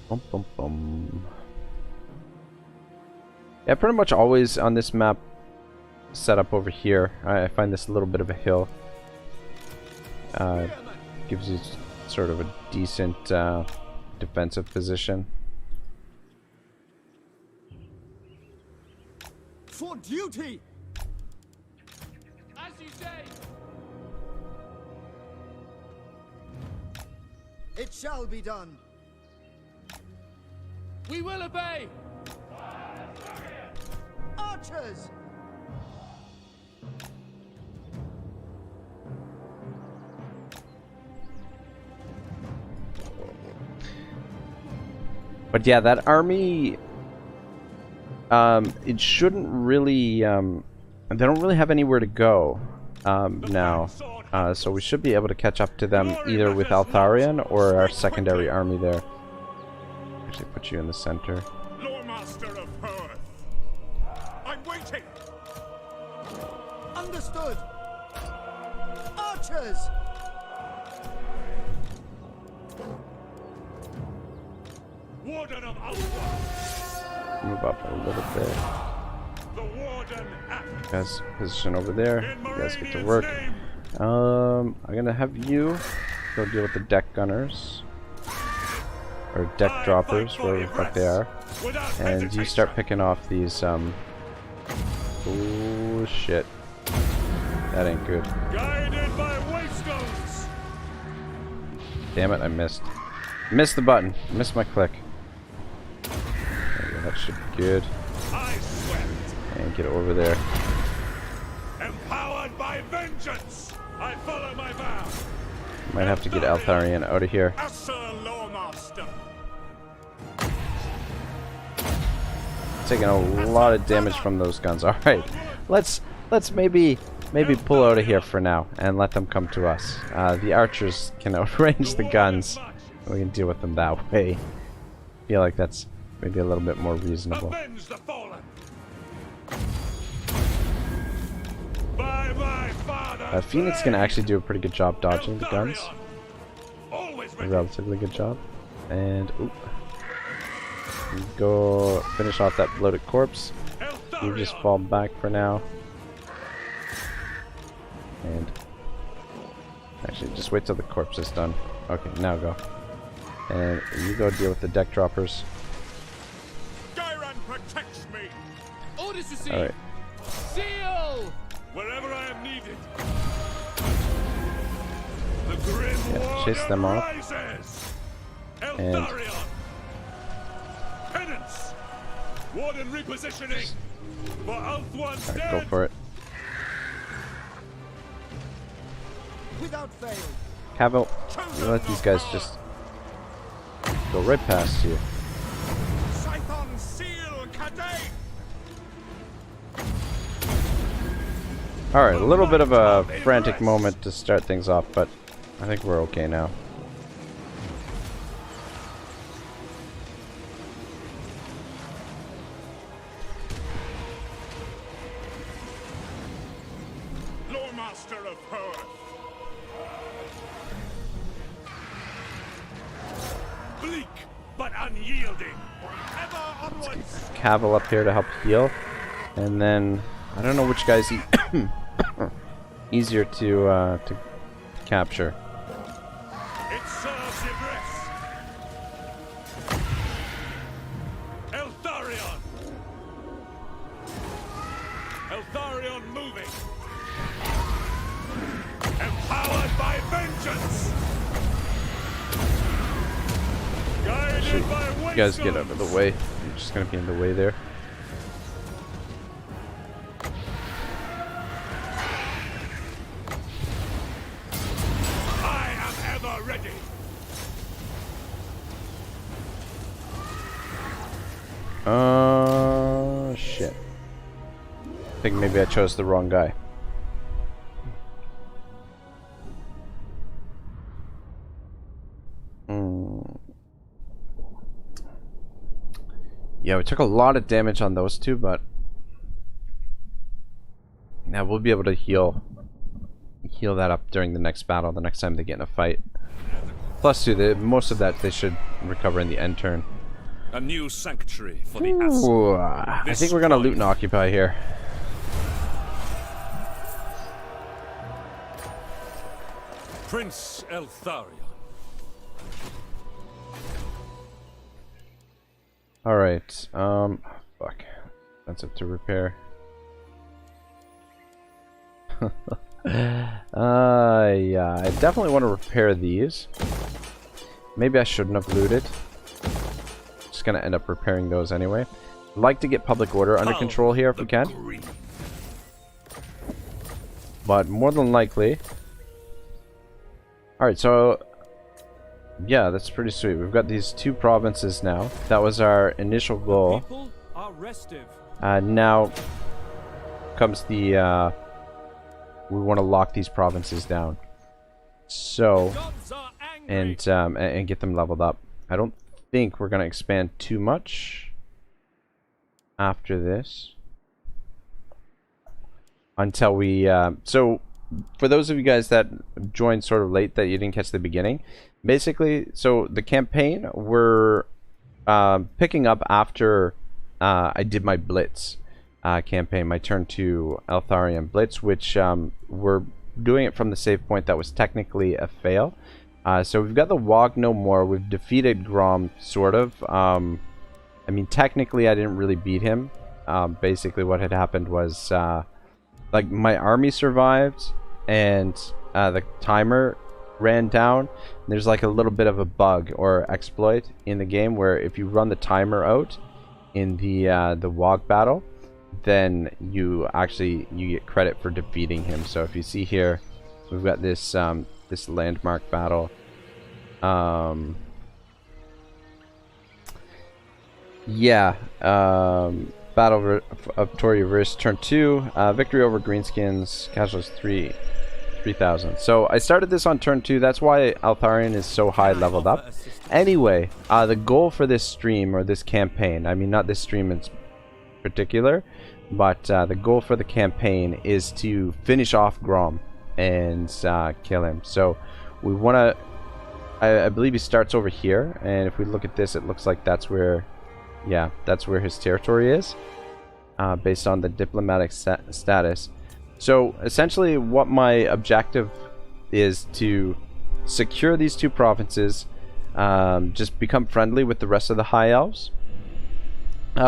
Bum, bum, bum. Yeah, pretty much always on this map set up over here. I find this a little bit of a hill. Gives you sort of a decent defensive position. For duty! As you say. It shall be done. We will obey. Archers! But yeah, that army, it shouldn't really, they don't really have anywhere to go now. So we should be able to catch up to them either with Eltharion or our secondary army there. Actually put you in the center. Loremaster of Earth. I'm waiting. Understood! Archers! of Ulthuan. Move up a little bit. The Warden acts. You guys position over there. In You guys get to Meridian's work. name. I'm gonna have you go deal with the deck gunners. Or deck I droppers, fight for wherever the fuck they are. without And you hesitation. start picking off these, oh shit. That ain't good. Guided by waystones. Damn it, I missed. Missed the button. Missed my click. There we go, that should be good. I swept. And get over there. Empowered by vengeance. I follow my vow. Might have to get Eltharion out of here. Asser Lawmaster. Taking a lot of damage from those guns. Alright. Let's maybe pull out of here for now and let them come to us. The archers can outrange the guns. We can deal with them that way. Feel like that's maybe a little bit more reasonable. Avenge the fallen. By my father. Phoenix can actually do a pretty good job dodging the guns. Always A ready. relatively good job. And oop. You go finish off that bloated corpse. You just fall back for now. And actually just wait till the corpse is done. Okay, now go. And you go deal with the deck droppers. Gyran protects me. Orders received. Alright. Seal! Wherever I am needed. The Grim Yeah, chase them off. rises. And Eltharion. Penance. Warden repositioning. For Ulthuan's alright, dead. go for it. Without fail. Cavill, you let these guys just go right past you. Scython seal Cadate. Alright, a little bit of a frantic moment to start things off, but I think we're okay now. Lawmaster of Earth. Bleak but unyielding. Ever onwards. Cavill up here to help heal. And then I don't know which guy's easier to capture. It serves Ibris. Eltharion. Eltharion moving. Empowered by vengeance. Guided by You guys get out of the waystones. way. You're just gonna be in the way there. I am ever ready. Shit. I think maybe I chose the wrong guy. Yeah, we took a lot of damage on those two, but now we'll be able to heal that up during the next battle, the next time they get in a fight. Plus, too, most of that they should recover in the end turn. A new sanctuary for the Asur. Ooh, I think we're gonna loot and occupy here. Prince Eltharion. Alright, fuck. That's up to repair. Yeah, I definitely want to repair these. Maybe I shouldn't have looted. Just gonna end up repairing those anyway. I'd like to get public order under control here if we can. But more than likely... Alright, so... yeah, that's pretty sweet. We've got these two provinces now. That was our initial goal. People are restive. Now comes the... we want to lock these provinces down. So... Gods are angry. and get them leveled up. I don't think we're going to expand too much after this. Until we... so, for those of you guys that joined sort of late that you didn't catch the beginning, basically, so the campaign, we're picking up after I did my blitz campaign, my turn 2 Eltharion blitz, which we're doing it from the save point that was technically a fail. So we've got the Wog no more. We've defeated Grom, sort of. I mean, technically I didn't really beat him. Basically what had happened was like my army survived and the timer ran down. There's like a little bit of a bug or exploit in the game where if you run the timer out in the Wog battle, then you get credit for defeating him. So if you see here, we've got this this landmark battle. Battle of Tory Risk, turn 2, victory over Greenskins, casualties 3,000. So I started this on turn 2. That's why Eltharion is so high leveled up. Anyway, the goal for this stream, or this campaign, I mean not this stream in particular, but the goal for the campaign is to finish off Grom and kill him. So we want to, I believe he starts over here, and if we look at this, it looks like that's where, yeah, that's where his territory is, based on the diplomatic status. So essentially what my objective is to secure these 2 provinces, just become friendly with the rest of the High Elves.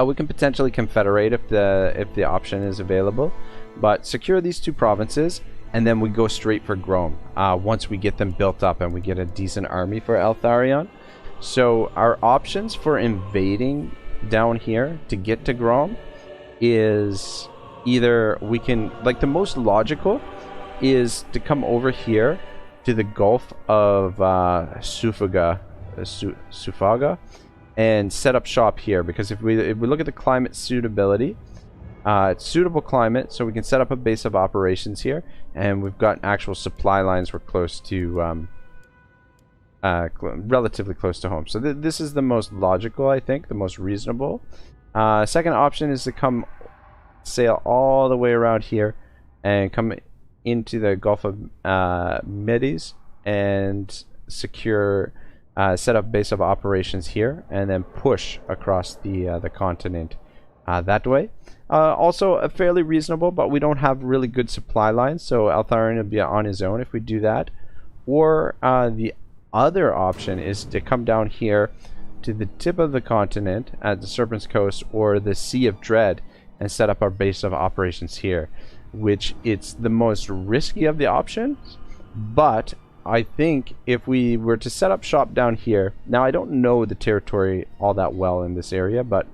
We can potentially confederate if the option is available, but secure these 2 provinces, and then we go straight for Grom once we get them built up and we get a decent army for Eltharion. So our options for invading down here to get to Grom is either we can, like, the most logical is to come over here to the Gulf of Sufaga and set up shop here, because if we look at the climate suitability, it's suitable climate, so we can set up a base of operations here, and we've got actual supply lines. We're close to relatively close to home. So this is the most logical, I think, the most reasonable. Second option is to come sail all the way around here and come into the Gulf of Medes and secure, set up base of operations here, and then push across the continent that way. Also fairly reasonable, but we don't have really good supply lines, so Eltharion will be on his own if we do that. Or the other option is to come down here to the tip of the continent at the Serpent's Coast or the Sea of Dread and set up our base of operations here, which it's the most risky of the options. But I think if we were to set up shop down here, now I don't know the territory all that well in this area, but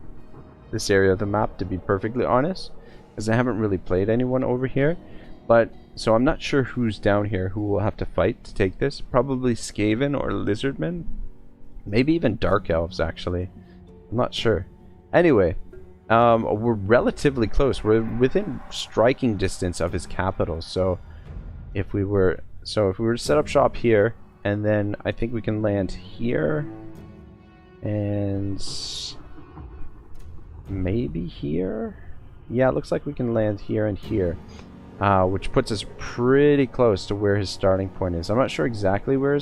this area of the map, to be perfectly honest, because I haven't really played anyone over here. But so I'm not sure who's down here who will have to fight to take this. Probably Skaven or Lizardmen, maybe even Dark Elves, actually. I'm not sure. Anyway, we're relatively close. We're within striking distance of his capital. So if we were to set up shop here, and then I think we can land here and maybe here. Yeah, it looks like we can land here and here, which puts us pretty close to where his starting point is. I'm not sure exactly where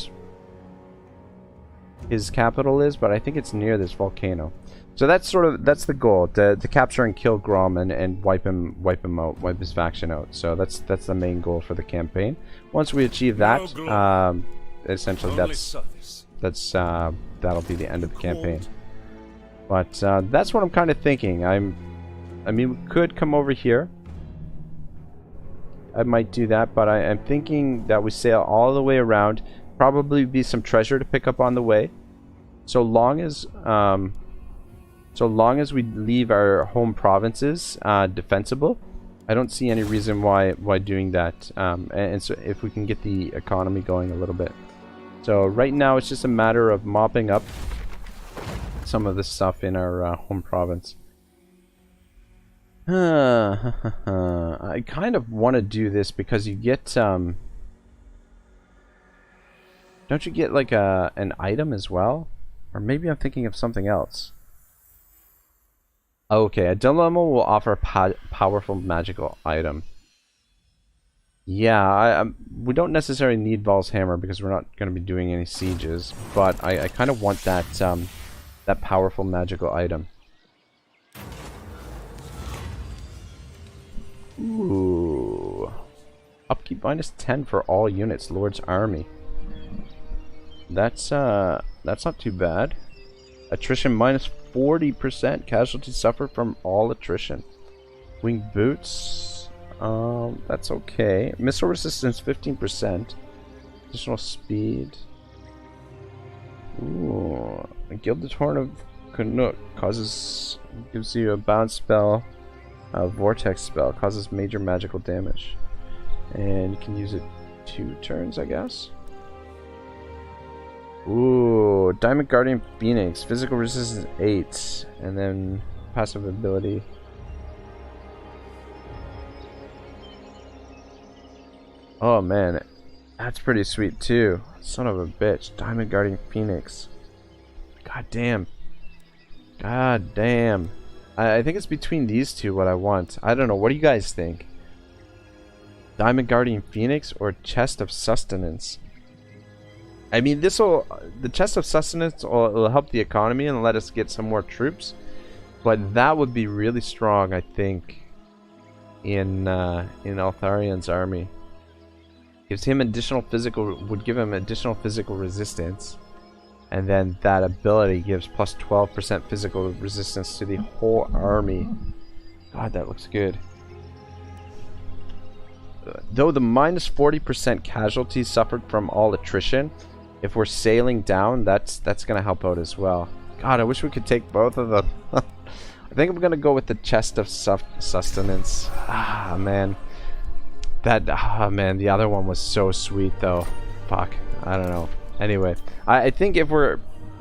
his capital is, but I think it's near this volcano. So that's the goal, to capture and kill Grom and wipe him out, wipe his faction out. So that's the main goal for the campaign. Once we achieve that, essentially that'll be the end of the campaign. But that's what I'm kind of thinking. I mean, we could come over here. I might do that, but I'm thinking that we sail all the way around. Probably be some treasure to pick up on the way. So long as we leave our home provinces defensible, I don't see any reason why doing that. And so if we can get the economy going a little bit. So right now it's just a matter of mopping up some of the stuff in our home province. I kind of want to do this because you get don't you get like an item as well? Or maybe I'm thinking of something else. Okay, a dilemma will offer a powerful magical item. Yeah, we don't necessarily need Val's hammer because we're not going to be doing any sieges, but I kind of want that that powerful magical item. Ooh. Upkeep -10 for all units, Lord's Army. That's not too bad. Attrition -40%. Casualties suffer from all attrition. Winged boots. That's okay. Missile resistance 15%. Additional speed. Ooh. A Gilded Horn of Canuck gives you a bounce spell. A Vortex spell causes major magical damage. And you can use it 2 turns, I guess. Ooh, Diamond Guardian Phoenix, physical resistance 8, and then passive ability. Oh man, that's pretty sweet too. Son of a bitch, Diamond Guardian Phoenix. God damn. God damn. I think it's between these two what I want. I don't know, what do you guys think? Diamond Guardian Phoenix or Chest of Sustenance? I mean, the Chest of Sustenance will help the economy and let us get some more troops, but that would be really strong, I think, in Eltharion's army. Would give him additional physical resistance, and then that ability gives plus 12% physical resistance to the whole army. God, that looks good. Though the -40% casualties suffered from all attrition, if we're sailing down, that's gonna help out as well. God, I wish we could take both of them. I think I'm gonna go with the Chest of Sustenance. Ah man, man, the other one was so sweet though. Fuck, I don't know. Anyway, I think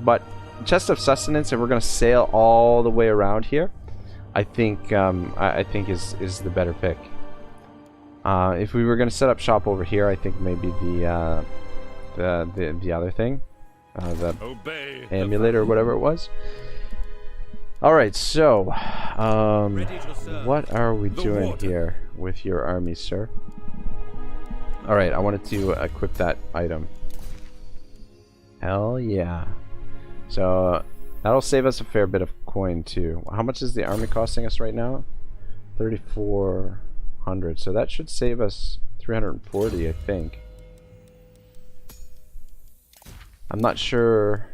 but Chest of Sustenance, if we're gonna sail all the way around here, I think is the better pick. If we were gonna set up shop over here, I think maybe the other thing, the amulet or whatever it was. All right, so what are we doing here with your army, sir? All right, I wanted to equip that item. Hell yeah! So that'll save us a fair bit of coin too. How much is the army costing us right now? 3,400. So that should save us 340, I think. I'm not sure.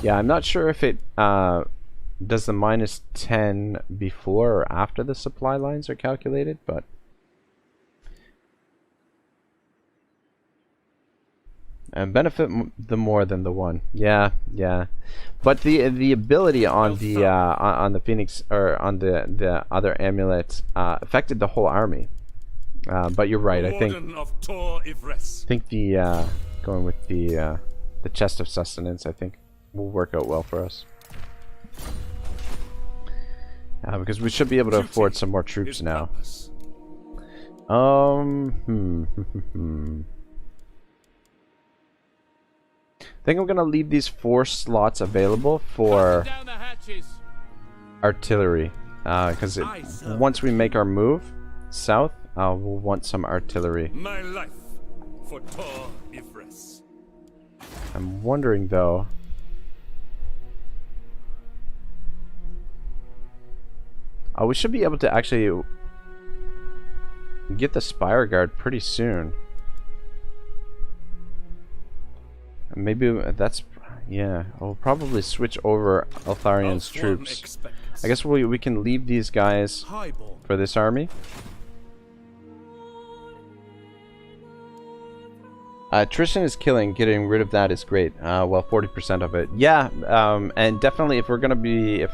Yeah, I'm not sure if it does the -10 before or after the supply lines are calculated, but and benefit the more than the one. Yeah, yeah. But the ability on the Phoenix, or on the other amulet, affected the whole army. But you're right. I think the going with the Chest of Sustenance, I think, will work out well for us. Because we should be able to afford some more troops now. I think I'm gonna leave these 4 slots available for artillery, because once we make our move south, we'll want some artillery. My life for Tor Ifres. I'm wondering though. We should be able to actually get the Spire Guard pretty soon. Maybe that's, yeah, we'll probably switch over Eltharion's troops. I guess we can leave these guys for this army. Attrition is killing. Getting rid of that is great. Well, 40% of it. Yeah, and definitely if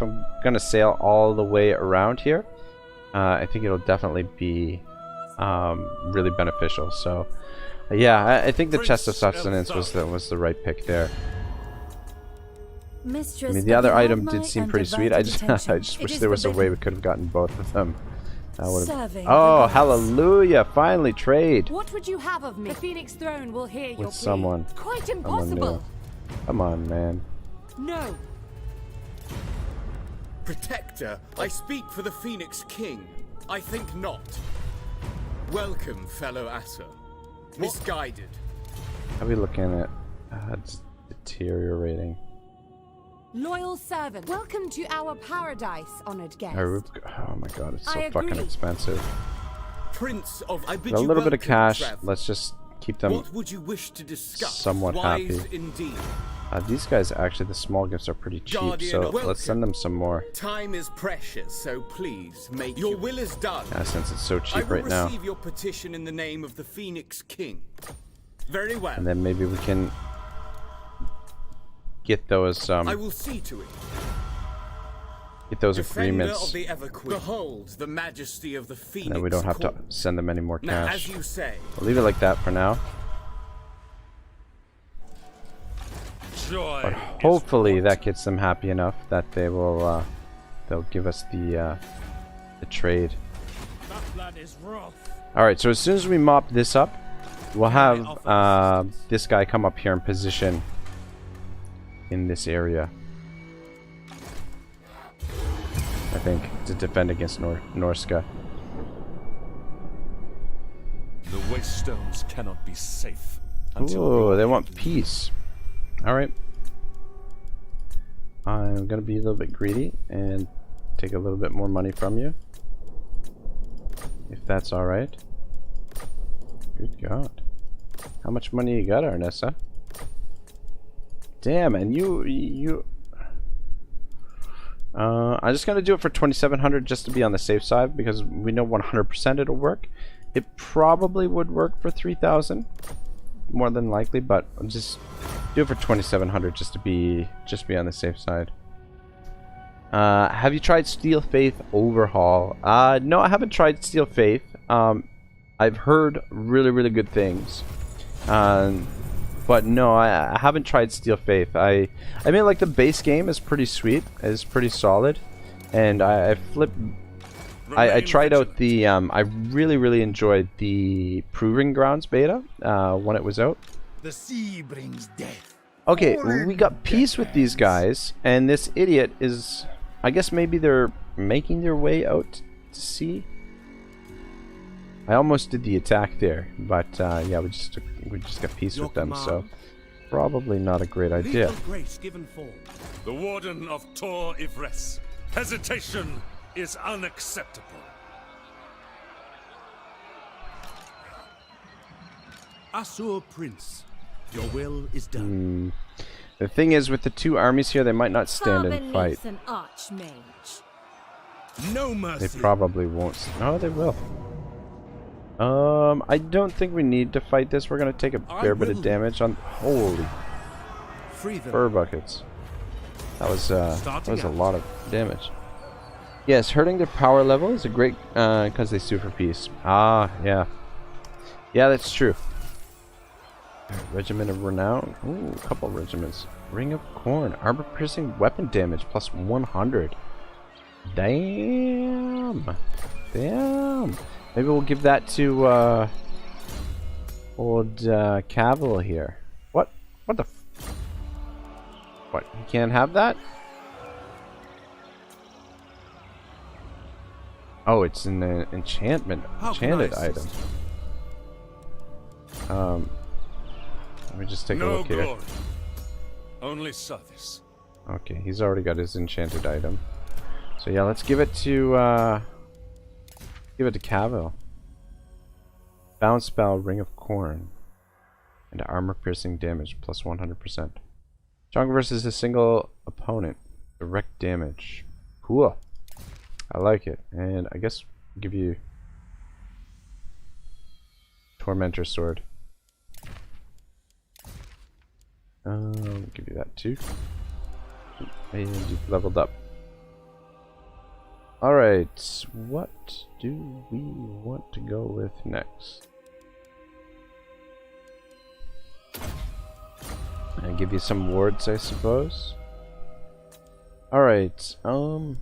I'm gonna sail all the way around here, I think it'll definitely be really beneficial. So. Yeah, I think the Chest of Sustenance was the right pick there. Mistress, I mean, the other item did seem pretty sweet. I just wish there was a way we could have gotten both of them. Oh, hallelujah! Finally, trade. What would you have of me? The Phoenix Throne will hear your plea. With someone. Quite impossible. Come on, man. No. Protector, I speak for the Phoenix King. I think not. Welcome, fellow Asser. Misguided. How are we looking at Deteriorating. Loyal servant, welcome to our paradise, honored guest. Oh my god, it's so I fucking agree. expensive. Prince of, I bid A you little bit of welcome, cash. traveler. Let's just keep them. What would you wish to discuss? somewhat Wise happy. indeed. These guys, actually, the small gifts are pretty cheap, Guardian, so welcome. let's send them some more. Time is precious, so please make your will is done. Since it's so I cheap will right now. receive your petition in the name of the Phoenix King. Very well. And then maybe we can get those I will see to it. Defender agreements. of the Everqueen. Behold the majesty of the Phoenix. And then we don't have to Court. send them any more Now, cash. as you say, We'll leave it like that for now. Joy But is hopefully that gets them happy enough that they will they'll give us the trade. That lad is wroth. Alright, so as soon as we mop this up, we'll have this guy come up here and position in this area. I think, to defend against Norska. The waste stones cannot be safe until Ooh, they want peace. Alright. I'm gonna be a little bit greedy and take a little bit more money from you. If that's alright. Good God. How much money you got, Arnessa? Damn, and I'm just gonna do it for 2,700 just to be on the safe side, because we know 100% it'll work. It probably would work for 3,000, more than likely, but I'll just do it for 2,700 just to be on the safe side. Have you tried Steel Faith Overhaul? No, I haven't tried Steel Faith. I've heard really good things. But no, I haven't tried Steel Faith. I mean, like, the base game is pretty sweet, is pretty solid, and I tried out the I really enjoyed the Proving Grounds beta when it was out. The sea brings death. Okay, we got peace with these guys, and this idiot is, I guess maybe they're making their way out to sea. I almost did the attack there, but yeah, we just got peace with them, so probably not a great idea. Lethal grace given form. the Warden of Tor Ivres. Hesitation is unacceptable. Asur Prince, your will is done. The thing is, with the two armies here, they might not stand Far and fight. beneath an archmage. No They mercy. probably won't. No, they will. I don't think we need to fight this. We're gonna take a fair bit of damage on. Holy Free them. fur buckets! That was a lot of damage. Yes, hurting their power level is a great because they sue for peace. Ah, yeah, that's true. Regiment of Renown. Ooh, a couple regiments. Ring of Corn. Armor-piercing weapon damage plus 100. Damn. Maybe we'll give that to old Cavill here. What? What the? What? He can't have that? Oh, it's an enchanted item. Let me just take a No look here. glory, only service. Okay, he's already got his enchanted item. So yeah, let's give it to Cavill. Bounce spell, Ring of Corn, and armor piercing damage plus 100%. Stronger versus a single opponent. Direct damage. Cool. I like it. And I guess we'll give you Tormentor Sword. I'll give you that too. And you've leveled up. Alright, what do we want to go with next? I give you some wards, I suppose. Alright, I'm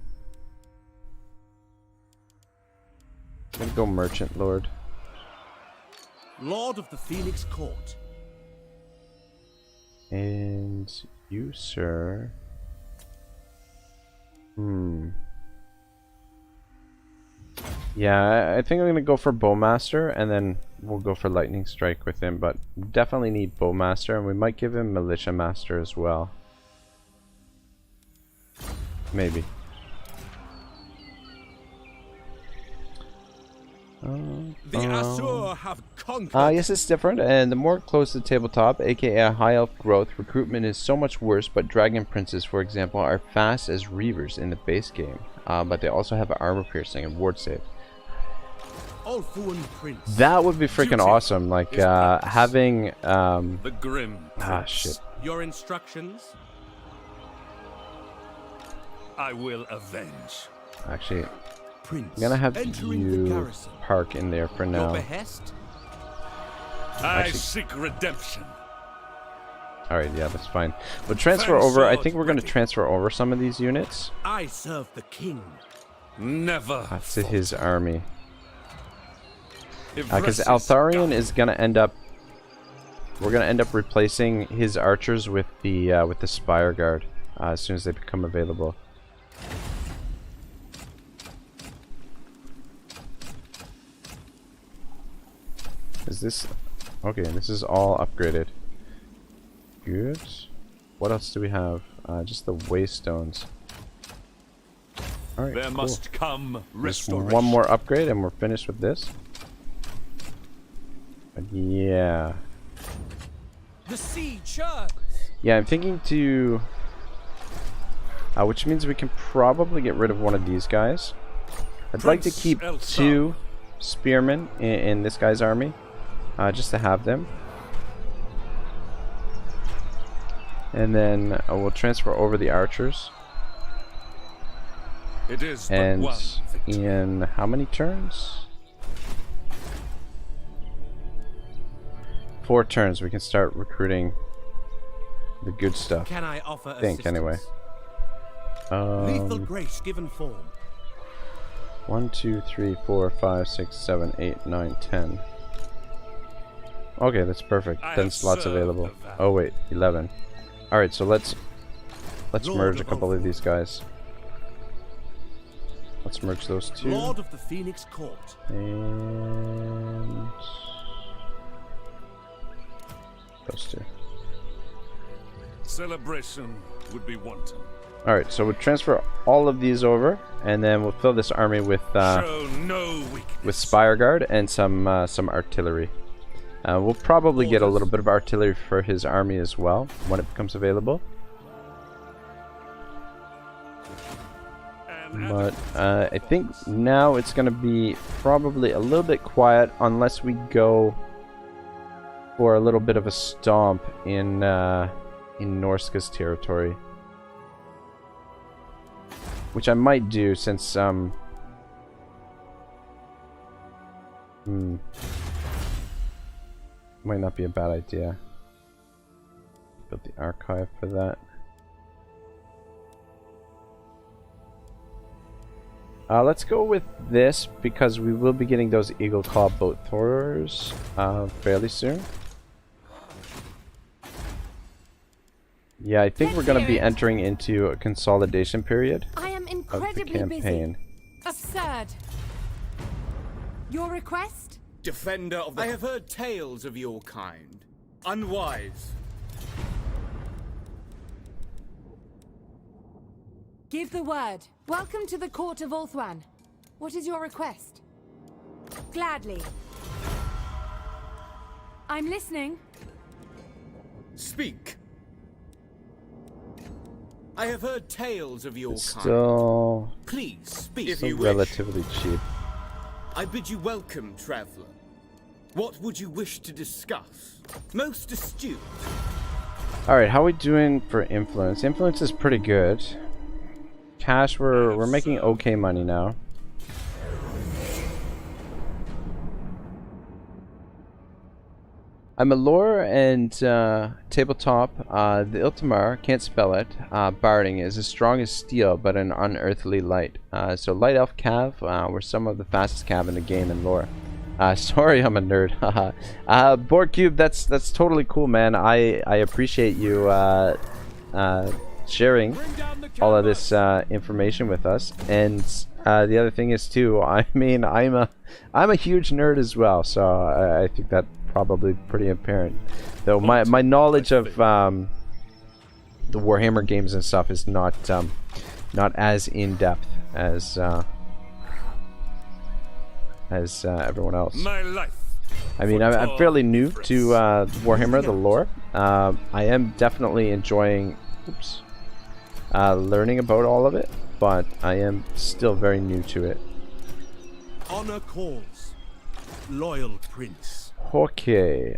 gonna go Merchant Lord. Lord of the Phoenix Court. And you, sir. Yeah, I think I'm gonna go for Bowmaster, and then we'll go for lightning strike with him, but definitely need bowmaster, and we might give him militia master as well. Maybe. The Asur have conquered. Yes, it's different, and the more close to the tabletop, aka high elf growth, recruitment is so much worse, but dragon princes, for example, are fast as reavers in the base game, but they also have armor piercing and ward save. Eltharion Prince. That would be freaking Duty awesome, like having The Grim. shit. Your instructions? I will avenge. Actually, Prince. I'm gonna have entering the you garrison. park in there for Your now. behest? I Actually- seek redemption. Alright, yeah, that's fine. But transfer Fan over, I sword think we're gonna ready. transfer over some of these units I serve the king. Never. to his army. Because Ivres is Eltharion gone. is gonna end up, we're gonna end up replacing his archers with the Spire Guard as soon as they become available. Is this okay? This is all upgraded. Good. What else do we have? Just the waystones. All right, There cool. must come Just restoration. one more upgrade and we're finished with this. But yeah. The sea churns. Yeah, I'm thinking to... which means we can probably get rid of one of these guys. I'd like to Prince keep Eltharion. 2 spearmen in this guy's army. Just to have them. And then we'll transfer over the archers. It is but And one victory. in how many turns? 4 turns we can start recruiting the good stuff. Can I offer Think, anyway. Lethal grace given form. 1, 2, 3, 4, 5, 6, 7, 8, 9, 10. Okay, that's perfect. I 10 have slots served available. the vow. Oh wait, 11. Alright, so let's Lord merge a of couple of Eltharion. these guys. Let's merge those 2. Lord of the Phoenix Court. And those 2. Celebration would be wanton. Alright, so we'll transfer all of these over, and then we'll fill this army with Show no weakness. Spire Guard and some artillery. We'll probably get a little bit of artillery for his army as well when it becomes available. But I think now it's going to be probably a little bit quiet unless we go for a little bit of a stomp in Norska's territory. Which I might do since might not be a bad idea. Build the archive for that. Let's go with this because we will be getting those Eagle Claw boat throwers fairly soon. Yeah, I think we're going to be entering into a consolidation period I am of the incredibly campaign. busy. Absurd. Your request? Defender of the... I have heard tales of your kind. Unwise. Give the word. Welcome to the court of Ulthuan. What is your request? Gladly. I'm listening. Speak. I have heard tales of your It's kind. still, Please speak if still you wish. relatively cheap. I bid you welcome, traveler. What would you wish to discuss? Most astute. Alright, how are we doing for influence? Influence is pretty good. Cash, we're making okay money now. I'm a lore and tabletop. The Ultimar, can't spell it. Barding is as strong as steel, but an unearthly light. So light elf cav, we're some of the fastest cav in the game in lore. Sorry, I'm a nerd. Board Cube, that's totally cool, man. I appreciate you sharing Bring down the all of this canvas. information with us. And the other thing is too, I mean, I'm a huge nerd as well, so I think that probably pretty apparent. Though my knowledge of the Warhammer games and stuff is not as in depth as everyone else. My life. I mean, I'm fairly new to Warhammer, the lore. I am definitely enjoying learning about all of it, but I am still very new to it. Honor calls. Loyal prince. Okay,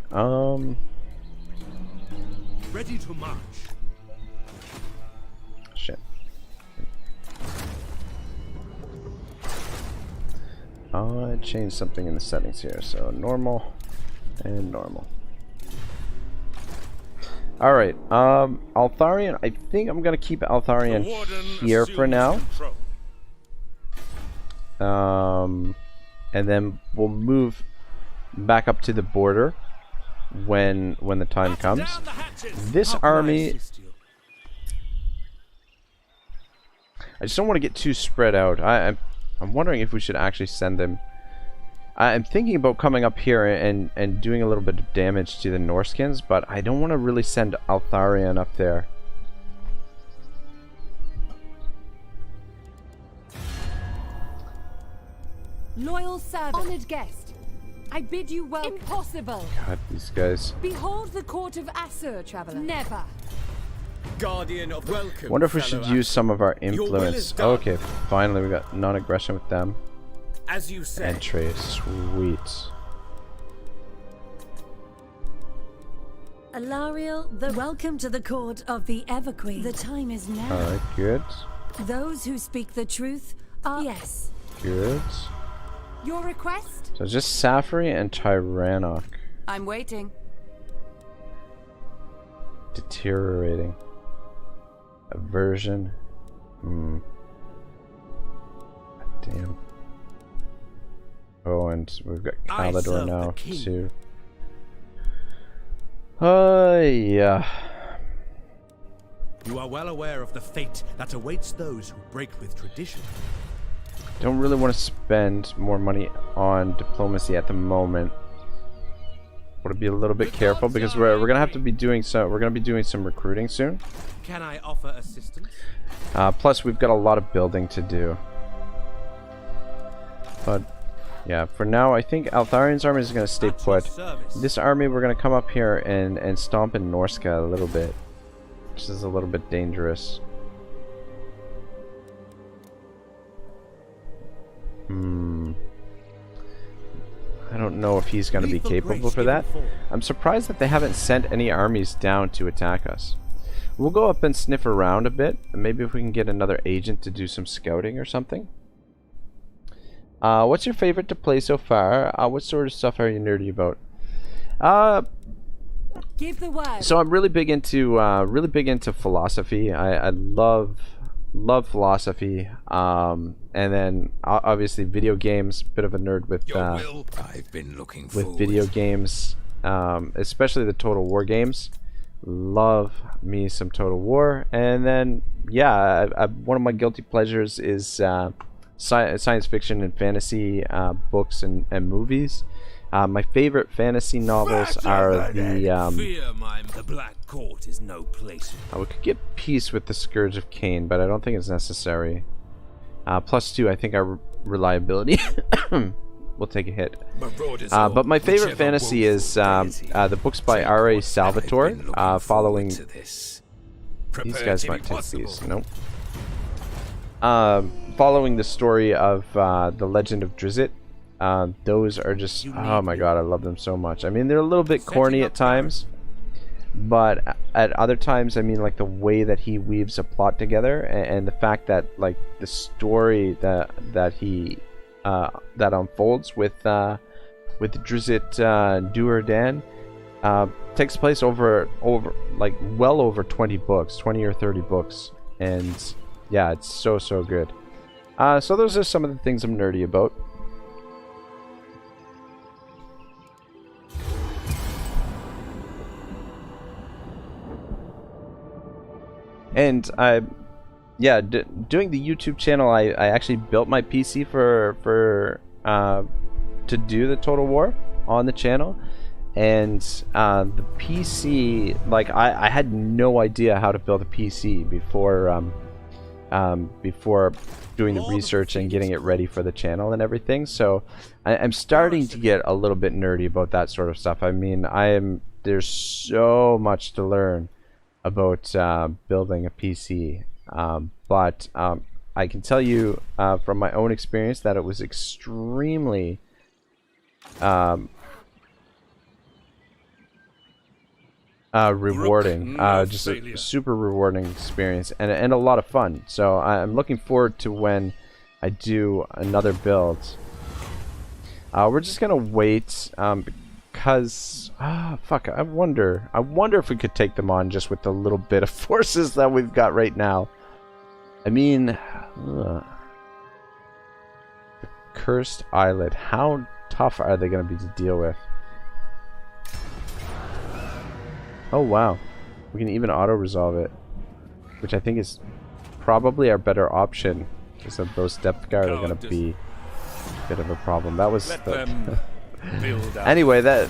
Ready to march. shit. I changed something in the settings here, so normal and normal. Alright, Eltharion, I think I'm gonna keep Eltharion The warden here for assumes now. control. And then we'll move back up to the border when the time comes. Down the hatches. This How can I army, assist you? I just don't want to get too spread out. I'm wondering if we should actually send them. I'm thinking about coming up here and doing a little bit of damage to the Norskins, but I don't want to really send Eltharion up there. Loyal servant. Honored guest. I bid you welcome. Impossible. God, these guys. Behold the court of Asur, traveler. Never. Guardian of welcome. Wonder if we fellow should use some of our will is influence. done. Okay, finally we got non-aggression with them. As you say. And trade. Sweet. Eltharion, welcome to the court of the Everqueen. The time is now. Alright, good. Those who speak the truth are yes. Good. Your request? So just Safri and Tyrannoch. I'm waiting. Deteriorating. Aversion. Damn. Oh, and we've got I Calador serve now the king. too. Yeah. You are well aware of the fate that awaits those who break with tradition. Don't really want to spend more money on diplomacy at the moment. Want to be a little bit careful because we're gonna have to be doing some recruiting soon. Can I offer assistance? Plus we've got a lot of building to do. But yeah, for now I think Eltharion's army is gonna stay At your put. service. This army we're gonna come up here and stomp in Norska a little bit, which is a little bit dangerous. I don't know if he's going to be Lethal capable grace for that. given forth. I'm surprised that they haven't sent any armies down to attack us. We'll go up and sniff around a bit, and maybe if we can get another agent to do some scouting or something. What's your favorite to play so far? What sort of stuff are you nerdy about? Give the word. So I'm really big into philosophy. I love philosophy. And then obviously video games. Bit of a nerd with I've been looking with video games, especially the Total War games. Love me some Total War. And then yeah, one of my guilty pleasures is science fiction and fantasy books and movies. My favorite fantasy novels are the The Black Court is no place. we could get Peace with the Scourge of Cain, but I don't think it's necessary. +2, I think our reliability will take a hit. But my favorite fantasy is the books by R.A. Salvatore, following... These guys might take these. Nope. Following the story of the Legend of Drizzt. Those are just... Oh my god, I love them so much. I mean, they're a little bit corny at times. But at other times, I mean, like the way that he weaves a plot together, and the fact that like the story that he that unfolds with Drizzt Do'Urden takes place over like well over 20 books, 20 or 30 books, and yeah, it's so good. So those are some of the things I'm nerdy about. And yeah, doing the YouTube channel, I actually built my PC to do the Total War on the channel. And the PC, like I had no idea how to build a PC before doing the research and getting it ready for the channel and everything. So I'm starting to get a little bit nerdy about that sort of stuff. I mean, there's so much to learn about building a PC, but I can tell you from my own experience that it was extremely rewarding, just a super rewarding experience and a lot of fun. So I'm looking forward to when I do another build. We're just gonna wait because fuck, I wonder if we could take them on just with the little bit of forces that we've got right now. I mean, the Cursed Islet, how tough are they gonna be to deal with? Oh wow, we can even auto-resolve it, which I think is probably our better option, because those depth guard are going to be a bit of a problem. That was anyway, I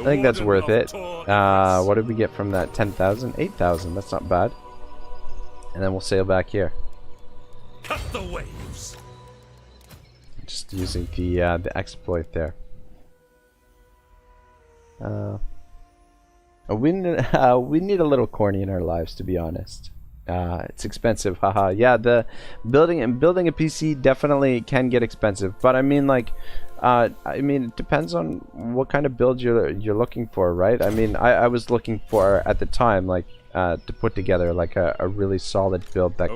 think that's worth it. What did we get from that? 10,000? 8,000, that's not bad. And then we'll sail back here. Cut the waves. Just using the exploit there. We need a little corny in our lives, to be honest. It's expensive, haha. Yeah, the building a PC definitely can get expensive, but I mean, like, it depends on what kind of build you're looking for, right? I mean, I was looking for at the time, like, to put together like a really solid build that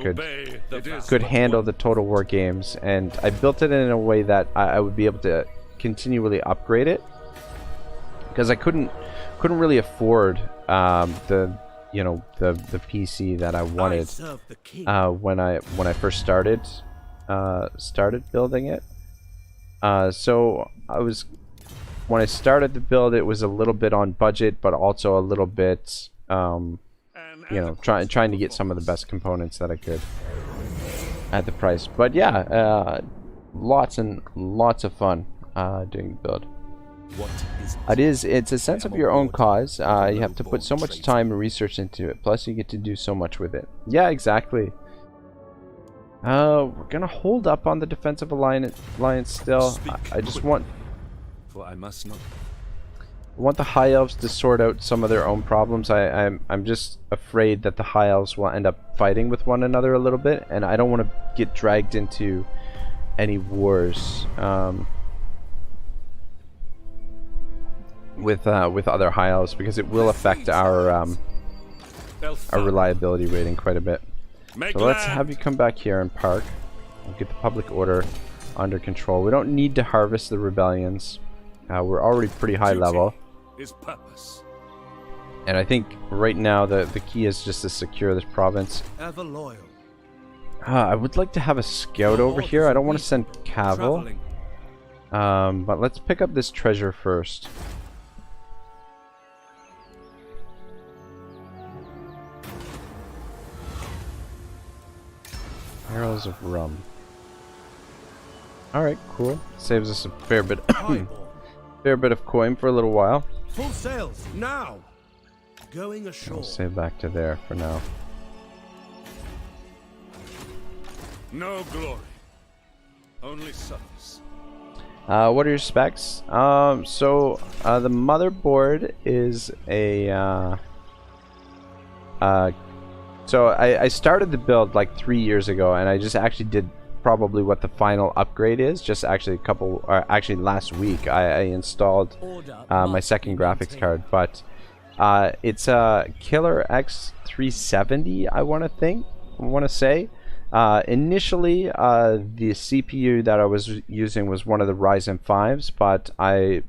could handle the Total War games, and I built it in a way that I would be able to continually upgrade it, because I couldn't really afford the PC that I wanted when I first started building it. So when I started the build, it was a little bit on budget, but also a little bit trying to get some of the best components that I could at the price. But yeah, lots and lots of fun doing the build. It's a sense of your own cause. You have to put so much time and research into it, plus you get to do so much with it. Yeah, exactly. We're gonna hold up on the defensive alliance still. I just want the High Elves to sort out some of their own problems. I'm just afraid that the High Elves will end up fighting with one another a little bit, and I don't want to get dragged into any wars with other High Elves, because it will affect our reliability rating quite a bit. So let's have you come back here and park. We'll get the public order under control. We don't need to harvest the rebellions. We're already pretty high level. And I think right now the key is just to secure this province. Ever loyal. I would like to have a scout over here. I don't want to send Cavill. But let's pick up this treasure first. Barrels of rum. Alright, cool. Saves us a fair bit of coin for a little while. Full sails now. Going ashore. We'll save back to there for now. No glory. Only service. What are your specs? So the motherboard is a so I started the build like 3 years ago, and I just actually did probably what the final upgrade is. Just actually actually last week I installed my second graphics card, but it's a Killer X370. I want to say. Initially, the CPU that I was using was one of the Ryzen 5s, but a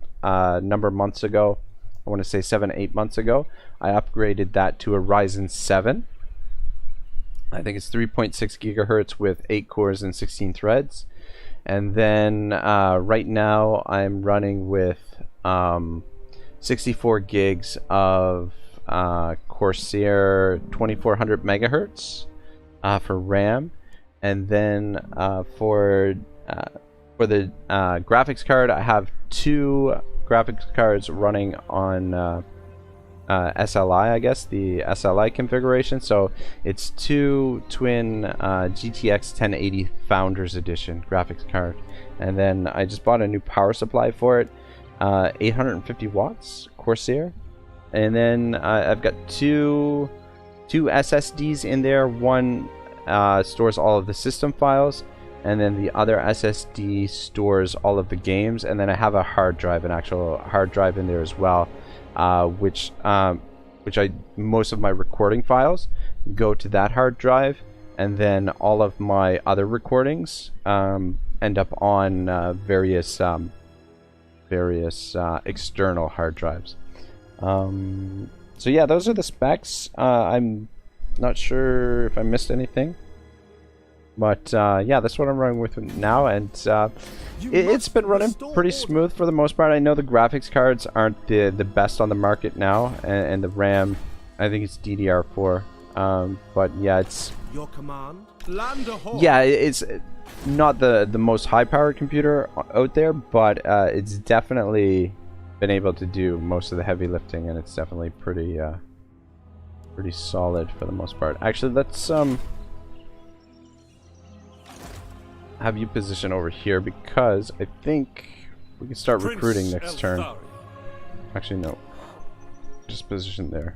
number of months ago, I want to say 7-8 months ago, I upgraded that to a Ryzen 7. I think it's 3.6 gigahertz with 8 cores and 16 threads. And then right now I'm running with 64 gigs of Corsair 2400 megahertz for RAM, and then for the graphics card, I have 2 graphics cards running on SLI, I guess, the SLI configuration. So it's 2 twin GTX 1080 Founders Edition graphics card, and then I just bought a new power supply for it, 850 watts Corsair, and then I've got two SSDs in there. One stores all of the system files, and then the other SSD stores all of the games, and then I have a hard drive, an actual hard drive in there as well, which most of my recording files go to that hard drive, and then all of my other recordings end up on various external hard drives. So yeah, those are the specs. I'm not sure if I missed anything, but yeah, that's what I'm running with now, and it's been running pretty smooth for the most part. I know the graphics cards aren't the best on the market now, and the RAM, I think it's DDR4, but yeah, it's Your command? Land a yeah, it's not the most high-powered computer out there, but it's definitely been able to do most of the heavy lifting, and it's definitely pretty solid for the most part. Actually, let's have you position over here, because I think we can start recruiting next turn. Actually, no. Just position there.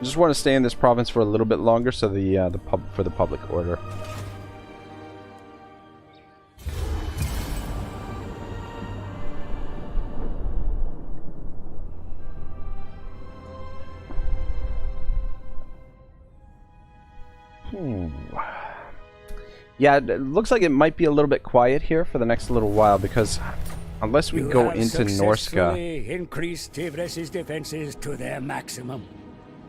I just want to stay in this province for a little bit longer, so for the public order. Yeah, it looks like it might be a little bit quiet here for the next little while, because unless we go into Norska... increased Tivres's defenses to their maximum.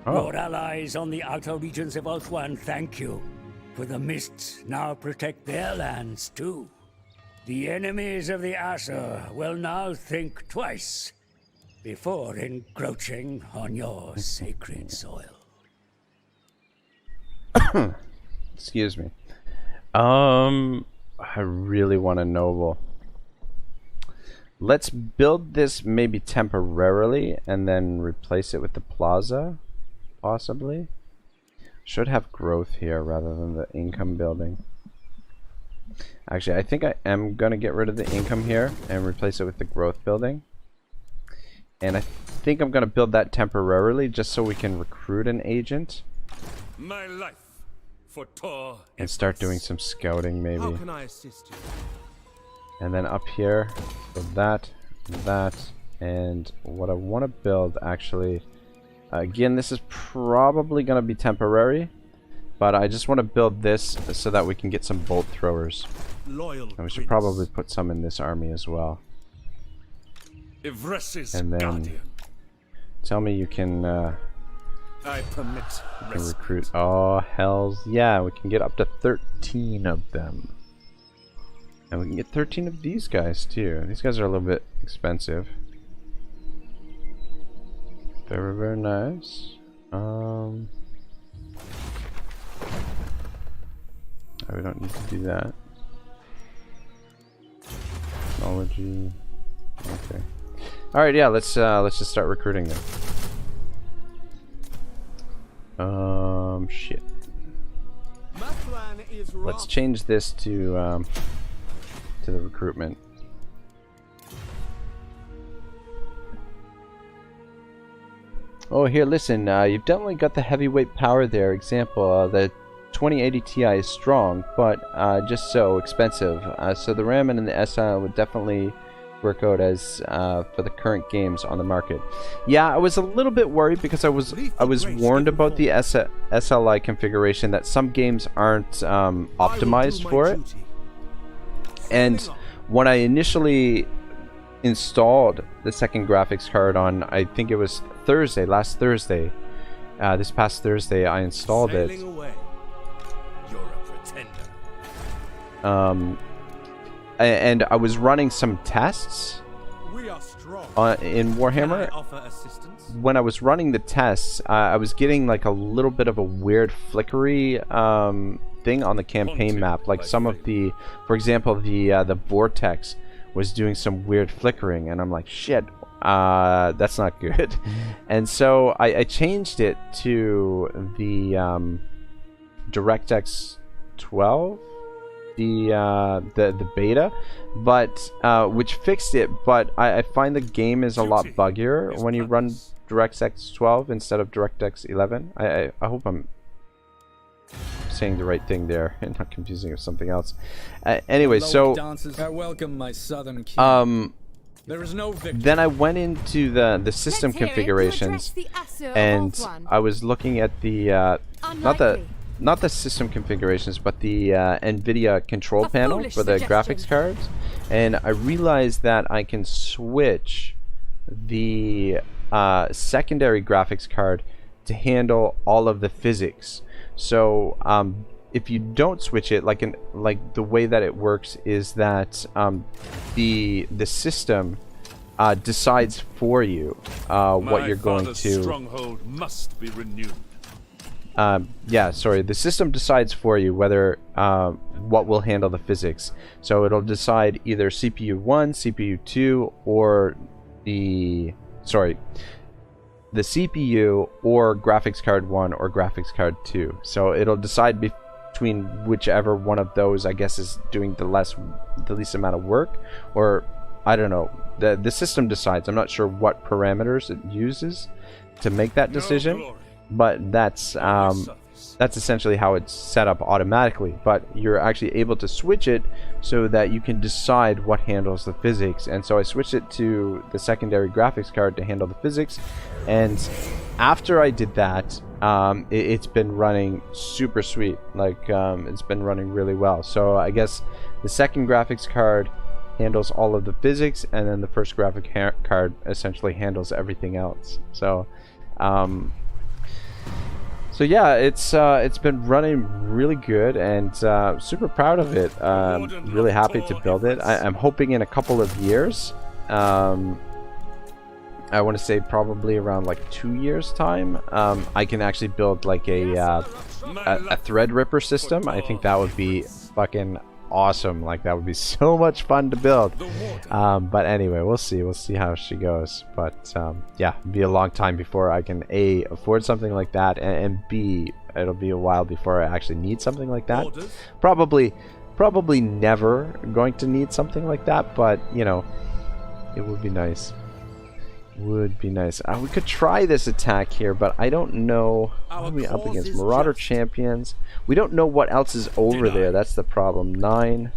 Your allies on the outer regions of Ulthuan thank you, for the mists now protect their lands too. The enemies of the Aesir will now think twice before encroaching on your sacred soil. Excuse me. I really want a noble. Let's build this maybe temporarily and then replace it with the plaza, possibly. Should have growth here rather than the income building. Actually, I think I am gonna get rid of the income here and replace it with the growth building. And I think I'm gonna build that temporarily just so we can recruit an agent. My life for Tor and start doing some scouting, maybe. How can I assist you? And then up here, so that, and what I want to build, actually, again, this is probably going to be temporary, but I just want to build this so that we can get some bolt throwers. Loyal and we should probably put some in this army as well. And then, guardian. Tell me you can... I permit recruit. Oh, hells yeah, we can get up to 13 of them. And we can get 13 of these guys too. These guys are a little bit expensive. Very, very nice. We don't need to do that. Technology. Okay. Alright, yeah, let's just start recruiting them. Shit. Let's change this to the recruitment. Oh, here, listen, you've definitely got the heavyweight power there. Example, the 2080 Ti is strong, but just so expensive. So the RAM and the SI would definitely work out as for the current games on the market. Yeah, I was a little bit worried because I was warned about the SLI configuration that some games aren't optimized for it. And when I initially installed the second graphics card on, I think it was last Thursday, this past Thursday, I installed it. You're a pretender. And I was running some tests, in Warhammer, when I was running the tests, I was getting like a little bit of a weird flickery thing on the campaign map. Like some of the, for example, the Vortex was doing some weird flickering, and I'm like, shit, that's not good. And so I changed it to the DirectX 12, the beta, but which fixed it. But I find the game is a lot buggier when you run DirectX 12 instead of DirectX 11. I hope I'm saying the right thing there and not confusing with something else. Anyway, so welcome my southern king. There is no victory. Then I went into the system configurations, and I was looking at the not the system configurations, but the NVIDIA control panel for the graphics cards, and I realized that I can switch the secondary graphics card to handle all of the physics. So if you don't switch it, like the way that it works is that the system decides for you what you're going to. Stronghold must be renewed. Yeah, sorry. The system decides for you whether what will handle the physics. So it'll decide either CPU 1, CPU 2, or the CPU or graphics card 1 or graphics card 2. So it'll decide between whichever one of those, I guess, is doing the least amount of work, or I don't know. The system decides. I'm not sure what parameters it uses to make that decision, but that's essentially how it's set up automatically. But you're actually able to switch it so that you can decide what handles the physics. And so I switched it to the secondary graphics card to handle the physics, and after I did that, it's been running super sweet. Like it's been running really well. So I guess the second graphics card handles all of the physics, and then the first graphic card essentially handles everything else. So so yeah, it's been running really good, and super proud of it. Really happy to build it. I'm hoping in a couple of years, I want to say probably around like 2 years time, I can actually build like a Threadripper system. I think that would be fucking awesome. Like that would be so much fun to build. But anyway, we'll see how she goes. But yeah, it'll be a long time before I can A, afford something like that, and B, it'll be a while before I actually need something like that. Probably never going to need something like that, but you know, it would be nice. Would be nice. We could try this attack here, but I don't know. What are we up against? Marauder champions. We don't know what else is over there. That's the problem. 9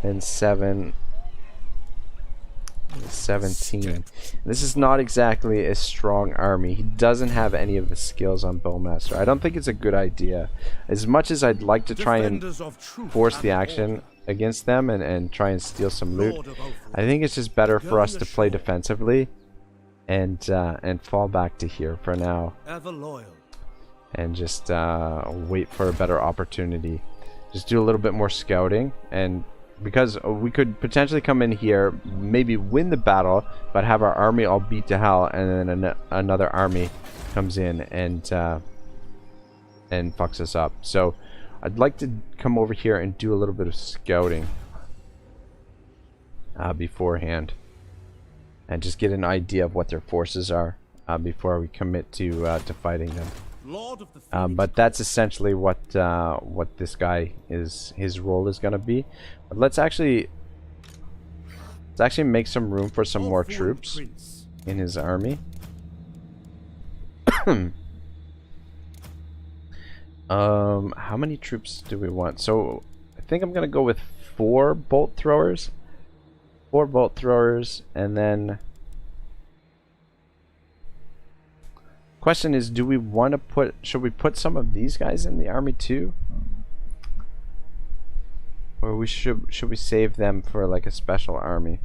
and 7 and 17. This is not exactly a strong army. He doesn't have any of the skills on Bowmaster. I don't think it's a good idea. As much as I'd like to try and force the action against them and try and steal some loot, I think it's just better for us to play defensively and fall back to here for now, and just wait for a better opportunity. Just do a little bit more scouting, and because we could potentially come in here, maybe win the battle, but have our army all beat to hell, and then another army comes in and fucks us up. So I'd like to come over here and do a little bit of scouting beforehand, and just get an idea of what their forces are before we commit to fighting them. But that's essentially what this guy his role is going to be. But let's actually make some room for some more troops in his army. How many troops do we want? So I think I'm gonna go with 4 bolt throwers. 4 bolt throwers, and then question is, do we want to should we put some of these guys in the army too? Or should we save them for like a special army?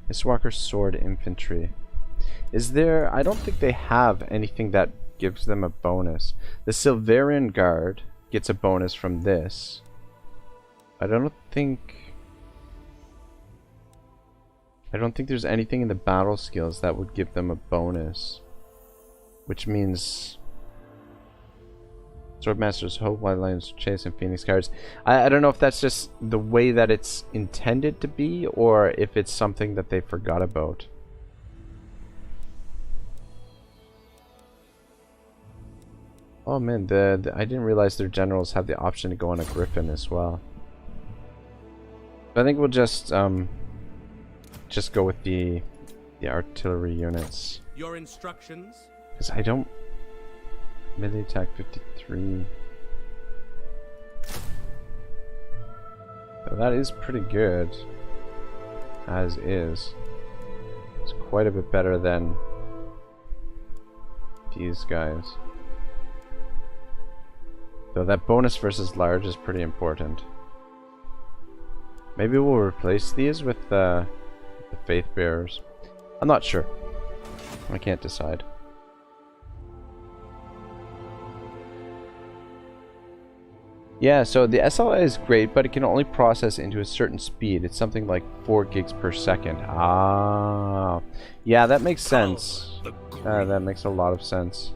Iswalker sword infantry. Is there, I don't think they have anything that gives them a bonus. The Silverian Guard gets a bonus from this. I don't think I don't think there's anything in the battle skills that would give them a bonus. Which means... Swordmaster's Hope, White Lion's Chase, and Phoenix cards. I don't know if that's just the way that it's intended to be, or if it's something that they forgot about. Oh man, I didn't realize their generals have the option to go on a griffin as well. I think we'll just go with the artillery units. Your instructions? Because I don't... Melee attack 53. So that is pretty good. As is. It's quite a bit better than these guys. Though that bonus versus large is pretty important. Maybe we'll replace these with the Faith Bearers. I'm not sure. I can't decide. Yeah, so the SLI is great, but it can only process into a certain speed. It's something like 4 gigs per second. Ah, yeah, that makes sense. That makes a lot of sense.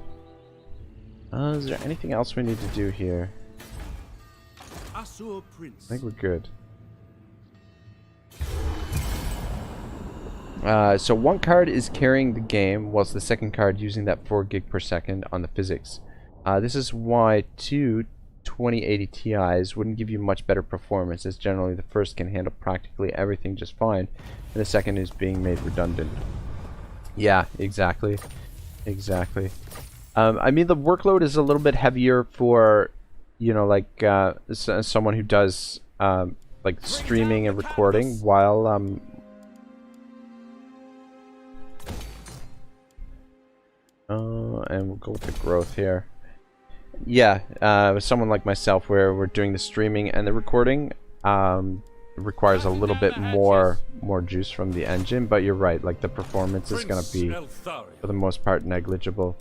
Is there anything else we need to do here? I think we're good. So one card is carrying the game, whilst the second card using that 4 gig per second on the physics. This is why two 2080 Ti's wouldn't give you much better performance, as generally the first can handle practically everything just fine, and the second is being made redundant. Yeah, exactly. Exactly. I mean, the workload is a little bit heavier for, you know, like someone who does like streaming and recording while and we'll go with the growth here. Yeah, someone like myself, where we're doing the streaming and the recording, requires a little bit more juice from the engine. But you're right, like the performance is gonna be, for the most part, negligible.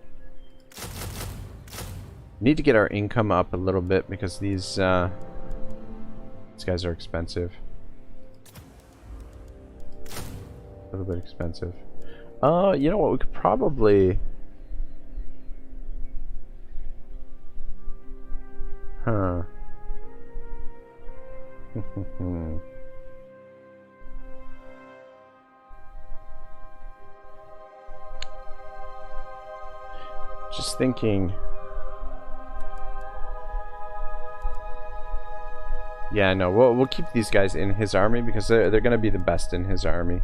Need to get our income up a little bit because these guys are expensive. A little bit expensive. You know what? We could probably. Huh. Just thinking. Yeah, no, we'll keep these guys in his army because they're gonna be the best in his army.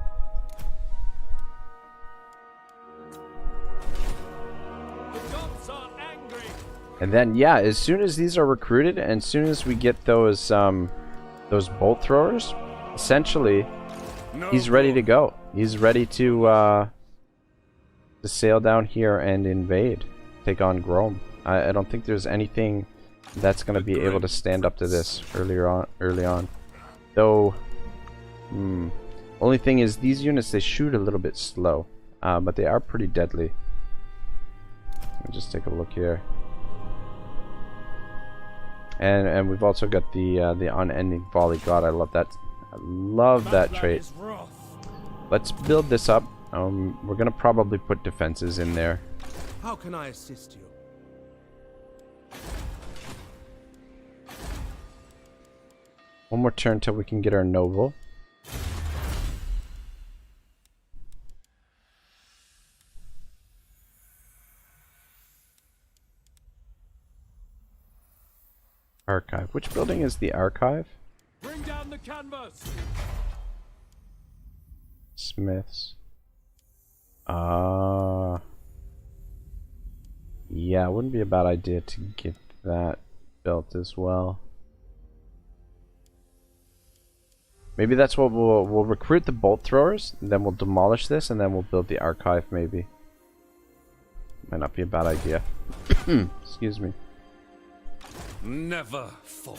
And then, yeah, as soon as these are recruited, and as soon as we get those bolt throwers, essentially, he's ready to go. He's ready to sail down here and invade, take on Grom. I don't think there's anything that's going to be able to stand up to this early on. Though, only thing is, these units, they shoot a little bit slow, but they are pretty deadly. Let me just take a look here. And we've also got the unending volley. God, I love that. I love that trait. Let's build this up. We're gonna probably put defenses in there. How can I assist you? One more turn till we can get our noble. Archive. Which building is the archive? Bring down the canvas. Smiths. Yeah, it wouldn't be a bad idea to get that built as well. Maybe that's what we'll recruit the bolt throwers, and then we'll demolish this, and then we'll build the archive. Maybe might not be a bad idea. Excuse me. Never fought.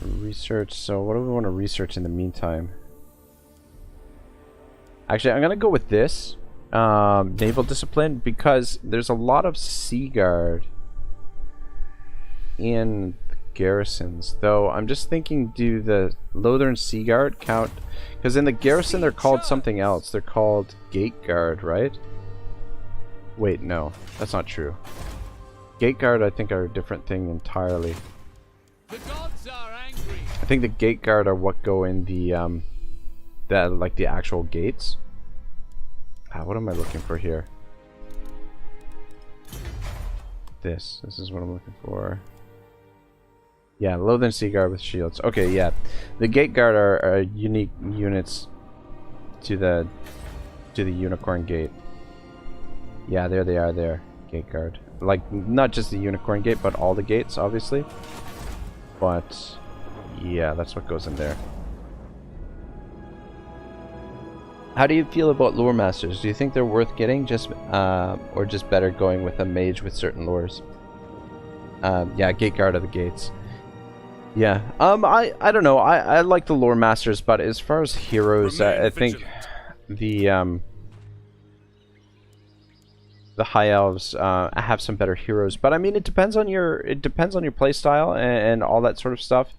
Research. So what do we want to research in the meantime? Actually, I'm gonna go with this naval discipline, because there's a lot of sea guard in the garrisons, though. I'm just thinking, do the Lothern Sea Guard count? Because in the garrison they're called something else. They're called Gate Guard, right? Wait, no, that's not true. Gate Guard, I think, are a different thing entirely. The gods are angry. I think the Gate Guard are what go in the like the actual gates. What am I looking for here? This is what I'm looking for. Yeah, Lothern Sea Guard with shields. Okay, yeah. The Gate Guard are unique units to the Unicorn Gate. Yeah, there they are there. Gate Guard. Like, not just the Unicorn Gate, but all the gates, obviously. But, yeah, that's what goes in there. How do you feel about lore masters? Do you think they're worth getting, or just better going with a mage with certain lores? Yeah, Gate Guard of the gates. Yeah, I don't know. I like the lore masters, but as far as heroes, I think the high elves have some better heroes. But I mean, it depends on your play style and all that sort of stuff.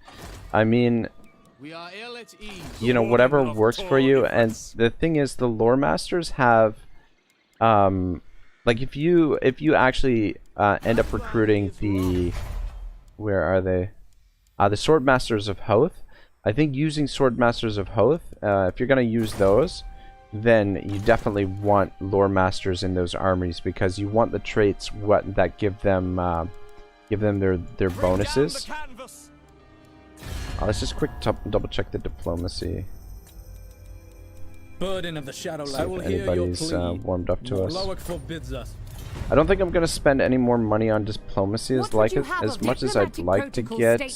I mean, you know, whatever works for you. And the thing is, the lore masters have like if you actually end up recruiting the, where are they? The Sword Masters of Hoth. I think using Sword Masters of Hoth, if you're going to use those, then you definitely want lore masters in those armies, because you want the traits that give them their bonuses. Let's just quick double check the diplomacy. Burden of the Shadow See if anybody's warmed up to us. Loic forbids us. I don't think I'm going to spend any more money on diplomacy as much as I'd like to get I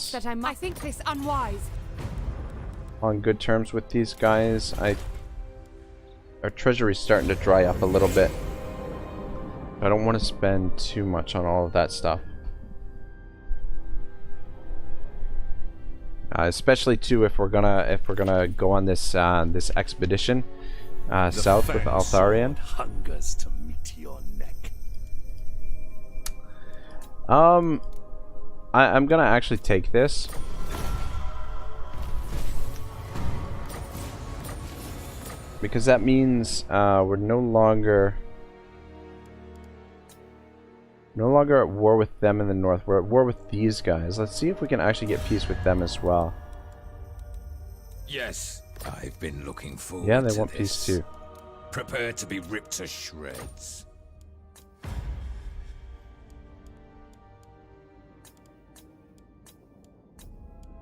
think this unwise. on good terms with these guys. Our treasury's starting to dry up a little bit. I don't want to spend too much on all of that stuff. Especially too if we're gonna go on this this expedition south with Eltharion. Hungers to meet your neck. I'm gonna actually take this. Because that means we're no longer at war with them in the north. We're at war with these guys. Let's see if we can actually get peace with them as well. Yes, I've been looking forward Yeah, they to want this. peace too. Prepare to be ripped to shreds.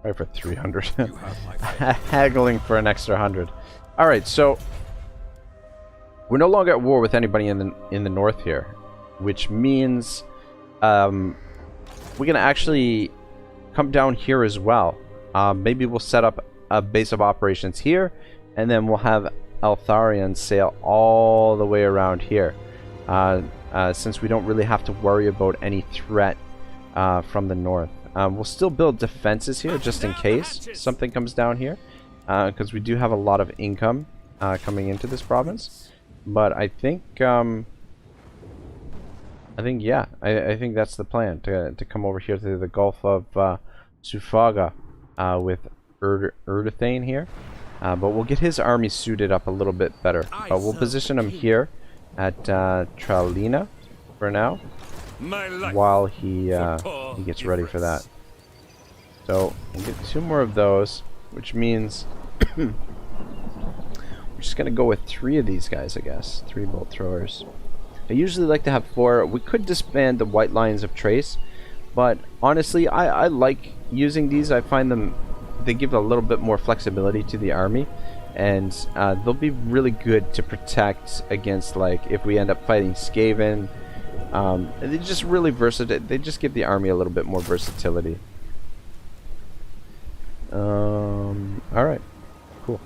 Right, for 300. You have my faith. Haggling for an extra 100. Alright, so we're no longer at war with anybody in the north here, which means we can actually come down here as well. Maybe we'll set up a base of operations here, and then we'll have Eltharion sail all the way around here, since we don't really have to worry about any threat from the north. We'll still build defenses here just in case something comes down here, because we do have a lot of income coming into this province. But I think yeah, I think that's the plan, to come over here to the Gulf of Sufaga with Erdathane here. But we'll get his army suited up a little bit better. But we'll position him here at Tralina for now, while he gets ready for that. So we'll get 2 more of those, which means we're just gonna go with 3 of these guys, I guess. 3 bolt throwers. I usually like to have 4. We could disband the White Lions of Trace, but honestly, I like using these. I find they give a little bit more flexibility to the army, and they'll be really good to protect against, like, if we end up fighting Skaven. They're just really versatile. They just give the army a little bit more versatility. Alright, cool.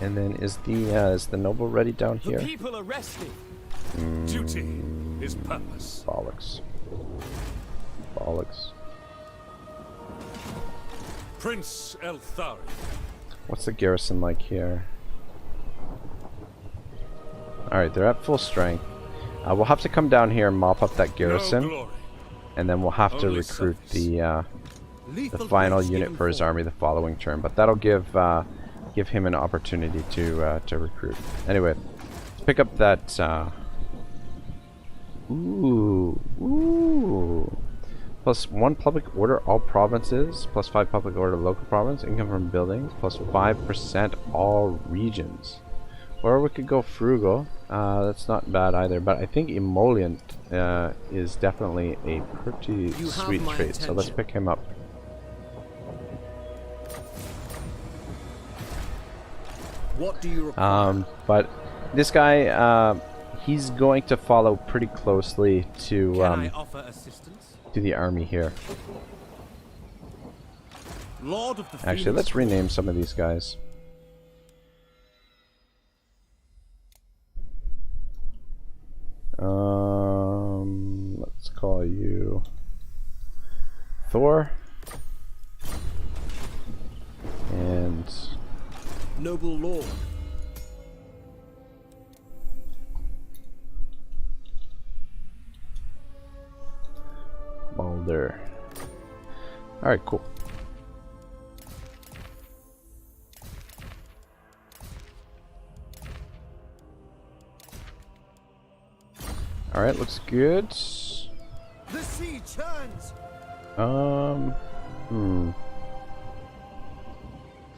And then is the noble ready down here? The people are resting. Duty is purpose. Bollocks. Bollocks. Prince Eltharion. What's the garrison like here? Alright, they're at full strength. We'll have to come down here and mop up that garrison. No glory, and then we'll have to recruit the final unit for his army the following turn. But that'll give him an opportunity to recruit. Anyway, let's pick up that. Ooh. +1 public order all provinces. +5 public order local province. Income from buildings. +5% all regions. Or we could go frugal. That's not bad either. But I think emollient is definitely a pretty sweet trait. So let's pick him up. What do you require? But this guy, he's going to follow pretty closely to Can I offer assistance? to the army here. Lord of the Actually, let's rename some of these guys. Let's call you Thor and Noble Lord. Balder. Alright, cool. Alright, looks good. The sea churns.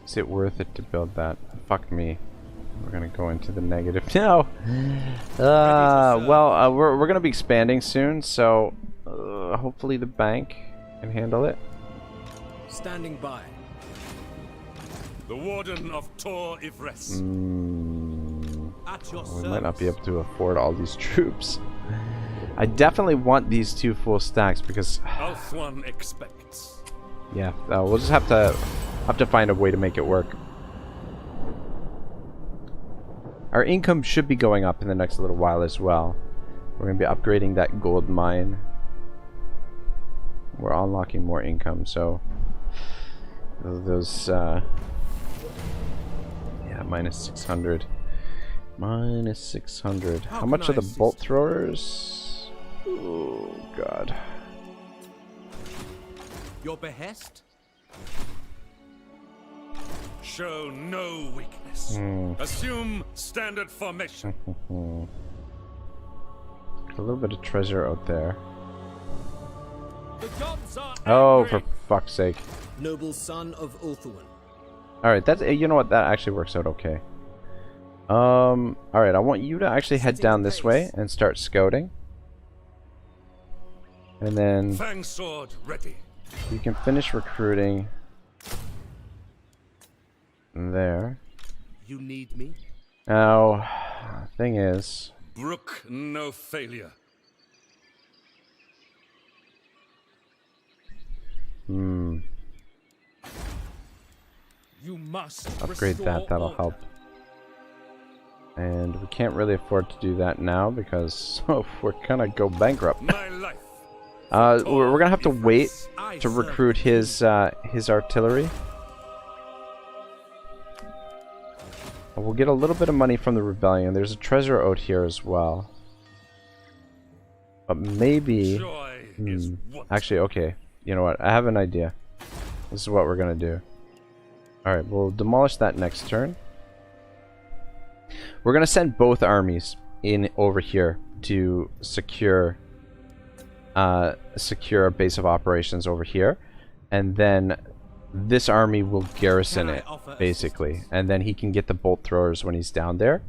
Is it worth it to build that? Fuck me. We're gonna go into the negative now. Well, we're gonna be expanding soon, so hopefully the bank can handle it. Standing by. The Warden of Tor Ivres. At your We might not be service. able to afford all these troops. I definitely want these 2 full stacks because Althwan expects. yeah, we'll just have to find a way to make it work. Our income should be going up in the next little while as well. We're going to be upgrading that gold mine. We're unlocking more income, so those yeah, -600. -600. How much are the bolt throwers? Oh god. Your behest? Show no weakness. Assume standard formation. A little bit of treasure out there. The gods are Oh, angry. for fuck's sake. Noble son of Eltharion. Alright, that's, you know what, that actually works out okay. Alright, I want you to actually head down this way and start scouting. And then Fang sword ready. you can finish recruiting there. You need me? Now, thing is, Brook no failure. You must upgrade restore that, that'll order. help. And we can't really afford to do that now because we're gonna go bankrupt. My life. We're gonna have to wait to recruit his artillery. We'll get a little bit of money from the rebellion. There's a treasure out here as well. But maybe... Joy is what? Actually, okay. You know what? I have an idea. This is what we're gonna do. Alright, we'll demolish that next turn. We're gonna send both armies in over here to secure a base of operations over here, and then this army will garrison it basically, and then he can get the bolt throwers when he's down there,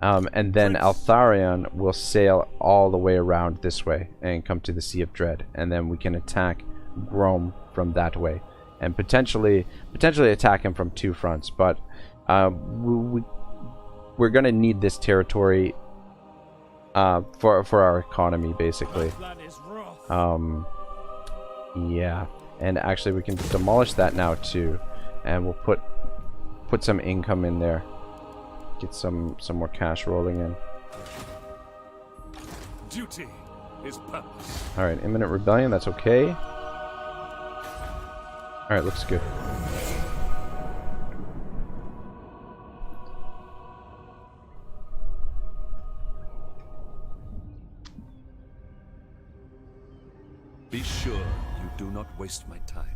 and then Eltharion will sail all the way around this way and come to the Sea of Dread, and then we can attack Rome from that way, and potentially attack him from 2 fronts. But we're gonna need this territory for our economy basically. Yeah, and actually we can demolish that now too, and we'll put some income in there, get some more cash rolling in. Duty is purpose. All right, imminent rebellion, that's okay. All right, looks good. Be sure you do not waste my time.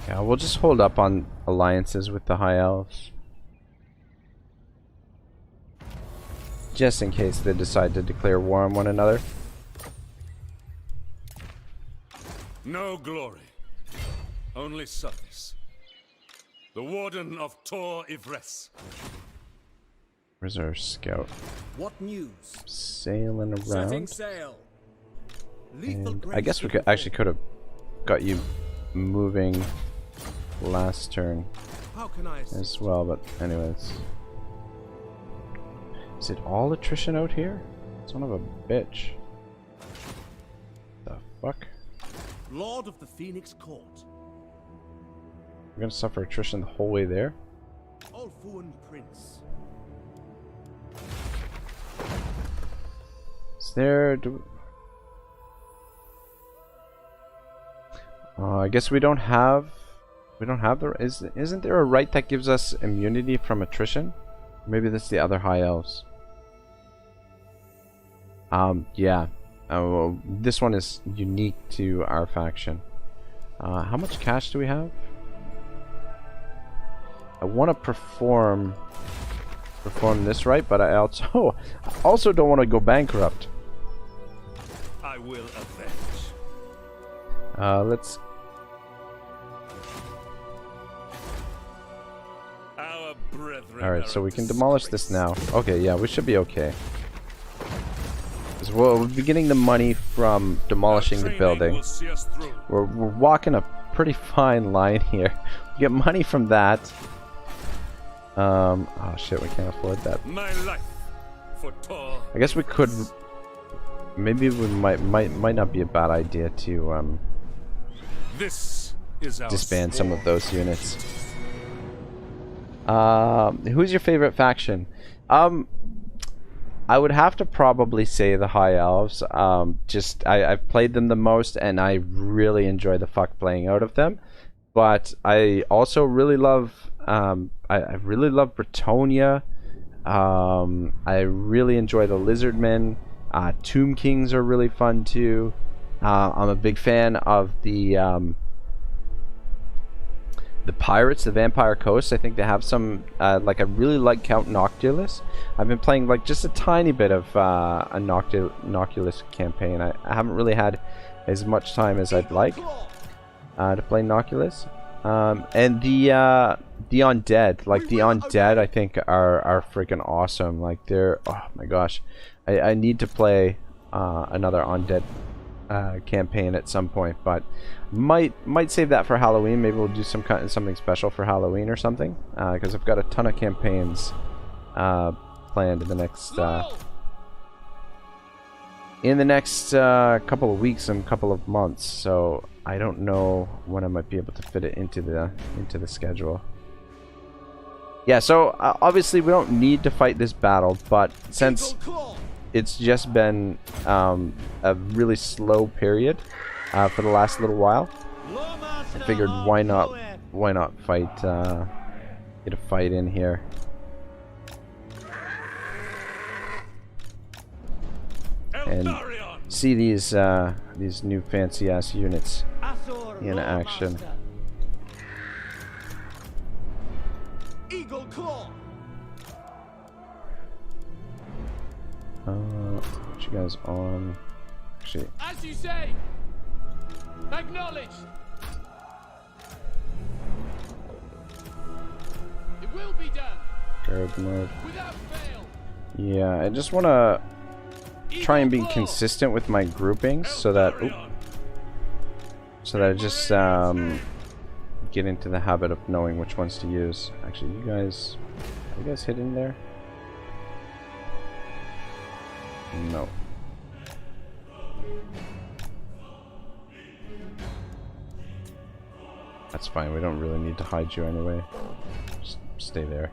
Yeah, we'll just hold up on alliances with the High Elves. Just in case they decide to declare war on one another. No glory, only service. The Warden of Tor Ivres. Where's our scout? What news? Sailing Setting around. sail. And I guess we could have got you moving last turn How can I assist? as well, but anyways. Is it all attrition out here? Son of a bitch. The fuck? Lord of the Phoenix Court. We're gonna suffer attrition the whole way there? Ulfuan Prince. Is there... I guess we don't have... Isn't there a right that gives us immunity from attrition? Maybe that's the other High Elves. Yeah. Well, this one is unique to our faction. How much cash do we have? I want to perform this right, but I also don't want to go bankrupt. I will avenge. Let's... Our brethren. Alright, are so a we can demolish this now. Okay, yeah, we should be okay. We'll be getting the money from demolishing the building. Will see us through. We're walking a pretty fine line here. We get money from that. Oh shit, we can't afford that. My life for Tor. I guess we could... Maybe we might not be a bad idea to This is our disband sword. some of those units. Who's your favorite faction? I would have to probably say the High Elves. I've played them the most, and I really enjoy the fuck playing out of them. But I also really love... I really love Bretonia. I really enjoy the Lizardmen. Tomb Kings are really fun too. I'm a big fan of the Pirates, the Vampire Coast. I think they have some, like I really like Count Noctilus. I've been playing like just a tiny bit of a Noctilus campaign. I haven't really had as much time as I'd like to play Noctilus. And the Undead, like the Undead I think are freaking awesome. Like they're, oh my gosh, I need to play another Undead campaign at some point, but might save that for Halloween. Maybe we'll do something special for Halloween or something, because I've got a ton of campaigns planned in the next couple of weeks and couple of months, so I don't know when I might be able to fit it into the schedule. Yeah, so obviously we don't need to fight this battle, but since it's just been a really slow period for the last little while, I figured why not fight, get a fight in here. And see these new fancy ass units in action. Eagle Claw. What you guys on? Actually, As you say. Acknowledged. It will be done. guard mode. Without fail. Yeah, I just want to try and be consistent with my groupings so that I just get into the habit of knowing which ones to use. Actually, are you guys hidden there? No. That's fine, we don't really need to hide you anyway. Just stay there.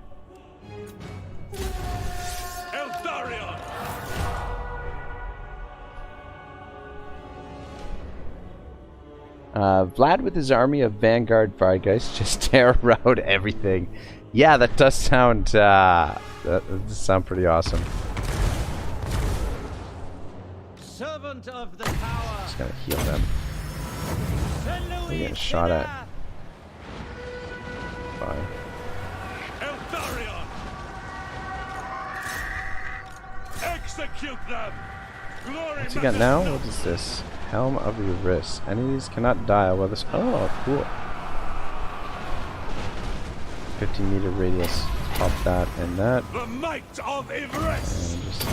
Eltharion! Vlad with his army of Vanguard Vargas just tear around everything. Yeah, that does sound that does sound pretty awesome. Servant of the power. Just gonna heal them. They're getting shot at. Fine. Eltharion! Execute them! Glory What's he got now? What is this? Helm of your wrist. Enemies cannot die while this. Oh, cool. 50-meter radius. Pop that and that. The might of Ivres! And just.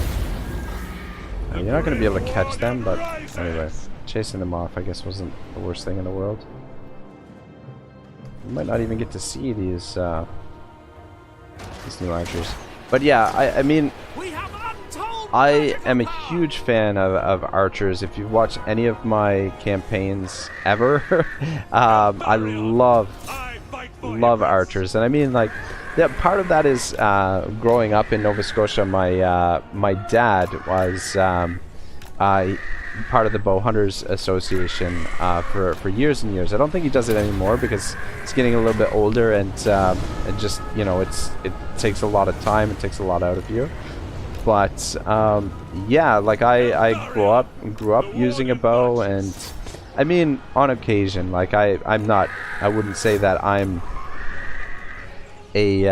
You're not going to be able to catch them, but anyway, chasing them off, I guess, wasn't the worst thing in the world. You might not even get to see these new archers. But yeah, I mean, I am a huge fan of archers. If you've watched any of my campaigns ever, I love archers. And I mean, like, yeah, part of that is growing up in Nova Scotia. My dad was part of the Bow Hunters Association for years and years. I don't think he does it anymore because it's getting a little bit older, and just, you know, it takes a lot of time. It takes a lot out of you. But yeah, like I grew up using a bow, and I mean, on occasion, like I wouldn't say that I'm a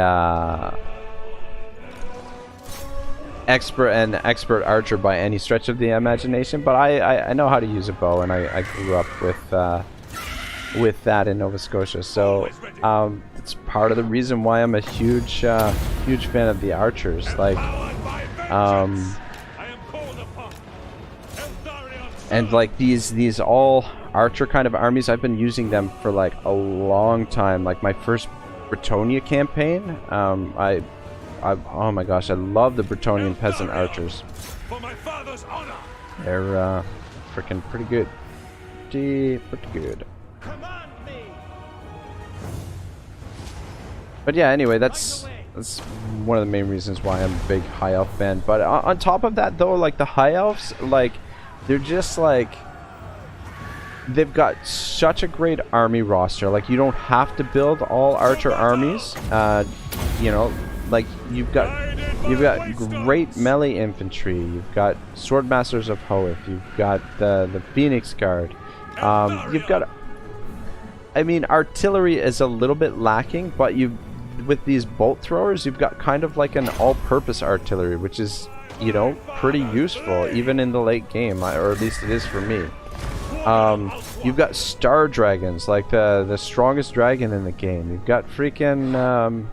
expert archer by any stretch of the imagination, but I know how to use a bow, and I grew up with that in Nova Scotia. So it's part of the reason why I'm a huge fan of the archers. Like and like these all archer kind of armies, I've been using them for like a long time. Like my first Bretonia campaign, oh my gosh, I love the Bretonian peasant archers. They're freaking pretty good. Pretty good. But yeah, anyway, that's one of the main reasons why I'm a big High Elf fan. But on top of that, though, like the High Elves, like they're just like, they've got such a great army roster. Like, you don't have to build all archer armies. You know, like you've got great melee infantry. You've got Swordmasters of Hoeth. You've got the Phoenix Guard. You've got, I mean, artillery is a little bit lacking, but with these bolt throwers, you've got kind of like an all-purpose artillery, which is, you know, pretty useful even in the late game, or at least it is for me. You've got Star Dragons, like the strongest dragon in the game. You've got freaking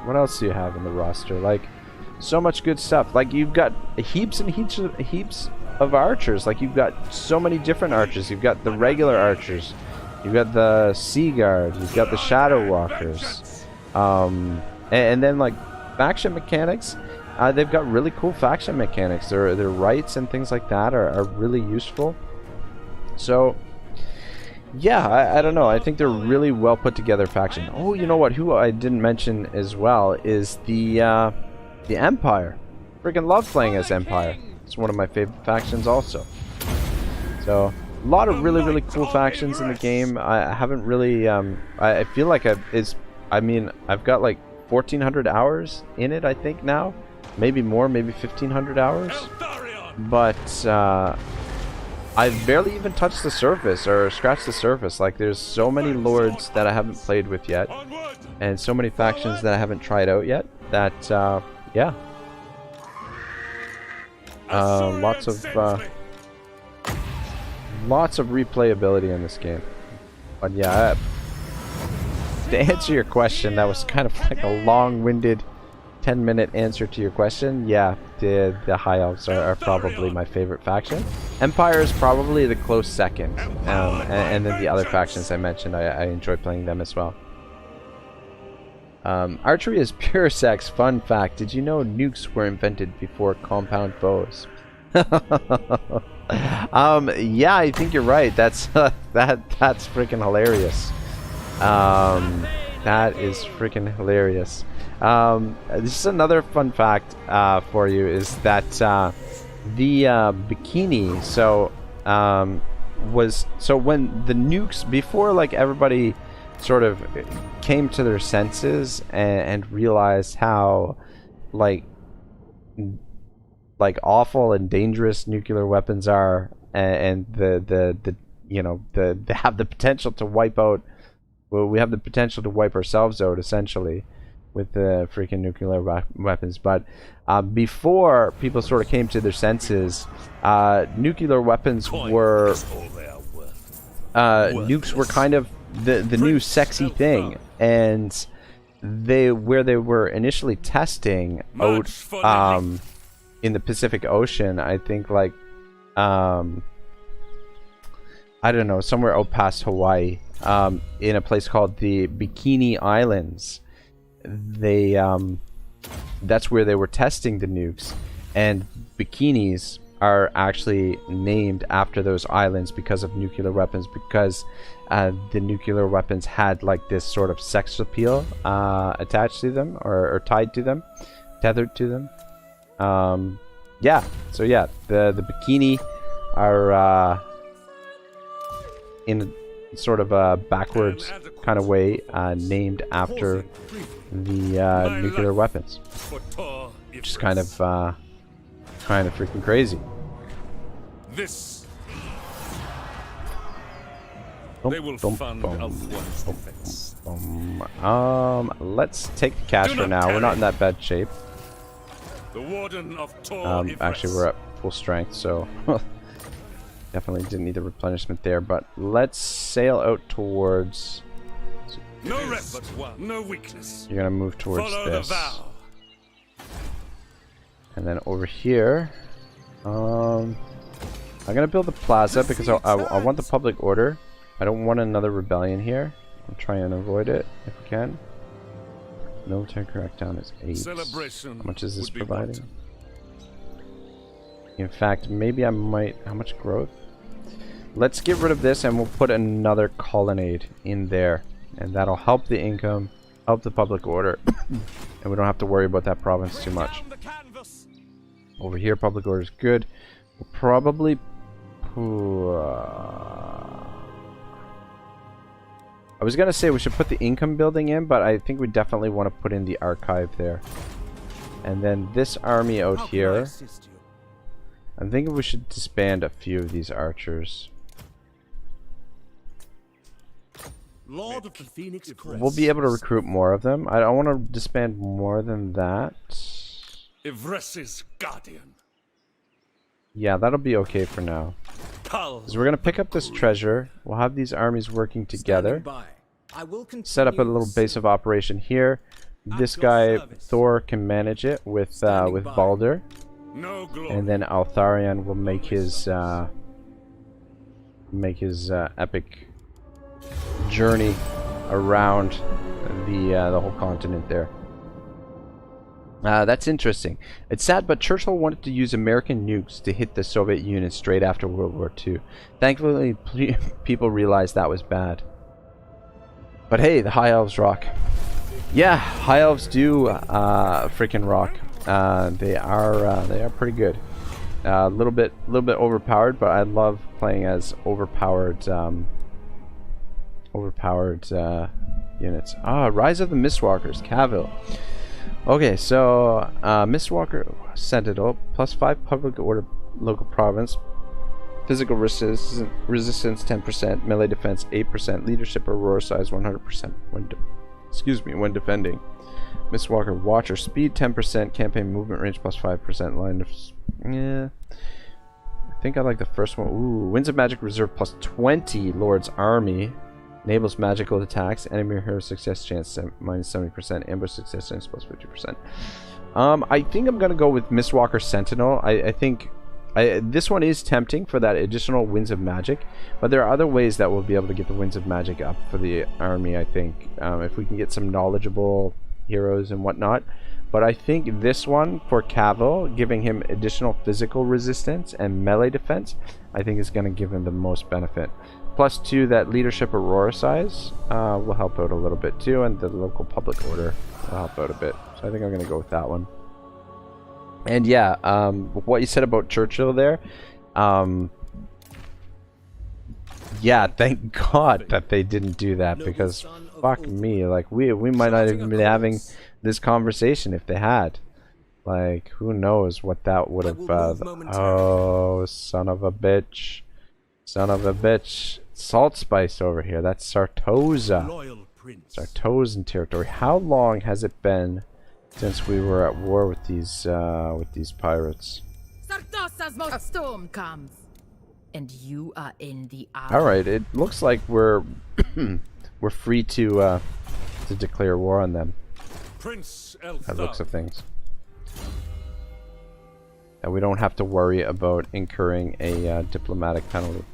what else do you have in the roster? Like, so much good stuff. Like, you've got heaps and heaps of archers. Like, you've got so many different archers. You've got the regular archers. You've got the Sea Guard. You've got the Shadow Walkers. And then, like, faction mechanics. They've got really cool faction mechanics. Their rights and things like that are really useful. So, yeah, I don't know. I think they're really well put together faction. Oh, you know what? Who I didn't mention as well is the Empire. Freaking love playing as Empire. It's one of my favorite factions also. So, a lot of really cool factions in the game. I haven't really I feel like I've got like 1,400 hours in it, I think now. Maybe more, maybe 1,500 hours. But I've barely even touched the surface or scratched the surface. Like, there's so many lords that I haven't played with yet, and so many factions that I haven't tried out yet, that yeah, lots of replayability in this game. But yeah, to answer your question, that was kind of like a long-winded 10-minute answer to your question. Yeah, the High Elves are probably my favorite faction. Empire is probably the close second, and then the other factions I mentioned, I enjoy playing them as well. Archery is pure sex. Fun fact: did you know nukes were invented before compound bows? Yeah, I think you're right. That's that's freaking hilarious. That is freaking hilarious. This is another fun fact for you, is that the bikini, so when the nukes, before like everybody sort of came to their senses and realized how like awful and dangerous nuclear weapons are, and the you know, they have the potential to wipe out. Well, we have the potential to wipe ourselves out essentially with the freaking nuclear weapons. But before people sort of came to their senses, nuclear weapons were nukes were kind of the new sexy thing, and they were initially testing out in the Pacific Ocean, I think, like I don't know, somewhere out past Hawaii, in a place called the Bikini Islands. They that's where they were testing the nukes, and bikinis are actually named after those islands because of nuclear weapons, because the nuclear weapons had like this sort of sex appeal attached to them, or tied to them, tethered to them. Yeah, so yeah, the bikini are in sort of a backwards kind of way named after the nuclear weapons, which is kind of freaking crazy. This they will fund Eltharion defense. Let's take the cash for now. We're not in that bad shape. The Warden of Tor actually, we're at full strength, so definitely didn't need the replenishment there. But let's sail out towards. No rest, no weakness. You're gonna move towards Follow this, the vow. and then over here, I'm gonna build the plaza because I want the public order. I don't want another rebellion here. I'll try and avoid it if we can. Military crackdown is 8. Celebration. How much is this would be providing? wanted. In fact, maybe I might. How much growth? Let's get rid of this and we'll put another colonnade in there, and that'll help the income, help the public order, and we don't have to worry about that province too much. Over here, public order is good. We'll probably. I was gonna say we should put the income building in, but I think we definitely want to put in the archive there. And then this army out here, I'm thinking we should disband a few of these archers. Lord of the Phoenix Crest. We'll be able to recruit more of them. I don't want to disband more than that. Ivres's guardian. Yeah, that'll be okay for now. So we're gonna pick up this treasure. We'll have these armies working together. Set up a little base of operation here. This guy Thor can manage it with Balder, and then Eltharion will make his epic journey around the whole continent there. That's interesting. It's sad, but Churchill wanted to use American nukes to hit the Soviet Union straight after World War II. Thankfully, people realized that was bad. But hey, the High Elves rock. Yeah, High Elves do freaking rock. They are pretty good. A little bit overpowered, but I love playing as overpowered units. Rise of the Mistwalkers, Cavill. Okay, so Mistwalker Sentinel, +5 public order local province, physical resistance 10%, melee defense 8%, leadership or roar size 100% when defending. Mistwalker Watcher speed 10%, campaign movement range +5%, line of I think I like the first one. Ooh, Winds of Magic reserve +20, Lord's Army. Enables magical attacks. Enemy hero success chance -70%. Ambush success chance +50%. I think I'm gonna go with Mistwalker Sentinel. I think this one is tempting for that additional Winds of Magic, but there are other ways that we'll be able to get the Winds of Magic up for the army. I think if we can get some knowledgeable heroes and whatnot. But I think this one for Cavill, giving him additional physical resistance and melee defense, I think is going to give him the most benefit. +2, that leadership aurora size will help out a little bit too, and the local public order will help out a bit. So I think I'm going to go with that one. And yeah, what you said about Churchill there, yeah, thank God that they didn't do that, because Fuck me, like we might not even be having this conversation if they had. Like, who knows what that would have. Oh, son of a bitch! Son of a bitch! Salt Spice over here. That's Sartosa. Loyal prince. Sartosan territory. How long has it been since we were at war with these pirates? Sartosa's most storm comes, and you are in the eye. All right, it looks like we're we're free to declare war on them. Prince That looks of Eltharion. things. And we don't have to worry about incurring a diplomatic penalty.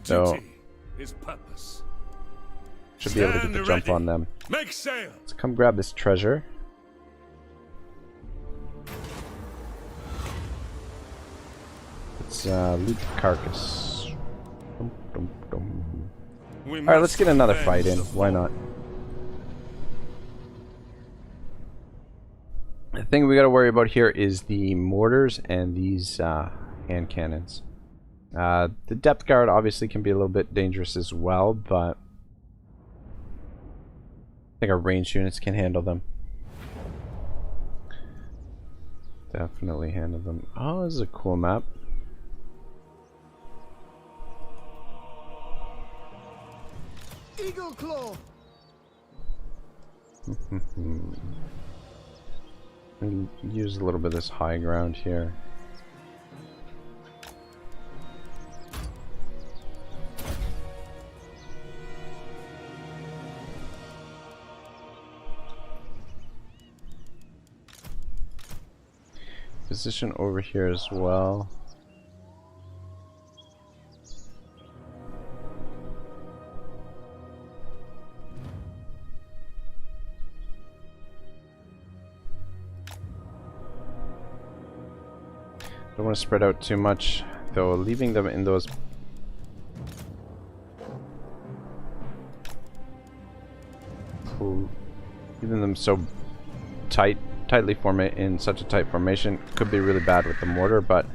So Duty is purpose. should be able to get the Stand jump ready. on them. Make sail. Let's come grab this treasure. Let's loot the carcass. Dum, dum, dum. Alright, let's get another fight in. Why not? The thing we gotta worry about here is the mortars and these hand cannons. The depth guard obviously can be a little bit dangerous as well, but I think our ranged units can handle them. Definitely handle them. Oh, this is a cool map. Eagle Claw. And use a little bit of this high ground here. Position over here as well. Don't want to spread out too much, though. Leaving them in those leaving them so tightly in such a tight formation could be really bad with the mortar. But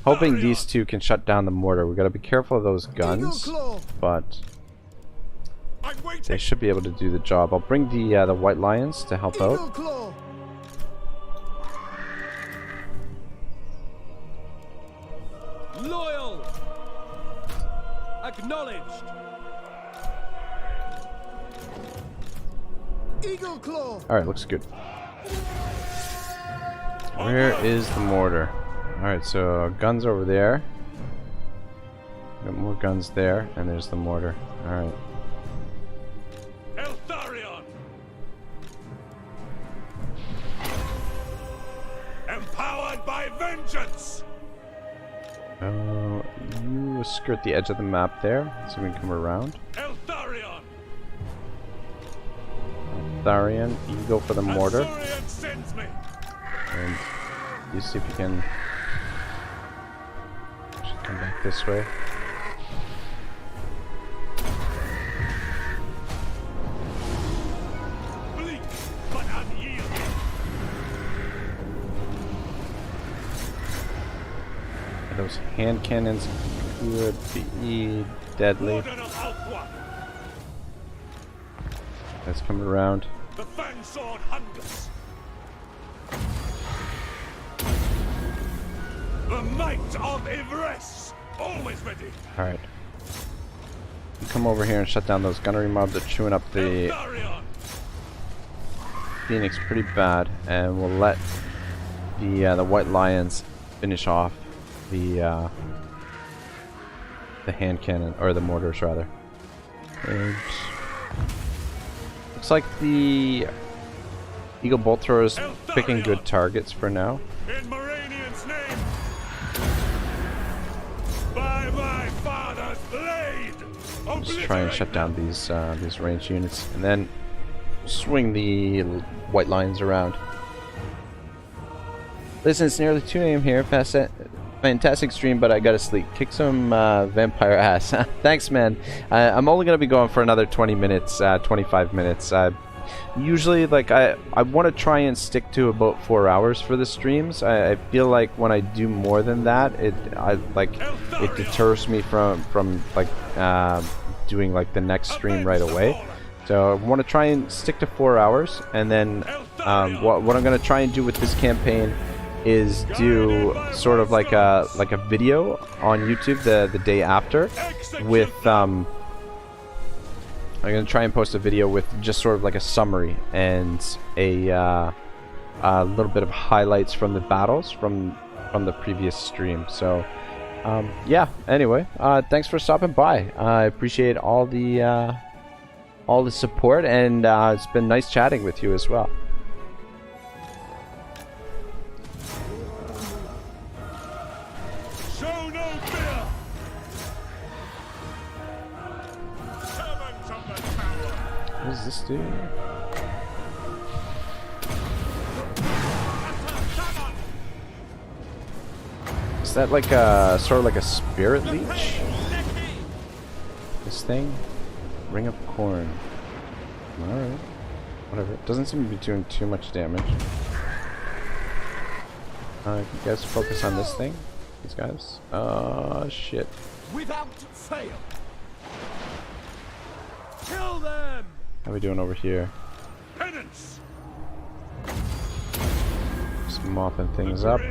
hoping these two can shut down the mortar. We got to be careful of those guns, but they should be able to do the job. I'll bring the white lions to help out. Loyal. Acknowledged. Eagle Claw. Alright, looks good. Where is the mortar? Alright, so guns over there. Got more guns there, and there's the mortar. Alright. Eltharion. Empowered by vengeance. You skirt the edge of the map there, so we can come around. Eltharion. Eltharion, you go for the mortar, Eltharion sends me. and you see if you can should come back this way. Bleak but unyielding. Those hand cannons could be deadly. Warden of Althwa. Let's come around. The fang sword hungers. The might of Ivres. Always ready. Alright. Come over here and shut down those gunnery mobs that are chewing up the Eltharion. Phoenix pretty bad, and we'll let the white lions finish off the hand cannon, or the mortars rather. And looks like the Eagle Bolt Thrower is picking good targets for now. In Moranian's name. By my father's blade. Just try and shut down these ranged units, and then swing the white lions around. Listen, it's nearly 2 AM here. Fantastic stream, but I gotta sleep. Kick some vampire ass. Thanks, man. I'm only gonna be going for another 20 minutes, 25 minutes. Usually, like, I want to try and stick to about 4 hours for the streams. I feel like when I do more than that, it deters me from like doing like the next stream right away. So I want to try and stick to 4 hours, and then what I'm going to try and do with this campaign is do sort of like a video on YouTube the day after with I'm going to try and post a video with just sort of like a summary and a little bit of highlights from the battles from the previous stream. So yeah, anyway, thanks for stopping by. I appreciate all the support, and it's been nice chatting with you as well. Show no fear. Servants of the tower. What does this do? Is that like a sort of like a spirit leech? This thing? Ring of Corn. Alright. Whatever. It doesn't seem to be doing too much damage. You guys focus on this thing? These guys? Shit. Without fail. Kill them. How are we doing over here? Penance. Just mopping things up.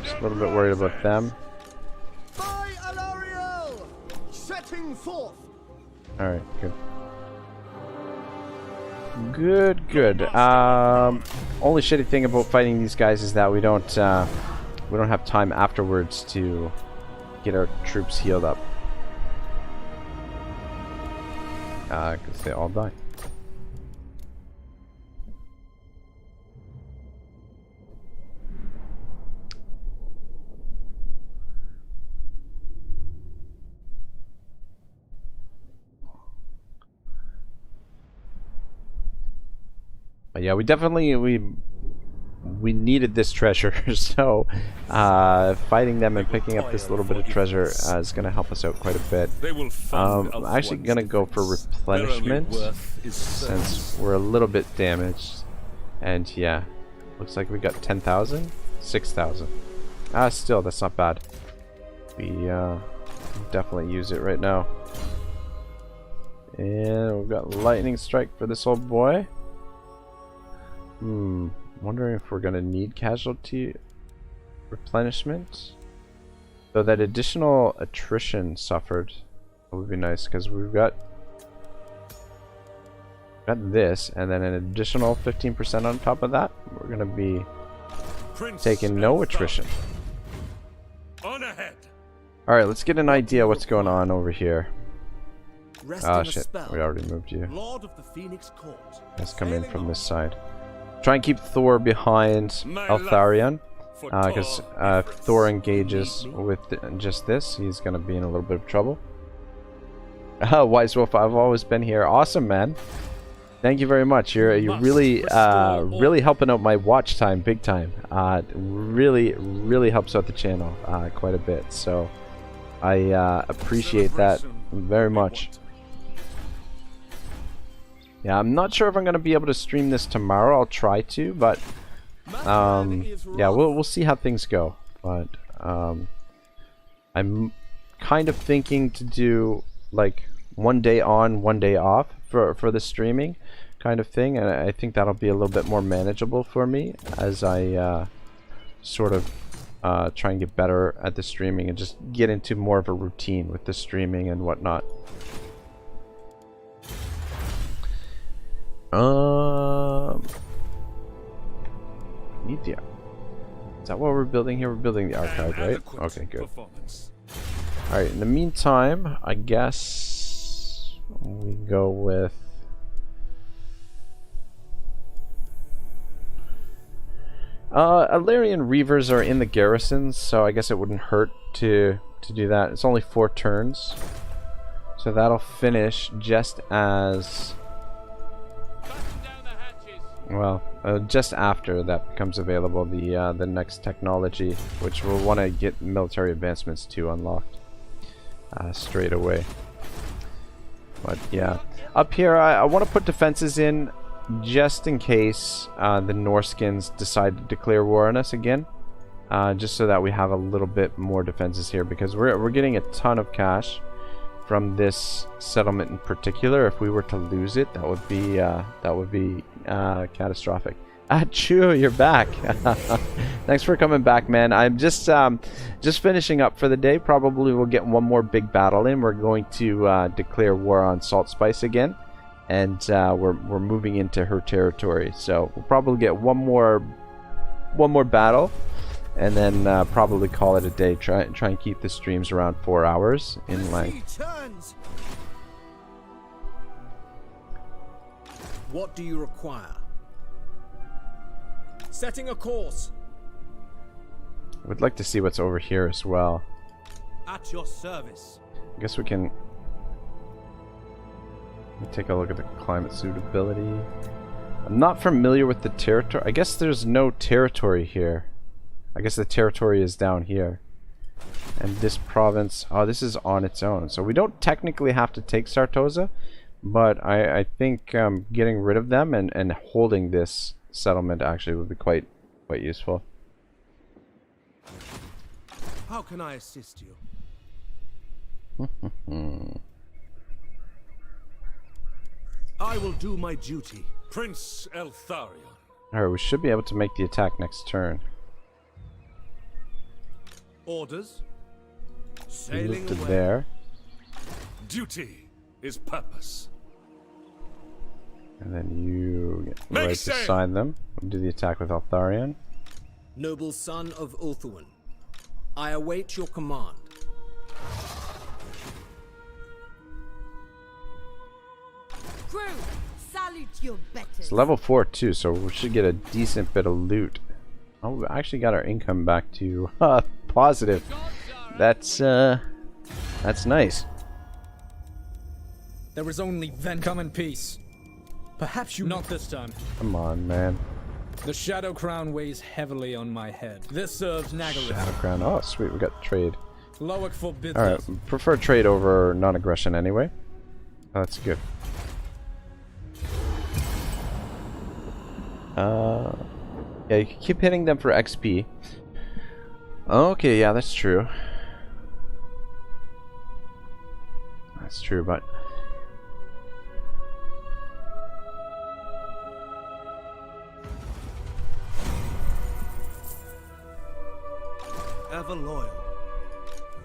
Just a little bit worried about them. By Eltharion, setting forth. Alright, good. Good. Only shitty thing about fighting these guys is that we don't have time afterwards to get our troops healed up. Because they all die. But yeah, we definitely we needed this treasure, so fighting them and picking up this little bit of treasure is going to help us out quite a bit. I'm actually going to go for replenishment since we're a little bit damaged, and yeah, looks like we got 10,000, 6,000. Still, that's not bad. We definitely use it right now, and we've got lightning strike for this old boy. Wondering if we're gonna need casualty replenishment. Though that additional attrition suffered, that would be nice because we've got this, and then an additional 15% on top of that. We're gonna be taking no attrition. On ahead. All right, let's get an idea what's going on over here. Rest Oh in a shit, spell. we already moved you. Lord of the Phoenix Court. Let's come in from this side. Try and keep Thor behind Eltharion, because Thor engages with just this, he's gonna be in a little bit of trouble. Wise Wolf, I've always been here. Awesome, man. Thank you very much. You're really really helping out my watch time big time. Really helps out the channel quite a bit. So I appreciate that very much. Yeah, I'm not sure if I'm gonna be able to stream this tomorrow. I'll try to, but yeah, we'll see how things go. But I'm kind of thinking to do like one day on, one day off for the streaming kind of thing, and I think that'll be a little bit more manageable for me as I sort of try and get better at the streaming and just get into more of a routine with the streaming and whatnot. Need the... Is that what we're building here? We're building the archive, right? Okay, good. Alright, in the meantime, I guess we go with... Eltharion Reavers are in the garrisons, so I guess it wouldn't hurt to do that. It's only 4 turns. So that'll finish just as... Well, just after that becomes available, the next technology, which we'll want to get military advancements to unlocked straight away. But yeah, up here I want to put defenses in just in case the Norskins decide to declare war on us again, just so that we have a little bit more defenses here, because we're getting a ton of cash from this settlement in particular. If we were to lose it, that would be catastrophic. Achoo, you're back. Thanks for coming back, man. I'm just finishing up for the day. Probably we'll get one more big battle in. We're going to declare war on Salt Spice again, and we're moving into her territory. So we'll probably get one more battle, and then probably call it a day. Try and keep the streams around 4 hours in length. What do you require? Setting a course. I would like to see what's over here as well. At your service. I guess we can take a look at the climate suitability. I'm not familiar with the territory. I guess there's no territory here. I guess the territory is down here. And this province, oh, this is on its own. So we don't technically have to take Sartosa, but I think getting rid of them and holding this settlement actually would be quite useful. How can I assist you? I will do my duty. Prince Eltharion. Alright, we should be able to make the attack next turn. Orders. We Sailing moved to away. there. Duty is purpose. And then you get the Make right to sail! sign them. We'll do the attack with Eltharion. Noble son of Ulthuan, I await your command. Crew, salute your betters. It's level 4 too, so we should get a decent bit of loot. Oh, we actually got our income back to positive. That's nice. There is only come in peace. Perhaps you not this time. Come on, man. The Shadow Crown weighs heavily on my head. This serves Nagarythe. Shadow Crown. Oh, sweet. We got trade. Loic forbids All right. this. Prefer trade over non-aggression anyway. Oh, that's good. Yeah, you can keep hitting them for XP. Okay, yeah, that's true. That's true, but Ever loyal.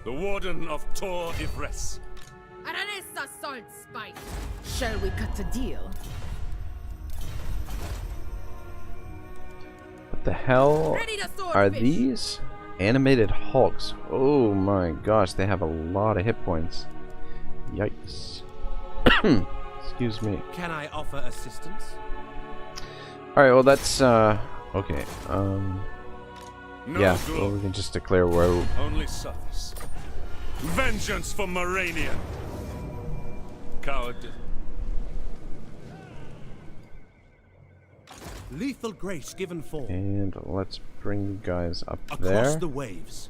The Warden of Tor Ivres. Aranessa Salt Spice. Shall we cut a deal? what the hell Ready to sword are fish. these? Animated Hulks. Oh my gosh, they have a lot of hit points. Yikes. Excuse me. Can I offer assistance? Alright, well that's okay. No Yeah, glory, well we can just declare war. only service. Vengeance for Moranian. Coward. Lethal grace given for. And let's bring you guys up Across there. the waves.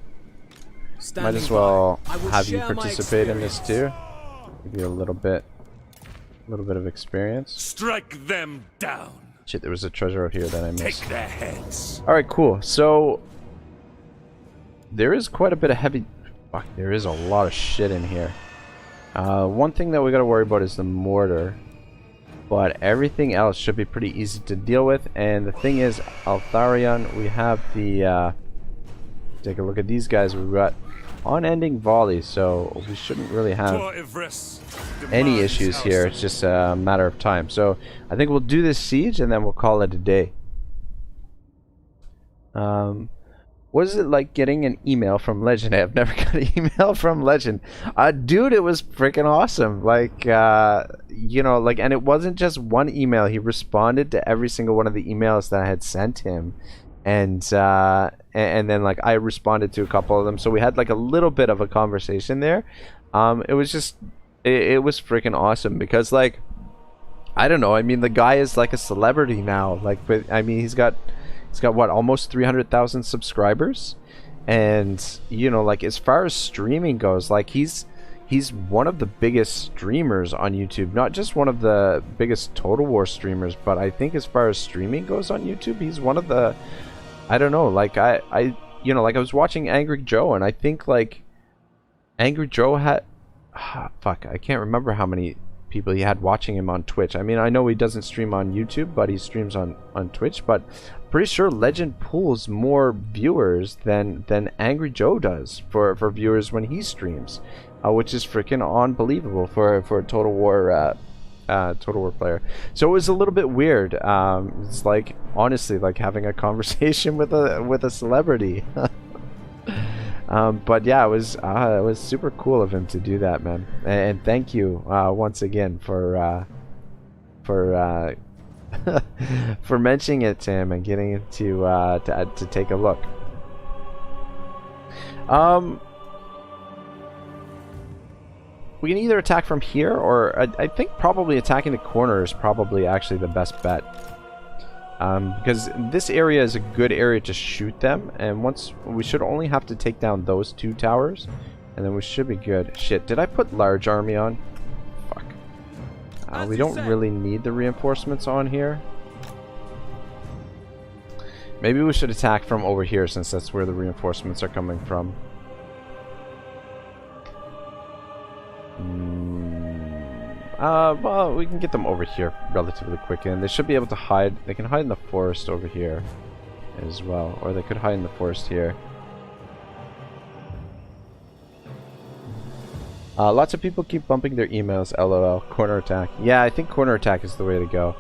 Might as well I will have you share my participate in this experience. too. Give you a little bit of experience. Strike them down. Shit, there was a treasure out here that I Take missed. their heads. Alright, cool. So there is quite a bit of heavy. Fuck, there is a lot of shit in here. One thing that we gotta worry about is the mortar. But everything else should be pretty easy to deal with. And the thing is, Eltharion, we have the take a look at these guys. We've got unending volley, so we shouldn't really have Tor Ivres any demands issues our here. It's just a matter of time. So I think we'll do this siege and then we'll call it a day. What is it like getting an email from Legend? I've never got an email from Legend. Dude, it was freaking awesome. Like, you know, like, and it wasn't just one email. He responded to every single one of the emails that I had sent him. And then, like, I responded to a couple of them. So we had, like, a little bit of a conversation there. It was just, it was freaking awesome because, like, I don't know. I mean, the guy is like a celebrity now. Like, but I mean, he's got what, almost 300,000 subscribers, and you know, like as far as streaming goes, like he's one of the biggest streamers on YouTube. Not just one of the biggest Total War streamers, but I think as far as streaming goes on YouTube, he's one of the, I don't know, like I you know, like I was watching Angry Joe, and I think like Angry Joe fuck, I can't remember how many people he had watching him on Twitch. I mean, I know he doesn't stream on YouTube, but he streams on Twitch. But pretty sure Legend pulls more viewers than Angry Joe does for viewers when he streams, which is freaking unbelievable for a Total War player. So it was a little bit weird. It's like, honestly, like having a conversation with a celebrity. But yeah, it was super cool of him to do that, man. And thank you once again for for mentioning it to him and getting it to take a look. We can either attack from here, or I think probably attacking the corner is probably actually the best bet. Because this area is a good area to shoot them, and once we should only have to take down those 2 towers, and then we should be good. Shit, did I put large army on? Fuck. We don't really need the reinforcements on here. Maybe we should attack from over here, since that's where the reinforcements are coming from. Well, we can get them over here relatively quickly, and they should be able to hide. They can hide in the forest over here as well, or they could hide in the forest here. Lots of people keep bumping their emails, lol. Corner attack. Yeah, I think corner attack is the way to go.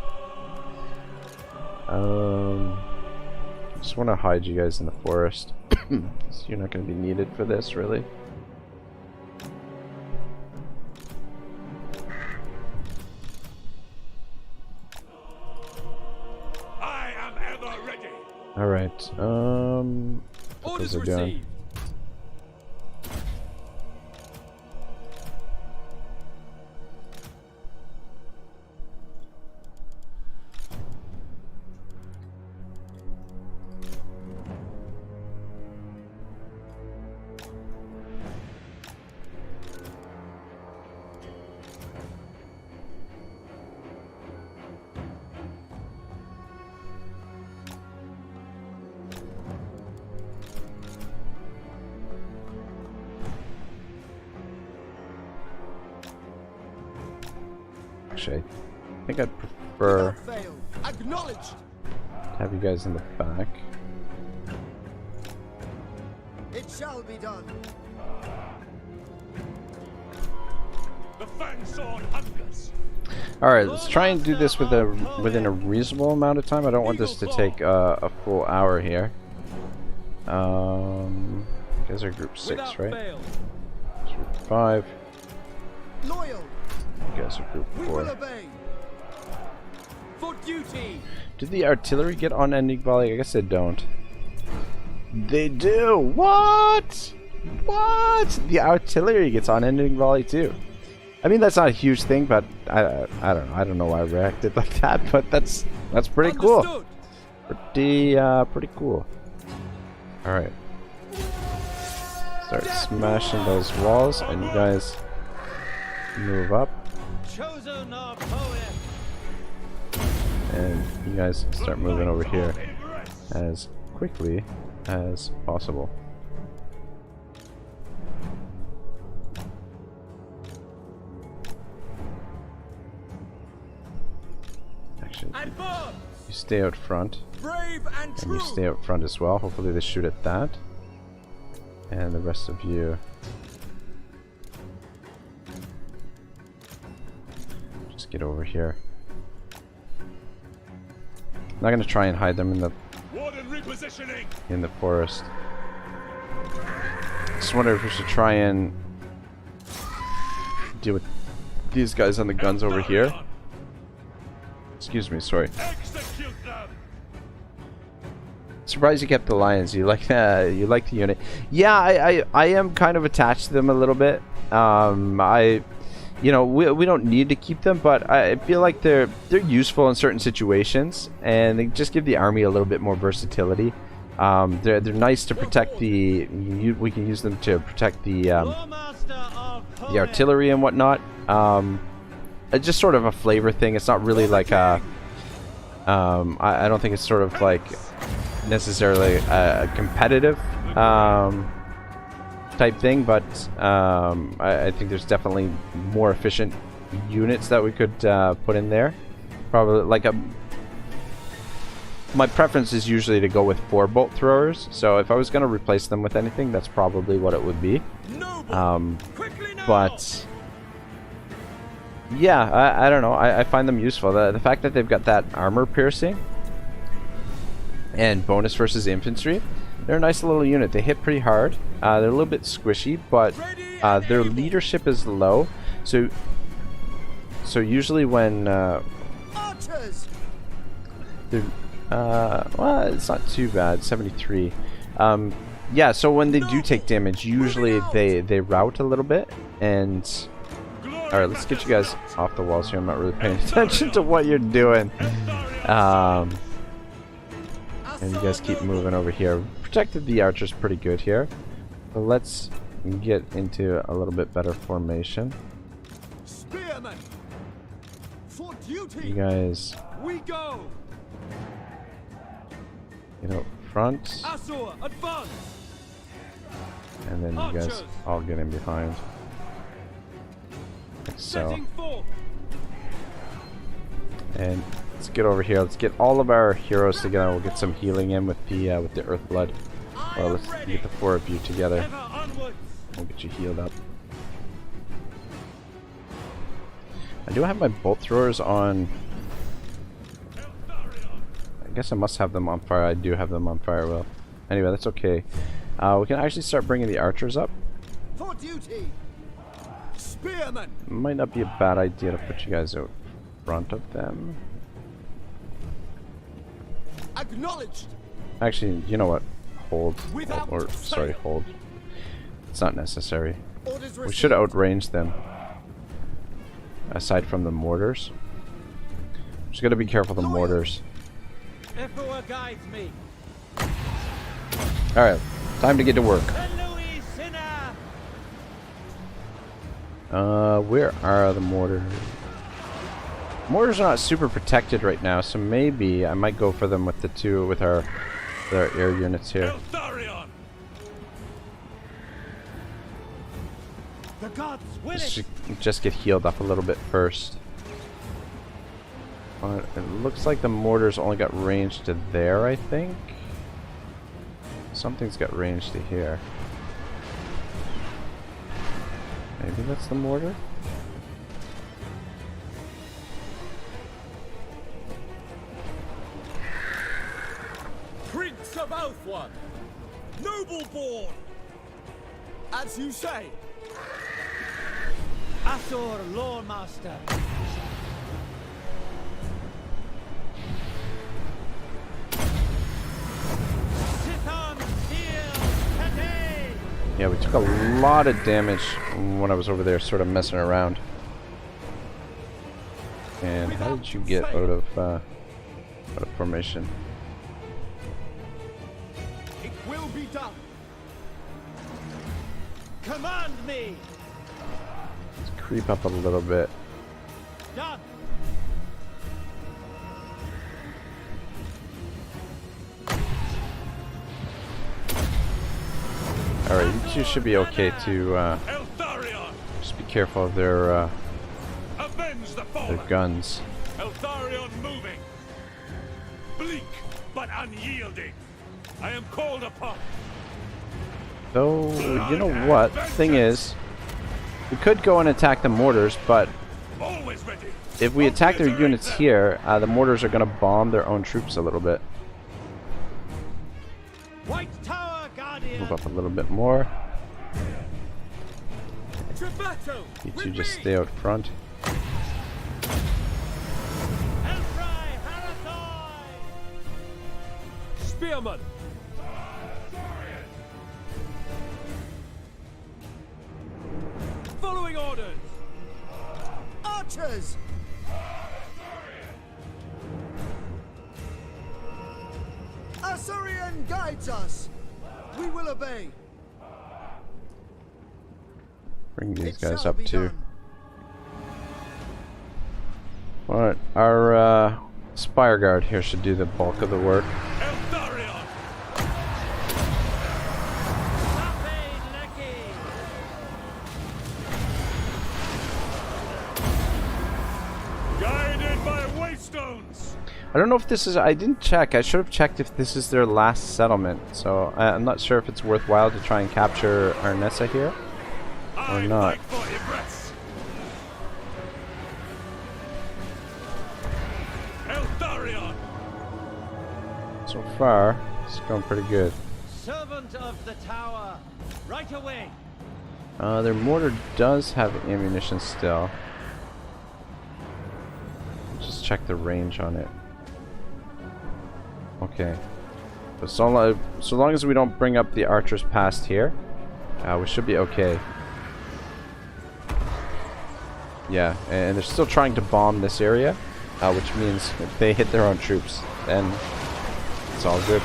Just want to hide you guys in the forest. So you're not going to be needed for this, really. Alright, what those are doing. Actually, I think I'd prefer to have you guys in the back. It shall be done. The fang sword hungers. All right, let's try and do this within a reasonable amount of time. I don't want this to take a full hour here. You guys are group 6, right? Group 5. Loyal. You guys are group 4. For duty. Did the artillery get unending volley? I guess they don't. They do. What? What? The artillery gets unending volley too. I mean, that's not a huge thing, but I don't know. I don't know why I reacted like that, but that's pretty cool. Pretty cool. All right. Start smashing those walls, and you guys move up. And you guys start moving over here as quickly as possible. Actually, you stay out front. And you stay out front as well. Hopefully they shoot at that. And the rest of you just get over here. I'm not gonna try and hide them in the forest. Just wonder if we should try and deal with these guys on the guns over here. Excuse me, sorry. Surprised you kept the lions. You like the unit. Yeah, I am kind of attached to them a little bit. You know, we don't need to keep them, but I feel like they're useful in certain situations, and they just give the army a little bit more versatility. They're nice to protect we can use them to protect the artillery and whatnot. It's just sort of a flavor thing. It's not really like a I don't think it's sort of like necessarily competitive. type thing, but I think there's definitely more efficient units that we could put in there. Probably like my preference is usually to go with 4 bolt throwers, so if I was going to replace them with anything, that's probably what it would be. But yeah, I don't know, I find them useful. The fact that they've got that armor piercing and bonus versus infantry, they're a nice little unit. They hit pretty hard. They're a little bit squishy, but their leadership is low, so usually when well, it's not too bad. 73. Yeah, so when they do take damage, usually they rout a little bit. And all right, let's get you guys off the walls here. I'm not really paying attention to what you're doing. And you guys keep moving over here. Protected the archers pretty good here. But let's get into a little bit better formation. Spearmen, for duty. You guys We go. get out front, Asur, advance. and then you guys all get in behind. Like so. Setting forth. And let's get over here. Let's get all of our heroes together. We'll get some healing in with the Earth Blood. Well, let's get the 4 of you together. Ever onwards. We'll get you healed up. I do have my bolt throwers on. I guess I must have them on fire. I do have them on fire. Well, anyway, that's okay. We can actually start bringing the archers up. For duty. Spearmen. Might not be a bad idea to put you guys out front of them. Acknowledged. Actually, you know what? Hold. Without Or sorry, fail. hold. It's not necessary. Orders We received. should outrange them. Aside from the mortars. Just gotta be careful of the mortars. Ephua guides me. Alright, time to get to work. Where are the mortars? Mortars are not super protected right now, so maybe I might go for them with with our air units here. Eltharion! The gods will This it. should just get healed up a little bit first. But it looks like the mortars only got range to there, I think. Something's got range to here. Maybe that's the mortar? Prince of Elfwan. Noble born. As you say. Asur Lawmaster. Yeah, we took a lot of damage when I was over there sort of messing around. And how did you get out of formation? It will be done. Command me. Let's creep up a little bit. Done. Alright, you two should be okay to Eltharion! just be careful of their Avenge the fallen! guns. Eltharion moving! Bleak, but unyielding! I am called upon! Though, you know what? The thing is, we could go and attack the mortars, but Always ready! if we attack their units here, the mortars are going to bomb their own troops a little bit. White Tower Guardian. Move up a little bit more. Tribato. You two just stay out front. Spearman. Following orders. Archers. Asurian guides us. We will obey. Bring these guys up too. Alright, our Spire Guard here should do the bulk of the work. Eltharion! I don't know if this is... I didn't check. I should have checked if this is their last settlement. So I'm not sure if it's worthwhile to try and capture Arnessa here. Or not. Eltharion! So far, it's going pretty good. Servant of the tower, right away. Their mortar does have ammunition still. Just check the range on it. Okay. But so long as we don't bring up the archers past here, we should be okay. Yeah, and they're still trying to bomb this area, which means if they hit their own troops, then it's all good.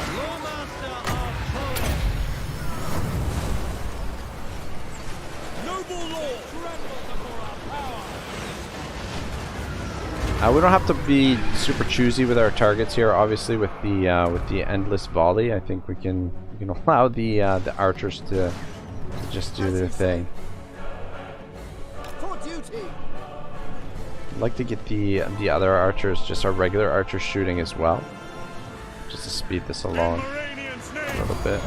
We don't have to be super choosy with our targets here. Obviously, with the endless volley, I think we can allow the archers to just do their thing. For duty. I'd like to get the other archers, just our regular archers, shooting as well, just to speed this along a little bit.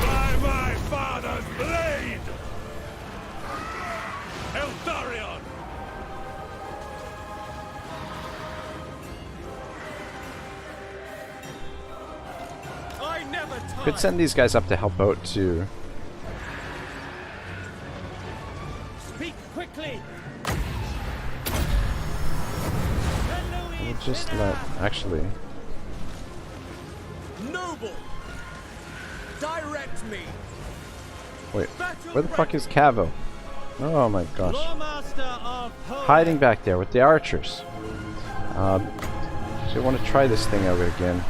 By my father's blade! Eltharion! I never Could send these guys up to help out too. Speak quickly. We'll just let... Actually... Noble. Direct me. Wait, where the fuck is Cavo? Oh my gosh. Hiding back there with the archers. So I want to try this thing out again.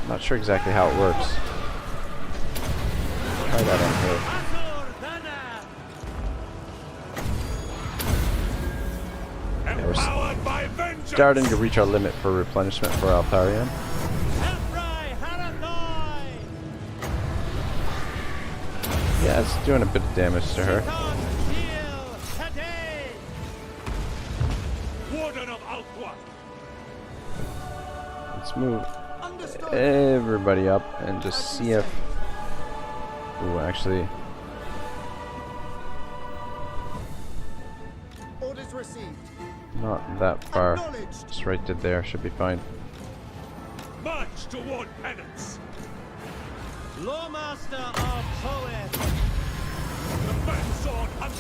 Not sure exactly how it works. Try that on her. Yeah, we're starting to reach our limit for replenishment for Eltharion. Yeah, it's doing a bit of damage to her. Let's move everybody up and just see if... Ooh, actually... Orders received. Not that far. Just right to there, should be fine. March toward penance. Lawmaster of poet.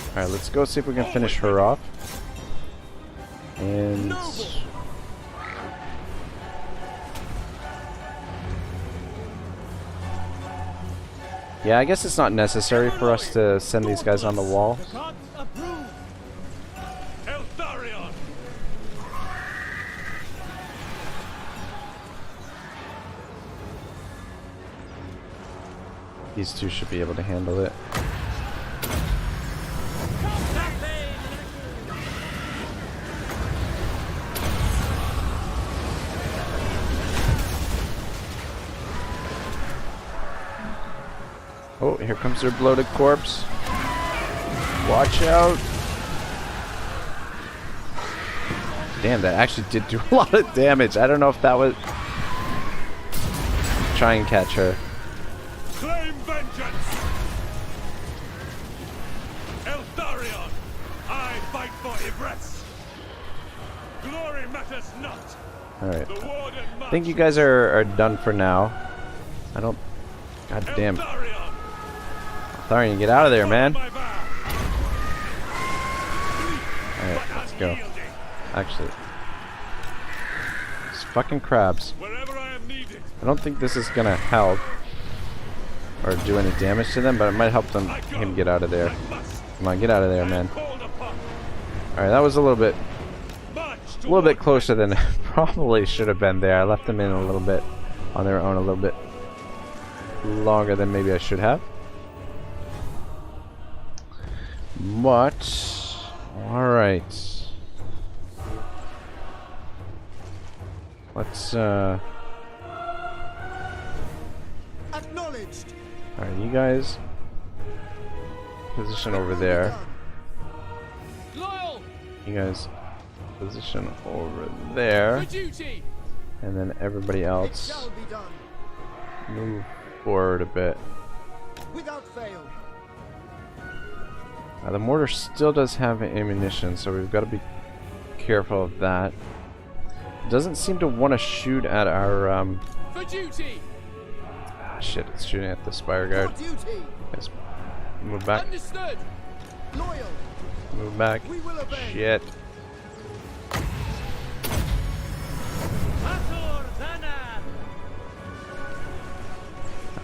Alright, let's go see if we can finish her off. And... yeah, I guess it's not necessary for us to send these guys on the wall. Eltharion! These two should be able to handle it. Oh, here comes their bloated corpse. Watch out. Damn, that actually did do a lot of damage. I don't know if that was... Try and catch her. Claim vengeance! Eltharion! I fight for Ibris! Glory matters not! Alright. I think you guys are done for now. I don't... God damn. Eltharion, get out of there, man. Alright, let's go. Actually. These fucking crabs. I don't think this is gonna help or do any damage to them, but it might help him get out of there. Come on, get out of there, man. Alright, that was a little bit closer than it probably should have been there. I left them in a little bit on their own, a little bit longer than maybe I should have. But alright. Let's Acknowledged. alright, you guys position over there. Loyal. You guys position over there, For duty. and then everybody else Shall be done. move forward a bit. Without fail. The mortar still does have ammunition, so we've got to be careful of that. It doesn't seem to want to shoot at our For duty. shit, it's shooting at the spire guard. For duty. Guys, move back. Understood. Loyal. Move back. We will obey. Shit.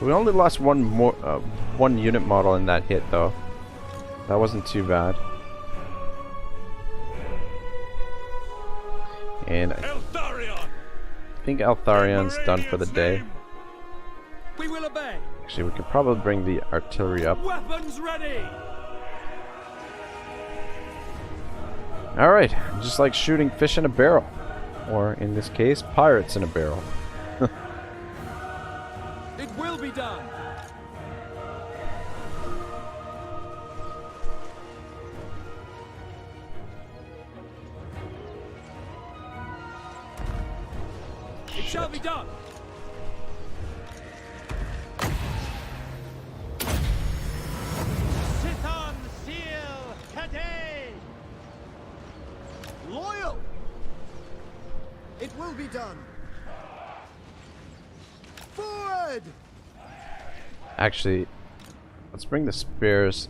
We only lost one unit model in that hit, though. That wasn't too bad. And I Eltharion! think Eltharion's done for the day. We will obey. Actually, we could probably bring the artillery up. Weapons ready. Alright, just like shooting fish in a barrel. Or, in this case, pirates in a barrel. It will be done. It shall be done. Sit on seal, Cadets. Loyal. It will be done. Forward. Actually, let's bring the spears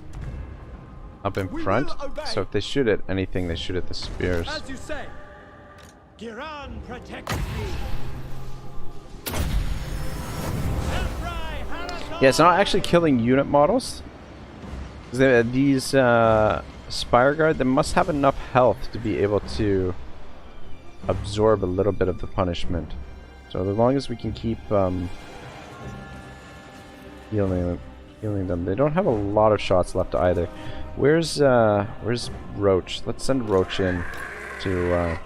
up in front. So if they shoot at anything, they shoot at the spears. As you say. Giran protects me. Yeah, it's not actually killing unit models. These Spire Guard, they must have enough health to be able to absorb a little bit of the punishment. So as long as we can keep healing them. They don't have a lot of shots left either. Where's Roach? Let's send Roach in to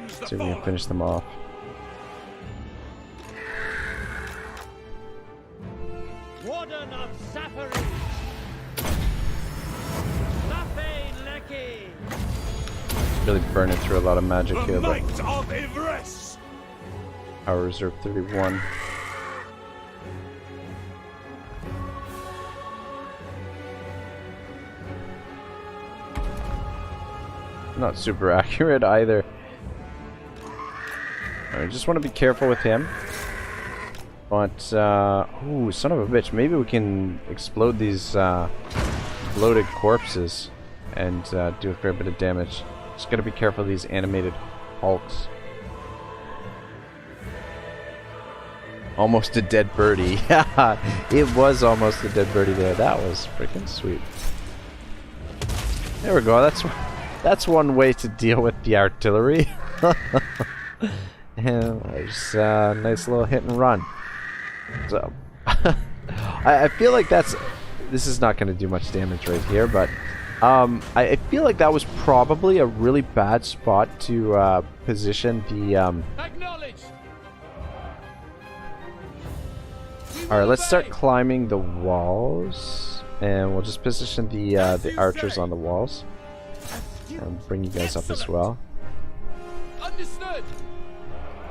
see if we can finish them off. Warden of Safari. Lafain Lecky. Really burning through a lot of magic The here, but might of Ivres! our reserve 31. Not super accurate either. I just want to be careful with him. But, ooh, son of a bitch. Maybe we can explode these bloated corpses and do a fair bit of damage. Just gotta be careful of these animated hulks. Almost a dead birdie. Yeah, it was almost a dead birdie there. That was freaking sweet. There we go. That's one way to deal with the artillery. And there's a nice little hit and run. So I feel like this is not going to do much damage right here, but I feel like that was probably a really bad spot to position the Acknowledged. Alright, let's start climbing the walls, and we'll just position the archers on the walls and bring you guys up as well. Understood.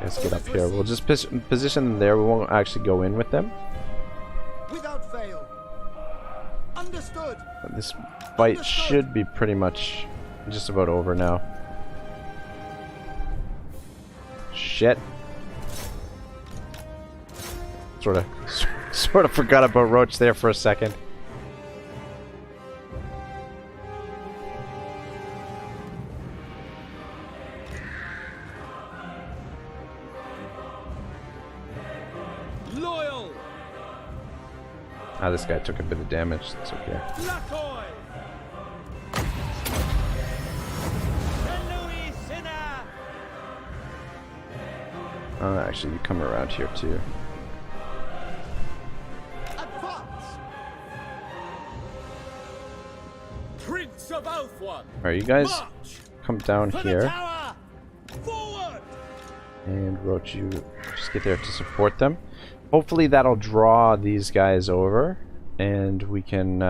Let's get up here. We'll just position them there. We won't actually go in with them. Without fail. Understood. But this fight should be pretty much just about over now. Shit. Sort of forgot about Roach there for a second. Loyal. Ah, this guy took a bit of damage. That's okay. Lacoy. Louis Sinner. Actually, you come around here too. Advance. Prince of Alpha. Alright, you guys come down For the here. tower. Forward. And Roach, you just get there to support them. Hopefully that'll draw these guys over, and we can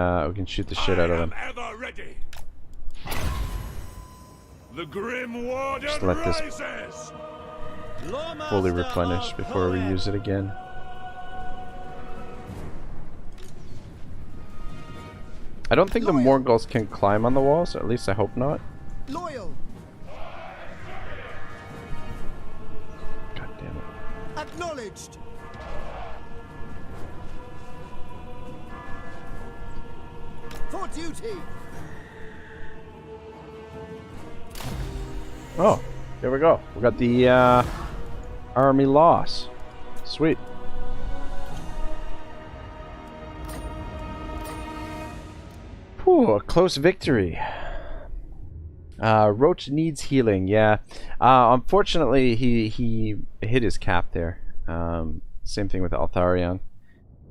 shoot the shit out of them. I am ever ready. The Grim Warden Just let this rises! fully replenish before we use it again. I don't think the Morgulls can climb on the walls, or at least I hope not. Loyal. God damn it. Acknowledged. For duty. Oh, there we go. We got the army loss. Sweet. Whew, a close victory. Roach needs healing. Yeah. Unfortunately, he hit his cap there. Same thing with Eltharion.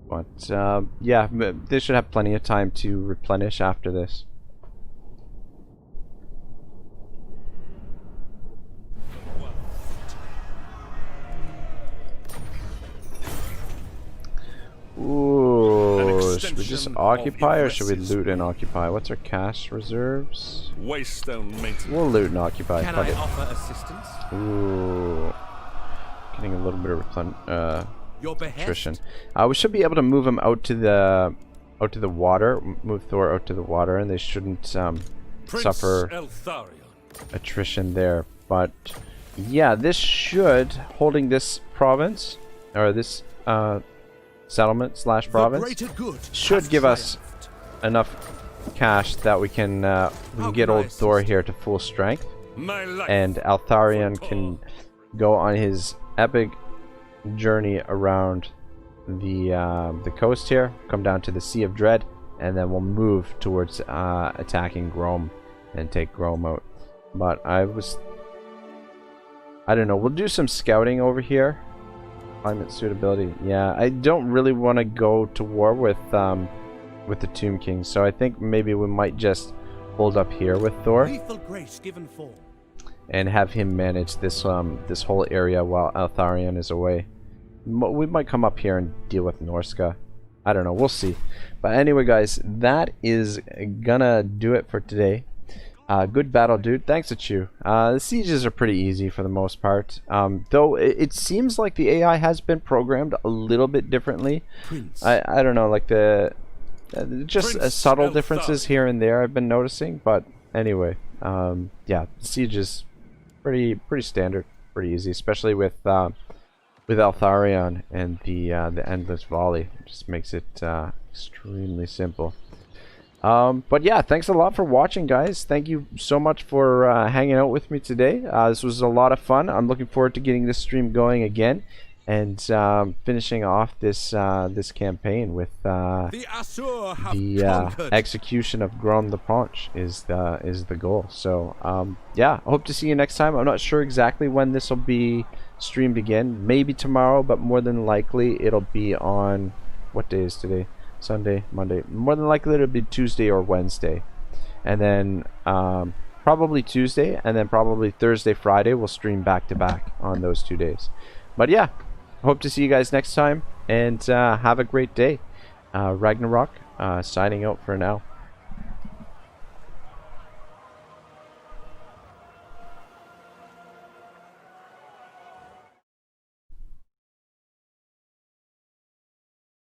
But yeah, they should have plenty of time to replenish after this. Ooh, should we just occupy or should we loot and occupy? What's our cash reserves? Waystone maintenance. We'll loot and occupy. Can Fuck I it. offer assistance? Ooh, getting a little bit of Your behest? attrition. We should be able to move him out to the water. Move Thor out to the water, and they shouldn't suffer Eltharion. attrition there. But yeah, this should, holding this province or this settlement slash province, should give us enough cash that we can get old Thor here to full strength, and Eltharion can go on his epic journey around the coast here, come down to the Sea of Dread, and then we'll move towards attacking Grom and take Grom out. But I don't know, we'll do some scouting over here. Climate suitability. Yeah, I don't really want to go to war with the Tomb King, so I think maybe we might just hold up here with Thor Lethal grace given form. and have him manage this this whole area while Eltharion is away. We might come up here and deal with Norska. I don't know, we'll see. But anyway, guys, that is gonna do it for today. Good battle, dude. Thanks, Achu. The sieges are pretty easy for the most part. Though it seems like the AI has been programmed a little bit differently. I don't know, like just subtle differences here and there I've been noticing. But anyway, yeah, the siege is pretty standard, pretty easy, especially with Eltharion and the endless volley. It just makes it extremely simple. But yeah, thanks a lot for watching, guys. Thank you so much for hanging out with me today. This was a lot of fun. I'm looking forward to getting this stream going again and finishing off this this campaign with the execution of Grom the Paunch is the goal. So yeah, I hope to see you next time. I'm not sure exactly when this will be streamed again. Maybe tomorrow, but more than likely it'll be on, what day is today? Sunday, Monday. More than likely it'll be Tuesday or Wednesday, and then probably Tuesday, and then probably Thursday, Friday we'll stream back to back on those 2 days. But yeah, hope to see you guys next time, and have a great day. Ragnarok signing out for now.